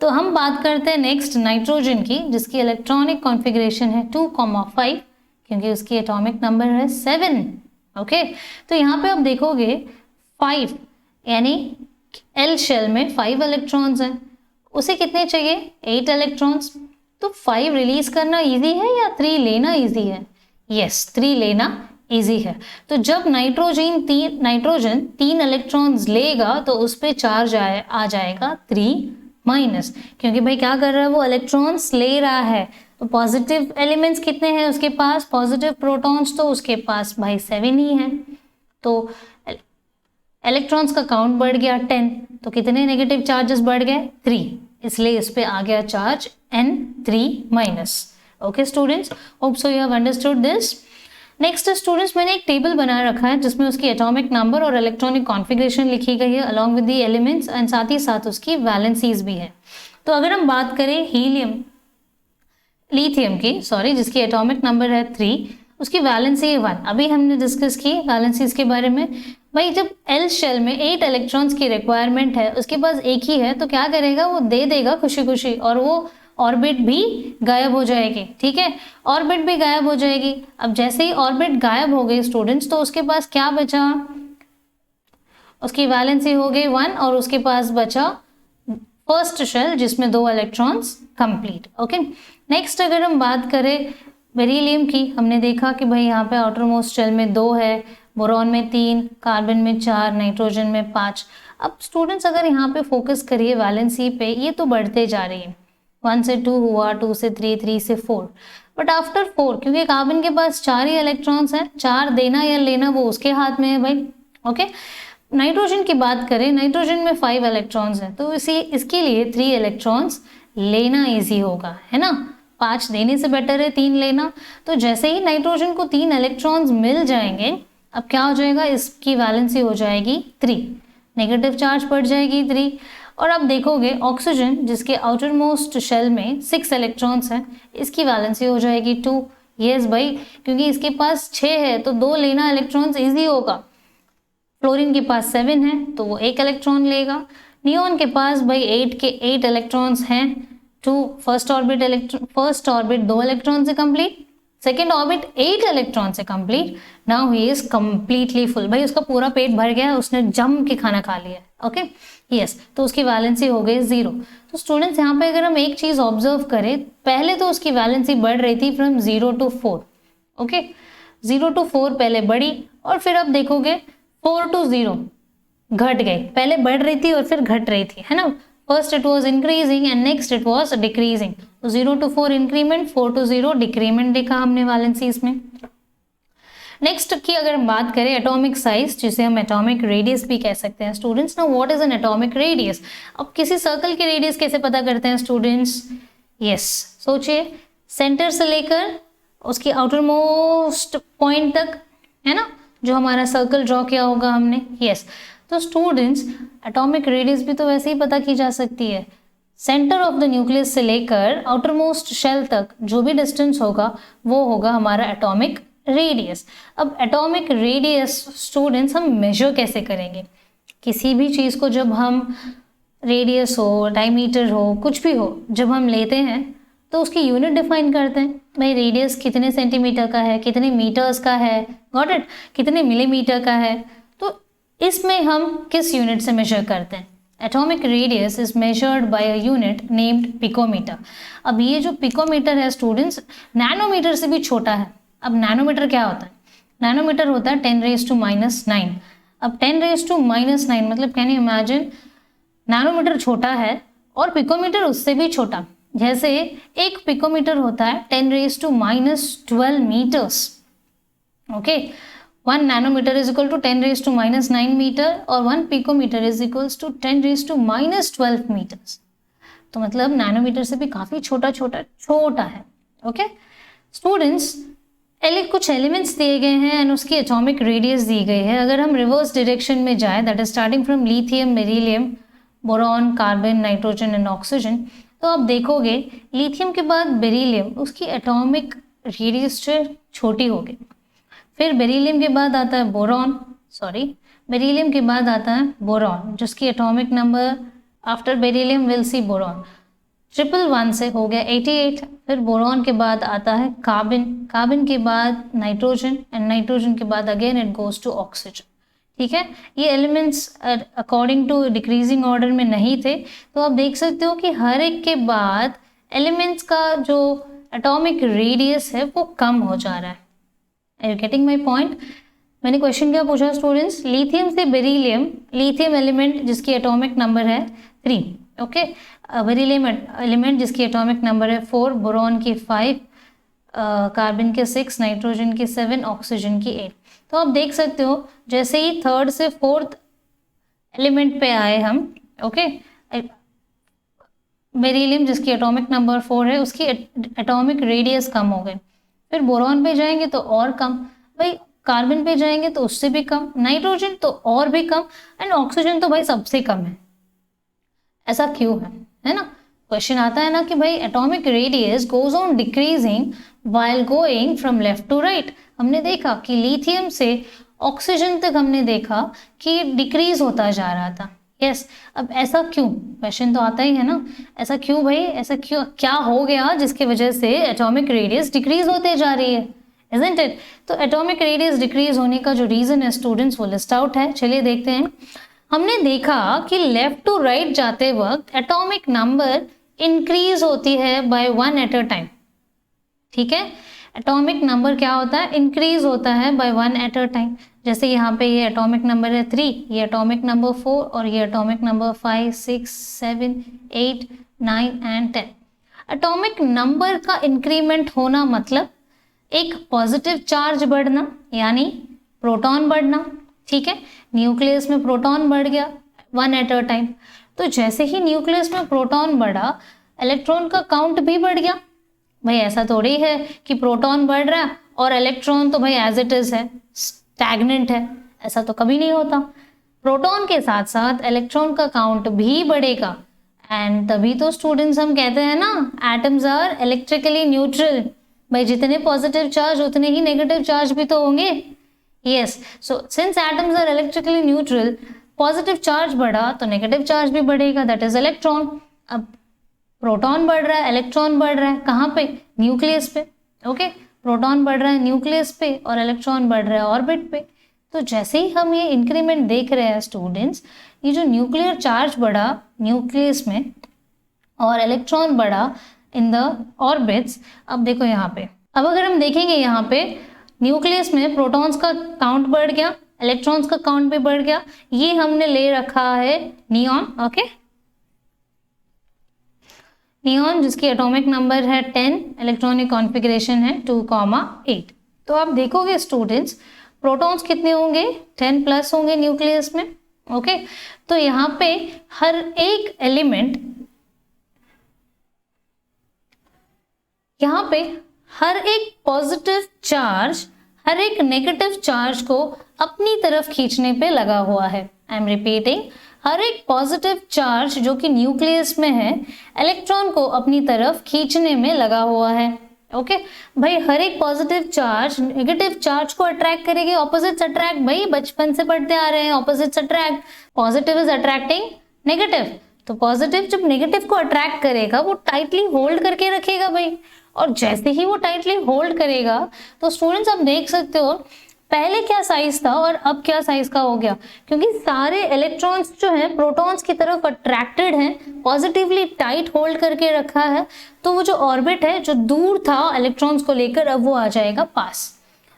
तो हम बात करते हैं नेक्स्ट नाइट्रोजन की, जिसकी इलेक्ट्रॉनिक कॉन्फ़िगरेशन है 2,5 क्योंकि उसकी एटॉमिक नंबर है 7. ओके, तो यहाँ पे आप देखोगे 5 यानी L शेल में 5 इलेक्ट्रॉन्स हैं, उसे कितने चाहिए? 8 इलेक्ट्रॉन्स. तो 5 रिलीज करना इजी है या 3 लेना इजी है? यस, 3 लेना इजी है. तो जब नाइट्रोजन 3 इलेक्ट्रॉन्स लेगा तो उस पर चार्ज आ जाएगा 3-, क्योंकि भाई क्या कर रहा है? वो इलेक्ट्रॉन्स ले रहा है. तो पॉजिटिव एलिमेंट्स कितने हैं उसके पास? पॉजिटिव प्रोटॉन्स तो उसके पास भाई 7 ही हैं. तो इलेक्ट्रॉन्स का काउंट बढ़ गया 10, तो कितने नेगेटिव चार्जेस बढ़ गए? 3, इसलिए इस पे आ गया charge N3-. Okay students, hope so you have understood this. Next students, मैंने एक टेबल बना रखा है जिसमें उसकी एटॉमिक नंबर और इलेक्ट्रॉनिक कॉन्फ़िगरेशन लिखी गई है along with the elements and साथ ही साथ उसकी वैलेंसीज भी है। तो अगर हम बात करें लिथियम की, जिसकी एटॉमिक नंबर है 3, उसकी वैलेंसी है 1। अभी हमने डिस्कस की वैलेंसीज के बारे में। भाई जब एल शेल में 8 इलेक्ट्रॉन्स की रिक्वायरमेंट है, उसके पास एक ही है, तो क्या करेगा, वो दे देगा खुशी खुशी, और वो ऑर्बिट भी गायब हो जाएगी। ठीक है, ऑर्बिट भी गायब हो जाएगी। अब जैसे ही ऑर्बिट गायब हो गई स्टूडेंट्स, तो उसके पास क्या बचा, उसकी वैलेंसी हो गई 1 और उसके पास बचा फर्स्ट शेल जिसमें 2 इलेक्ट्रॉन्स कंप्लीट। ओके, नेक्स्ट अगर हम बात करें बेरिलियम की, हमने देखा कि भाई यहाँ पे आउटर मोस्ट शेल में 2 है, बोरॉन में 3, कार्बन में 4, नाइट्रोजन में 5। अब स्टूडेंट्स अगर यहाँ पे फोकस करिए वैलेंसी पे, ये तो बढ़ते जा रही है, 1 से 2 हुआ, 2 से 3, 3 से 4, बट आफ्टर 4 क्योंकि कार्बन के पास 4 ही इलेक्ट्रॉन्स हैं, 4 देना या लेना वो उसके हाथ में है भाई। ओके, नाइट्रोजन की बात करें, नाइट्रोजन में 5 इलेक्ट्रॉन्स हैं, तो इसके लिए 3 इलेक्ट्रॉन्स लेना ईजी होगा, है ना, 5 देने से बेटर है 3 लेना। तो जैसे ही नाइट्रोजन को 3 इलेक्ट्रॉन्स मिल जाएंगे, अब क्या हो जाएगा, इसकी वैलेंसी हो जाएगी 3, नेगेटिव चार्ज पड़ जाएगी 3। और अब देखोगे ऑक्सीजन जिसके आउटर मोस्ट शेल में 6 इलेक्ट्रॉन्स हैं, इसकी वैलेंसी हो जाएगी 2। यस भाई, क्योंकि इसके पास 6 है तो 2 लेना इलेक्ट्रॉन्स ईजी होगा। फ्लोरीन के पास 7 है तो वो 1 इलेक्ट्रॉन लेगा। नियॉन के पास भाई 8 के 8 इलेक्ट्रॉन्स हैं, 2 फर्स्ट ऑर्बिट 2 इलेक्ट्रॉन से कंप्लीट, सेकेंड ऑर्बिट 8 इलेक्ट्रॉन से complete. Now he is completely full, भाई उसका पूरा पेट भर गया, उसने जम के खाना खा लिया। ओके, यस, तो उसकी वैलेंसी हो गई 0। तो स्टूडेंट्स यहाँ पे अगर हम एक चीज ऑब्जर्व करें, पहले तो उसकी वैलेंसी बढ़ रही थी फ्रॉम 0 to 4। ओके, 0 to 4 पहले बढ़ी और फिर अब देखोगे 4 to 0 घट गई, पहले बढ़ रही थी और फिर घट रही थी, है ना। First it was increasing and next it was decreasing. तो 0 to 4 इंक्रीमेंट, 4 to 0 डिक्रीमेंट देखा हमने वैलेंसीज में। नेक्स्ट की अगर हम बात करें एटॉमिक साइज, जिसे हम एटॉमिक रेडियस भी कह सकते हैं स्टूडेंट्स। ना what is an atomic radius? अब किसी सर्कल की रेडियस कैसे पता करते हैं स्टूडेंट्स? यस, सोचिए, सेंटर से लेकर उसकी आउटर मोस्ट पॉइंट तक, है ना, जो हमारा सर्कल ड्रॉ किया होगा हमने। यस, तो स्टूडेंट्स एटॉमिक रेडियस भी तो वैसे ही पता की जा सकती है। सेंटर ऑफ द न्यूक्लियस से लेकर आउटर मोस्ट शेल तक जो भी डिस्टेंस होगा वो होगा हमारा एटॉमिक रेडियस। अब एटॉमिक रेडियस स्टूडेंट्स हम मेजर कैसे करेंगे? किसी भी चीज़ को जब हम रेडियस हो, डायमीटर हो, कुछ भी हो, जब हम लेते हैं तो उसकी यूनिट डिफाइन करते हैं। भाई रेडियस कितने सेंटीमीटर का है, कितने मीटर्स का है, गॉट इट, कितने मिलीमीटर का है। तो इसमें हम किस यूनिट से मेजर करते हैं? Atomic radius is measured by a unit named picometre. अब ये जो पिकोमीटर है स्टूडेंट्स, नैनोमीटर से भी छोटा है। अब नैनोमीटर क्या होता है? नैनोमीटर होता है 10⁻⁹। अब 10⁻⁹ मतलब कैन यू इमेजिन, नैनोमीटर छोटा है और पिकोमीटर उससे भी छोटा। जैसे एक पिकोमीटर होता है 10⁻⁻12 metres. Okay, 1 nanometre is equal to 10⁻⁹ metre और 1 picometre is equals to 10⁻12 metres. तो मतलब नैनोमीटर से भी काफी छोटा है। ओके स्टूडेंट्स, कुछ एलिमेंट्स दिए गए हैं एंड उसकी एटॉमिक रेडियस दी गई है। अगर हम रिवर्स डायरेक्शन में जाए, that is starting from lithium, beryllium, boron, carbon, nitrogen and oxygen, तो आप देखोगे लिथियम के बाद बेरिलियम, उसकी एटॉमिक रेडियस छोटी होगी। फिर बेरिलियम के बाद आता है बेरिलियम के बाद आता है बोरॉन, जिसकी atomic number after beryllium will see boron 111 से हो गया 88। फिर बोरॉन के बाद आता है कार्बन के बाद नाइट्रोजन एंड नाइट्रोजन के बाद again it goes to oxygen. ठीक है, ये elements according to decreasing order में नहीं थे। तो आप देख सकते हो कि हर एक के बाद एलिमेंट्स का जो एटॉमिक रेडियस है वो कम हो जा रहा है। Are you getting my point? मैंने क्वेश्चन क्या पूछा स्टूडेंट्स? लिथियम से बेरिलियम, लिथियम एलिमेंट जिसकी एटॉमिक नंबर है 3, ओके, बेरिलियम एलिमेंट जिसकी एटॉमिक नंबर है 4, बोरॉन की 5, कार्बन के 6, नाइट्रोजन की 7, ऑक्सीजन की 8। तो आप देख सकते हो जैसे ही 3rd से 4th एलिमेंट पे आए हम, ओके, बेरिलियम जिसकी एटॉमिक नंबर 4 है उसकी एटॉमिक रेडियस कम हो गई। फिर बोरॉन पे जाएंगे तो और कम, भाई कार्बन पे जाएंगे तो उससे भी कम, नाइट्रोजन तो और भी कम, एंड ऑक्सीजन तो भाई सबसे कम है। ऐसा क्यों है ना? क्वेश्चन आता है ना कि भाई atomic radius goes on decreasing while going from left to right. हमने देखा कि लिथियम से ऑक्सीजन तक हमने देखा कि डिक्रीज होता जा रहा था। यस, अब ऐसा क्यों? क्वेश्चन तो आता ही है ना, ऐसा क्यों भाई, ऐसा क्यों, क्या हो गया जिसकी वजह से एटॉमिक रेडियस डिक्रीज होते जा रही है, isn't it? तो एटॉमिक रेडियस डिक्रीज होने का जो रीजन है स्टूडेंट्स वो लिस्ट आउट है। चलिए देखते हैं। हमने देखा कि लेफ्ट टू राइट जाते वक्त एटॉमिक नंबर इंक्रीज होती है बाय 1 एट अ टाइम। ठीक है, एटॉमिक नंबर क्या होता है, इंक्रीज होता है बाय 1 एट अ टाइम। जैसे यहाँ पे ये एटॉमिक नंबर है 3, ये एटॉमिक नंबर 4 और ये atomic number 5, 6, 7, 8, 9 and 10। Atomic number का इंक्रीमेंट होना मतलब एक पॉजिटिव चार्ज बढ़ना, यानी प्रोटॉन बढ़ना। ठीक है, न्यूक्लियस में प्रोटॉन बढ़ गया 1 एट अ टाइम। तो जैसे ही न्यूक्लियस में प्रोटॉन बढ़ा, इलेक्ट्रॉन का काउंट भी बढ़ गया। भाई ऐसा थोड़ी है कि प्रोटॉन बढ़ रहा है और इलेक्ट्रॉन तो भाई एज इट इज है, स्टैग्नेंट है, ऐसा तो कभी नहीं होता। प्रोटॉन के साथ साथ इलेक्ट्रॉन का काउंट भी बढ़ेगा, एंड तभी तो स्टूडेंट्स हम कहते हैं ना एटम्स आर इलेक्ट्रिकली न्यूट्रल। भाई जितने पॉजिटिव चार्ज उतने ही नेगेटिव चार्ज भी तो होंगे। Yes, so since atoms are electrically neutral, positive charge बढ़ा तो नेगेटिव चार्ज भी बढ़ेगा, दैट इज इलेक्ट्रॉन। अब प्रोटॉन बढ़ रहा है, इलेक्ट्रॉन बढ़ रहा है, कहाँ पे, न्यूक्लियस पे। ओके, प्रोटॉन बढ़ रहा है न्यूक्लियस पे और इलेक्ट्रॉन बढ़ रहा है ऑर्बिट पे। तो जैसे ही हम ये इंक्रीमेंट देख रहे हैं स्टूडेंट्स, ये जो न्यूक्लियर चार्ज बढ़ा न्यूक्लियस में और इलेक्ट्रॉन बढ़ा इन द ऑर्बिट्स। अब देखो यहाँ पे, अब अगर हम देखेंगे यहाँ पे न्यूक्लियस में प्रोटॉन्स का काउंट बढ़ गया, इलेक्ट्रॉन्स का काउंट भी बढ़ गया। ये हमने ले रखा है नियॉन। ओके, नियॉन जिसकी एटॉमिक नंबर है 10, इलेक्ट्रॉनिक कॉन्फ़िगरेशन है 2,8। तो आप देखोगे स्टूडेंट्स, प्रोटॉन्स कितने होंगे, 10 प्लस होंगे न्यूक्लियस में। ओके, तो यहाँ पे हर एक एलिमेंट, यहाँ पे हर एक पॉजिटिव चार्ज हर एक नेगेटिव चार्ज को अपनी तरफ खींचने पे लगा हुआ है। आई एम रिपीटिंग, हर एक पॉजिटिव चार्ज जो कि न्यूक्लियस में है, इलेक्ट्रॉन को अपनी तरफ खींचने में लगा हुआ है। ओके भाई, हर एक पॉजिटिव चार्ज नेगेटिव चार्ज को अट्रैक्ट करेगी, ऑपोजिट्स अट्रैक्ट। भाई बचपन से पढ़ते आ रहे हैं, opposites attract, positive is attracting negative. तो पॉजिटिव जब नेगेटिव को अट्रैक्ट करेगा वो टाइटली होल्ड करके रखेगा भाई, और जैसे ही वो टाइटली होल्ड करेगा तो स्टूडेंट्स आप देख सकते हो पहले क्या साइज था और अब क्या साइज का हो गया, क्योंकि सारे इलेक्ट्रॉन्स जो हैं प्रोटॉन्स की तरफ अट्रैक्टेड हैं, पॉजिटिवली टाइट होल्ड करके रखा है। तो वो जो ऑर्बिट है जो दूर था इलेक्ट्रॉन्स को लेकर, अब वो आ जाएगा पास।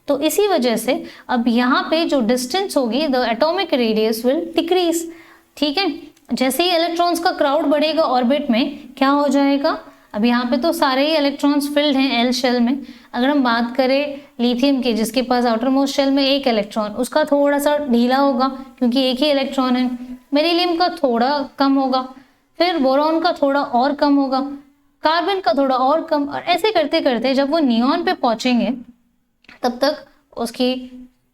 तो इसी वजह से अब यहाँ पे जो डिस्टेंस होगी, the atomic radius will decrease. ठीक है, जैसे ही इलेक्ट्रॉन्स का क्राउड बढ़ेगा ऑर्बिट में, क्या हो जाएगा, अब यहाँ पे तो सारे ही इलेक्ट्रॉन्स फिल्ड हैं एल शेल में। अगर हम बात करें लिथियम की, जिसके पास आउटर मोस्ट शेल में एक इलेक्ट्रॉन, उसका थोड़ा सा ढीला होगा क्योंकि एक ही इलेक्ट्रॉन है। बेरिलियम का थोड़ा कम होगा, फिर बोरॉन का थोड़ा और कम होगा, कार्बन का थोड़ा और कम, और ऐसे करते करते जब वो नियॉन पे पहुंचेंगे तब तक उसकी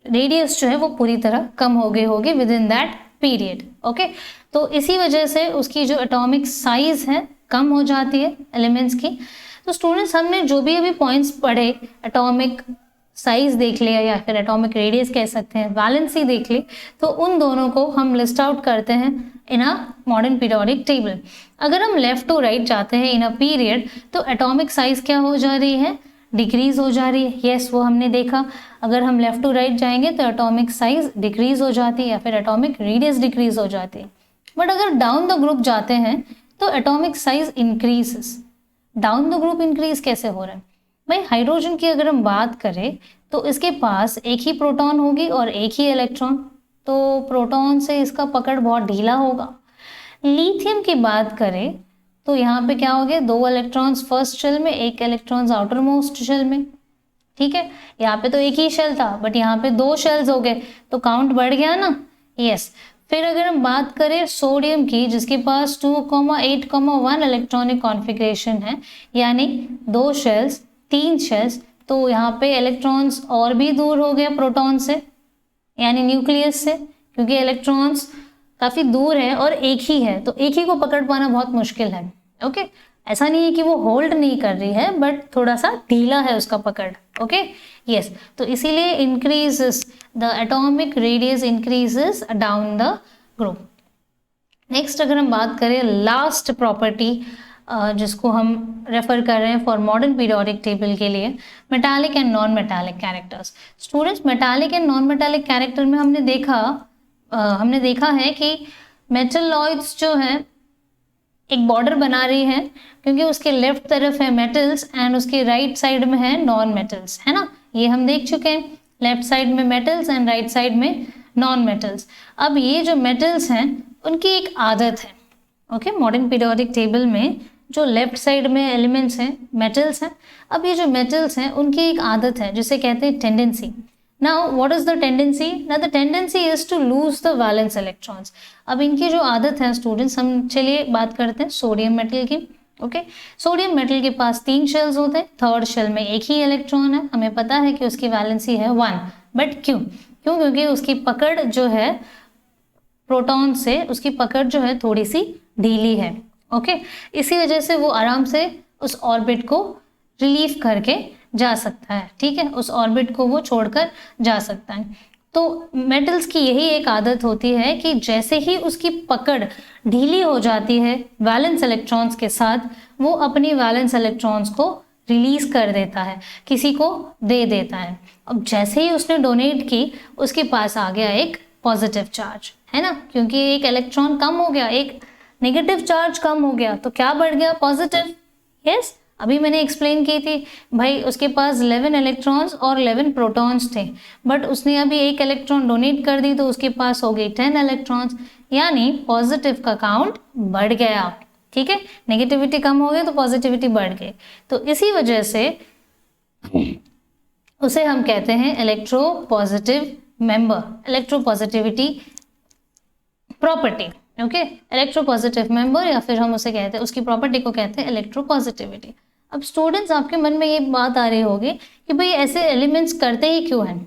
रेडियस जो है वो पूरी तरह कम हो गई होगी with in that period. Okay, तो इसी वजह से उसकी जो एटॉमिक साइज है कम हो जाती है एलिमेंट्स की। तो स्टूडेंट्स हमने जो भी अभी पॉइंट्स पढ़े, एटॉमिक साइज देख लिया या फिर एटॉमिक रेडियस कह सकते हैं, वैलेंसी देख ली, तो उन दोनों को हम लिस्ट आउट करते हैं इन अ मॉडर्न पीरियोडिक टेबल। अगर हम लेफ्ट टू राइट जाते हैं इन अ पीरियड, तो एटॉमिक साइज क्या हो जा रही है, डिक्रीज हो जा रही है। यस, वो हमने देखा। अगर हम लेफ्ट टू राइट जाएंगे तो एटॉमिक साइज डिक्रीज हो जाती है या फिर एटॉमिक रेडियस डिक्रीज हो जाती है। बट अगर डाउन द ग्रुप जाते हैं तो atomic size increases. Down the group increase कैसे हो रहा है भाई, हाइड्रोजन की अगर हम बात करें तो इसके पास एक ही प्रोटॉन होगी और एक ही इलेक्ट्रॉन, तो प्रोटॉन से इसका पकड़ बहुत ढीला होगा। लिथियम की बात करें तो यहाँ पे क्या हो गया, 2 इलेक्ट्रॉन्स फर्स्ट शेल में, 1 इलेक्ट्रॉन्स आउटर मोस्ट शेल में। ठीक है, यहाँ पे तो एक ही शेल था बट यहाँ पे 2 शेल्स हो गए, तो काउंट बढ़ गया ना। यस, फिर अगर हम बात करें सोडियम की, जिसके पास 2,8,1 इलेक्ट्रॉनिक कॉन्फ़िगरेशन है, यानी 2 शेल्स, 3 शेल्स, तो यहाँ पे इलेक्ट्रॉन्स और भी दूर हो गया प्रोटॉन से, यानी न्यूक्लियस से, क्योंकि इलेक्ट्रॉन्स काफ़ी दूर है और एक ही है, तो एक ही को पकड़ पाना बहुत मुश्किल है। ओके, ऐसा नहीं है कि वो होल्ड नहीं कर रही है, बट थोड़ा सा ढीला है उसका पकड़। ओके, यस, तो इसीलिए increases the atomic radius increases down the group. Next अगर हम बात करें लास्ट प्रॉपर्टी जिसको हम रेफर कर रहे हैं फॉर मॉडर्न पीरियोडिक टेबल के लिए, metallic and non metallic characters. Students, metallic and non metallic character में हमने देखा है कि मेटलॉइड्स जो है एक बॉर्डर बना रही है, क्योंकि उसके लेफ्ट तरफ है मेटल्स एंड उसके राइट साइड में है नॉन मेटल्स, है ना, ये हम देख चुके हैं, लेफ्ट साइड में मेटल्स एंड राइट साइड में नॉन मेटल्स। अब ये जो मेटल्स हैं उनकी एक आदत है, ओके, मॉडर्न पीरियोडिक टेबल में जो लेफ्ट साइड में एलिमेंट्स हैं मेटल्स हैं, अब ये जो मेटल्स हैं उनकी एक आदत है जिसे कहते हैं tendency. Now what is the tendency? Now the tendency is to lose the valence electrons. अब इनकी जो आदत है स्टूडेंट्स, हम चलिए बात करते हैं सोडियम मेटल की। ओके, सोडियम मेटल के पास 3 शेल्स होते हैं, थर्ड शेल में एक ही इलेक्ट्रॉन है, हमें पता है कि उसकी वैलेंसी है 1, बट क्यों? क्योंकि उसकी पकड़ जो है प्रोटॉन से, उसकी पकड़ जो है थोड़ी सी ढीली है। ओके, इसी वजह से वो आराम से उस ऑर्बिट को रिलीव करके जा सकता है, ठीक है, उस ऑर्बिट को वो छोड़कर जा सकता है। तो मेटल्स की यही एक आदत होती है कि जैसे ही उसकी पकड़ ढीली हो जाती है वैलेंस इलेक्ट्रॉन्स के साथ, वो अपनी वैलेंस इलेक्ट्रॉन्स को रिलीज कर देता है, किसी को दे देता है। अब जैसे ही उसने डोनेट की, उसके पास आ गया एक पॉजिटिव चार्ज, है ना, क्योंकि एक इलेक्ट्रॉन कम हो गया, एक नेगेटिव चार्ज कम हो गया, तो क्या बढ़ गया? पॉजिटिव। यस, अभी मैंने एक्सप्लेन की थी भाई, उसके पास 11 इलेक्ट्रॉन्स और 11 प्रोटॉन्स थे, बट उसने अभी एक इलेक्ट्रॉन डोनेट कर दी तो उसके पास हो गई 10 इलेक्ट्रॉन्स, यानी पॉजिटिव का काउंट बढ़ गया, ठीक है, नेगेटिविटी कम हो गई तो पॉजिटिविटी बढ़ गई। तो इसी वजह से उसे हम कहते हैं electropositive member, electropositivity property. Okay, electropositive member, या फिर हम उसे कहते हैं, उसकी प्रॉपर्टी को कहते हैं इलेक्ट्रोपॉजिटिविटी। अब स्टूडेंट्स, आपके मन में ये बात आ रही होगी कि भाई ऐसे एलिमेंट्स करते ही क्यों हैं,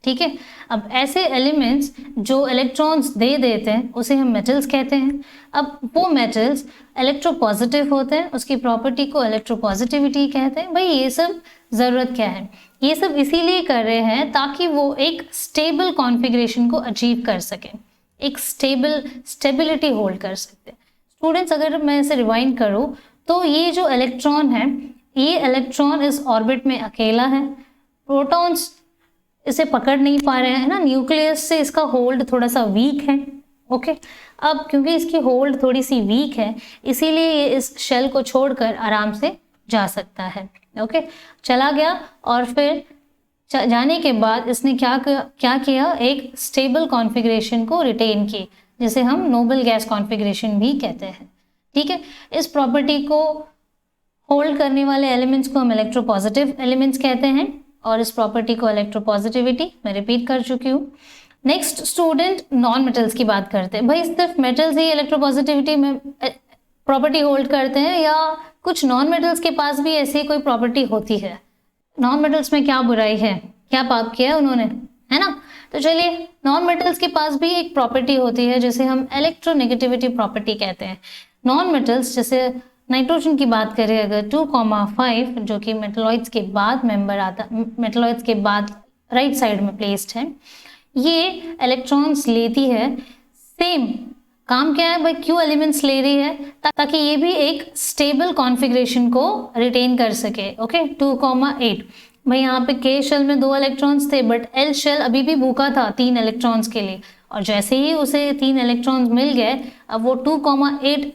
ठीक है। अब ऐसे एलिमेंट्स जो इलेक्ट्रॉन्स दे देते हैं उसे हम मेटल्स कहते हैं। अब वो मेटल्स इलेक्ट्रोपॉजिटिव होते हैं, उसकी प्रॉपर्टी को इलेक्ट्रोपॉजिटिविटी कहते हैं। भाई ये सब ज़रूरत क्या है? ये सब इसीलिए कर रहे हैं ताकि वो एक स्टेबल कॉन्फ़िगरेशन को अचीव कर सकें, एक स्टेबिलिटी होल्ड कर सकते हैं। स्टूडेंट्स, अगर मैं इसे रिवाइंड करूँ तो ये जो इलेक्ट्रॉन है, ये इलेक्ट्रॉन इस ऑर्बिट में अकेला है, प्रोटॉन्स इसे पकड़ नहीं पा रहे हैं ना, न्यूक्लियस से इसका होल्ड थोड़ा सा वीक है। ओके, अब क्योंकि इसकी होल्ड थोड़ी सी वीक है, इसीलिए ये इस शेल को छोड़कर आराम से जा सकता है। ओके, चला गया और फिर जाने के बाद इसने क्या किया, एक स्टेबल कॉन्फ़िगरेशन को रिटेन की, जिसे हम नोबल गैस कॉन्फ़िगरेशन भी कहते हैं, ठीक है। इस प्रॉपर्टी को होल्ड करने वाले एलिमेंट्स को हम इलेक्ट्रोपॉजिटिव एलिमेंट्स कहते हैं, और इस प्रॉपर्टी को इलेक्ट्रोपॉजिटिविटी मैं रिपीट कर चुकी हूँ। नेक्स्ट स्टूडेंट, नॉन मेटल्स की बात करते हैं। भाई सिर्फ मेटल्स ही इलेक्ट्रोपॉजिटिविटी में प्रॉपर्टी होल्ड करते हैं, या कुछ नॉन मेटल्स के पास भी ऐसी कोई प्रॉपर्टी होती है? नॉन मेटल्स में क्या बुराई है, क्या पाप किया है उन्होंने, है ना। तो चलिए, नॉन मेटल्स के पास भी एक प्रॉपर्टी होती है जिसे हम इलेक्ट्रोनेगेटिविटी प्रॉपर्टी कहते हैं। नॉन मेटल्स, जैसे नाइट्रोजन की बात करें अगर 2,5 जो कि मेटलॉइड्स के बाद मेंबर आता, मेटलॉइड्स के बाद राइट साइड में प्लेस्ड है, ये इलेक्ट्रॉन्स लेती है। सेम काम क्या है भाई, क्यों एलिमेंट्स ले रही है? ताकि ये भी एक स्टेबल कॉन्फ़िगरेशन को रिटेन कर सके। ओके, 2,8 भाई यहाँ पे के शेल में 2 इलेक्ट्रॉन्स थे, बट एल शेल अभी भी भूखा था 3 इलेक्ट्रॉन्स के लिए, और जैसे ही उसे 3 इलेक्ट्रॉन्स मिल गए, अब वो 2,8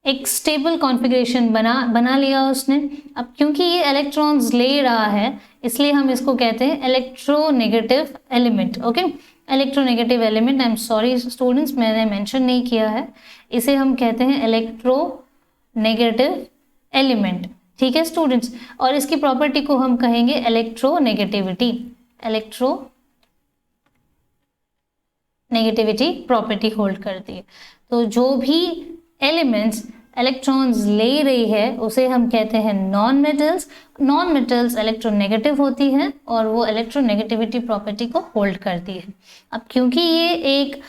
एक स्टेबल कॉन्फ़िगरेशन बना लिया उसने। अब क्योंकि ये इलेक्ट्रॉन्स ले रहा है, इसलिए हम इसको कहते हैं electronegative element. Okay, electronegative element, I am sorry students, मैंने मेंशन नहीं किया है, इसे हम कहते हैं इलेक्ट्रोनेगेटिव एलिमेंट, ठीक है स्टूडेंट्स। और इसकी प्रॉपर्टी को हम कहेंगे इलेक्ट्रोनेगेटिविटी, इलेक्ट्रोनेगेटिविटी प्रॉपर्टी होल्ड करती है। तो जो भी एलिमेंट्स इलेक्ट्रॉन्स ले रही है उसे हम कहते हैं non metals. Non metals electronegative होती है और वो इलेक्ट्रोनेगेटिविटी प्रॉपर्टी को होल्ड करती है। अब क्योंकि ये एक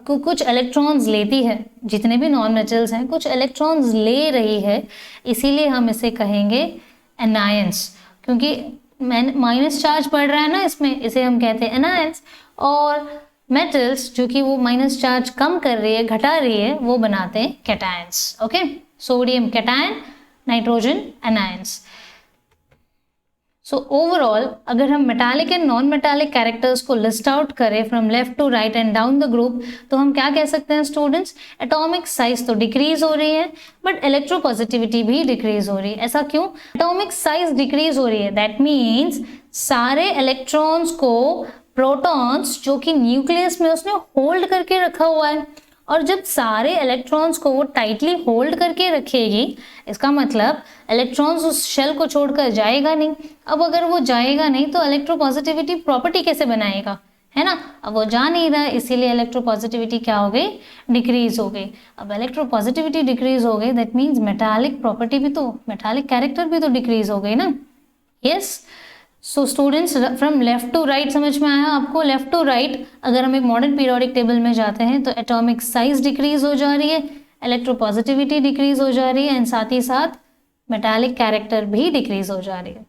कुछ इलेक्ट्रॉन्स लेती है, जितने भी नॉन मेटल्स हैं कुछ इलेक्ट्रॉन्स ले रही है, इसीलिए हम इसे कहेंगे एनायंस। क्योंकि माइनस चार्ज पड़ रहा है ना इसमें, इसे हम कहते हैं एनायंस। और मेटल्स जो कि वो माइनस चार्ज कम कर रही है, घटा रही है, वो बनाते हैं cations. Okay, sodium cation, nitrogen anions. So overall अगर हम metallic and non metallic characters को लिस्ट आउट करें from left to right and down the group, तो हम क्या कह सकते हैं स्टूडेंट्स? एटॉमिक साइज तो डिक्रीज हो रही है बट इलेक्ट्रोपॉजिटिविटी भी डिक्रीज हो रही है। ऐसा क्यों? एटॉमिक साइज डिक्रीज हो रही है, दैट मीन्स सारे इलेक्ट्रॉन्स को प्रोटॉन्स जो कि न्यूक्लियस में उसने होल्ड करके रखा हुआ है, और जब सारे इलेक्ट्रॉन्स को वो टाइटली होल्ड करके रखेगी, इसका मतलब इलेक्ट्रॉन्स उस शेल को छोड़कर जाएगा नहीं। अब अगर वो जाएगा नहीं तो इलेक्ट्रोपॉजिटिविटी प्रॉपर्टी कैसे बनाएगा, है ना? अब वो जा नहीं रहा, इसीलिए इलेक्ट्रोपॉजिटिविटी क्या हो गई? डिक्रीज हो गई। अब इलेक्ट्रोपॉजिटिविटी डिक्रीज हो गई, दैट मीन्स मेटालिक प्रॉपर्टी भी तो, मेटालिक कैरेक्टर भी तो डिक्रीज हो गई ना। Yes, so students from left to right समझ में आया आपको? लेफ्ट टू राइट अगर हम एक मॉडर्न पीरियोडिक टेबल में जाते हैं तो एटॉमिक साइज डिक्रीज हो जा रही है, इलेक्ट्रोपॉजिटिविटी डिक्रीज हो जा रही है, एंड साथ ही साथ मेटालिक कैरेक्टर भी डिक्रीज हो जा रही है।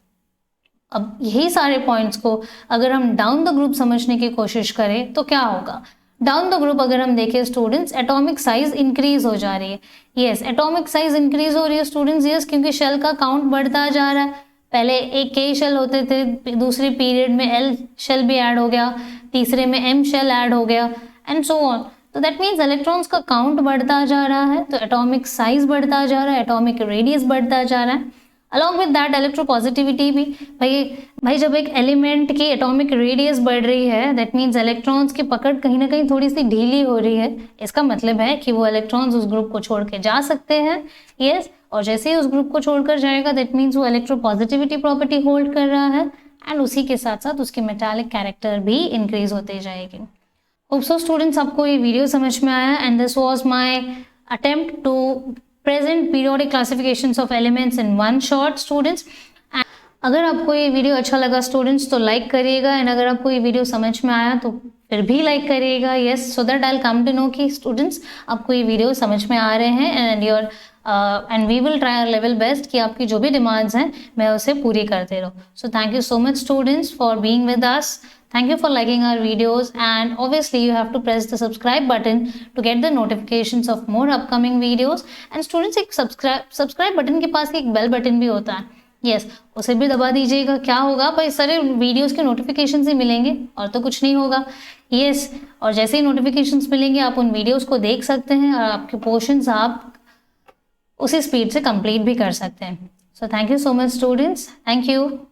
अब यही सारे पॉइंट्स को अगर हम डाउन द ग्रुप समझने की कोशिश करें तो क्या होगा? डाउन द ग्रुप अगर हम देखें स्टूडेंट्स, एटॉमिक साइज इंक्रीज हो जा रही है। यस, एटॉमिक साइज इंक्रीज हो रही है स्टूडेंट्स, यस, क्योंकि शेल का काउंट बढ़ता जा रहा है। पहले एक के शेल होते थे, दूसरी पीरियड में एल शेल भी ऐड हो गया, तीसरे में एम शेल ऐड हो गया, एंड सो ऑन। तो दैट मीन्स इलेक्ट्रॉन्स का काउंट बढ़ता जा रहा है, तो एटॉमिक साइज बढ़ता जा रहा है, एटॉमिक रेडियस बढ़ता जा रहा है। अलॉन्ग विद दैट इलेक्ट्रोपॉजिटिविटी भी, भाई जब एक एलिमेंट की एटॉमिक रेडियस बढ़ रही है, दैट मीन्स इलेक्ट्रॉन्स की पकड़ कहीं ना कहीं थोड़ी सी ढीली हो रही है। इसका मतलब है कि वो इलेक्ट्रॉन्स उस ग्रुप को छोड़ के जा सकते हैं। यस, और जैसे ही उस ग्रुप को छोड़कर जाएगा, दैट मीन्स वो इलेक्ट्रोपॉजिटिविटी प्रॉपर्टी होल्ड कर रहा है, एंड उसी के साथ साथ उसकी मेटालिक कैरेक्टर भी इंक्रीज होते जाएगी। होप सो स्टूडेंट्स आपको ये वीडियो समझ में आया, and this was my attempt to present periodic classifications of elements in one shot students. अगर आपको ये वीडियो अच्छा लगा स्टूडेंट्स तो लाइक करिएगा, एंड अगर आपको ये वीडियो समझ में आया तो फिर भी लाइक करिएगा। Yes, so that I will come to know कि स्टूडेंट्स आपको ये वीडियो समझ में आ रहे हैं, and we will try our level best कि आपकी जो भी डिमांड्स हैं मैं उसे पूरी करते रहूँ। So thank you so much students for being with us. Thank you for liking our videos, and obviously you have to press the subscribe button to get the notifications of more upcoming videos. And students, एक subscribe button के पास एक bell button भी होता है, yes, उसे भी दबा दीजिएगा। क्या होगा भाई, सारे वीडियोस के नोटिफिकेशंस ही मिलेंगे और तो कुछ नहीं होगा। yes, और जैसे ही नोटिफिकेशंस मिलेंगे आप उन वीडियोस को देख सकते हैं और आपके पोर्शंस आप उसी स्पीड से कंप्लीट भी कर सकते हैं। So thank you so much students, thank you.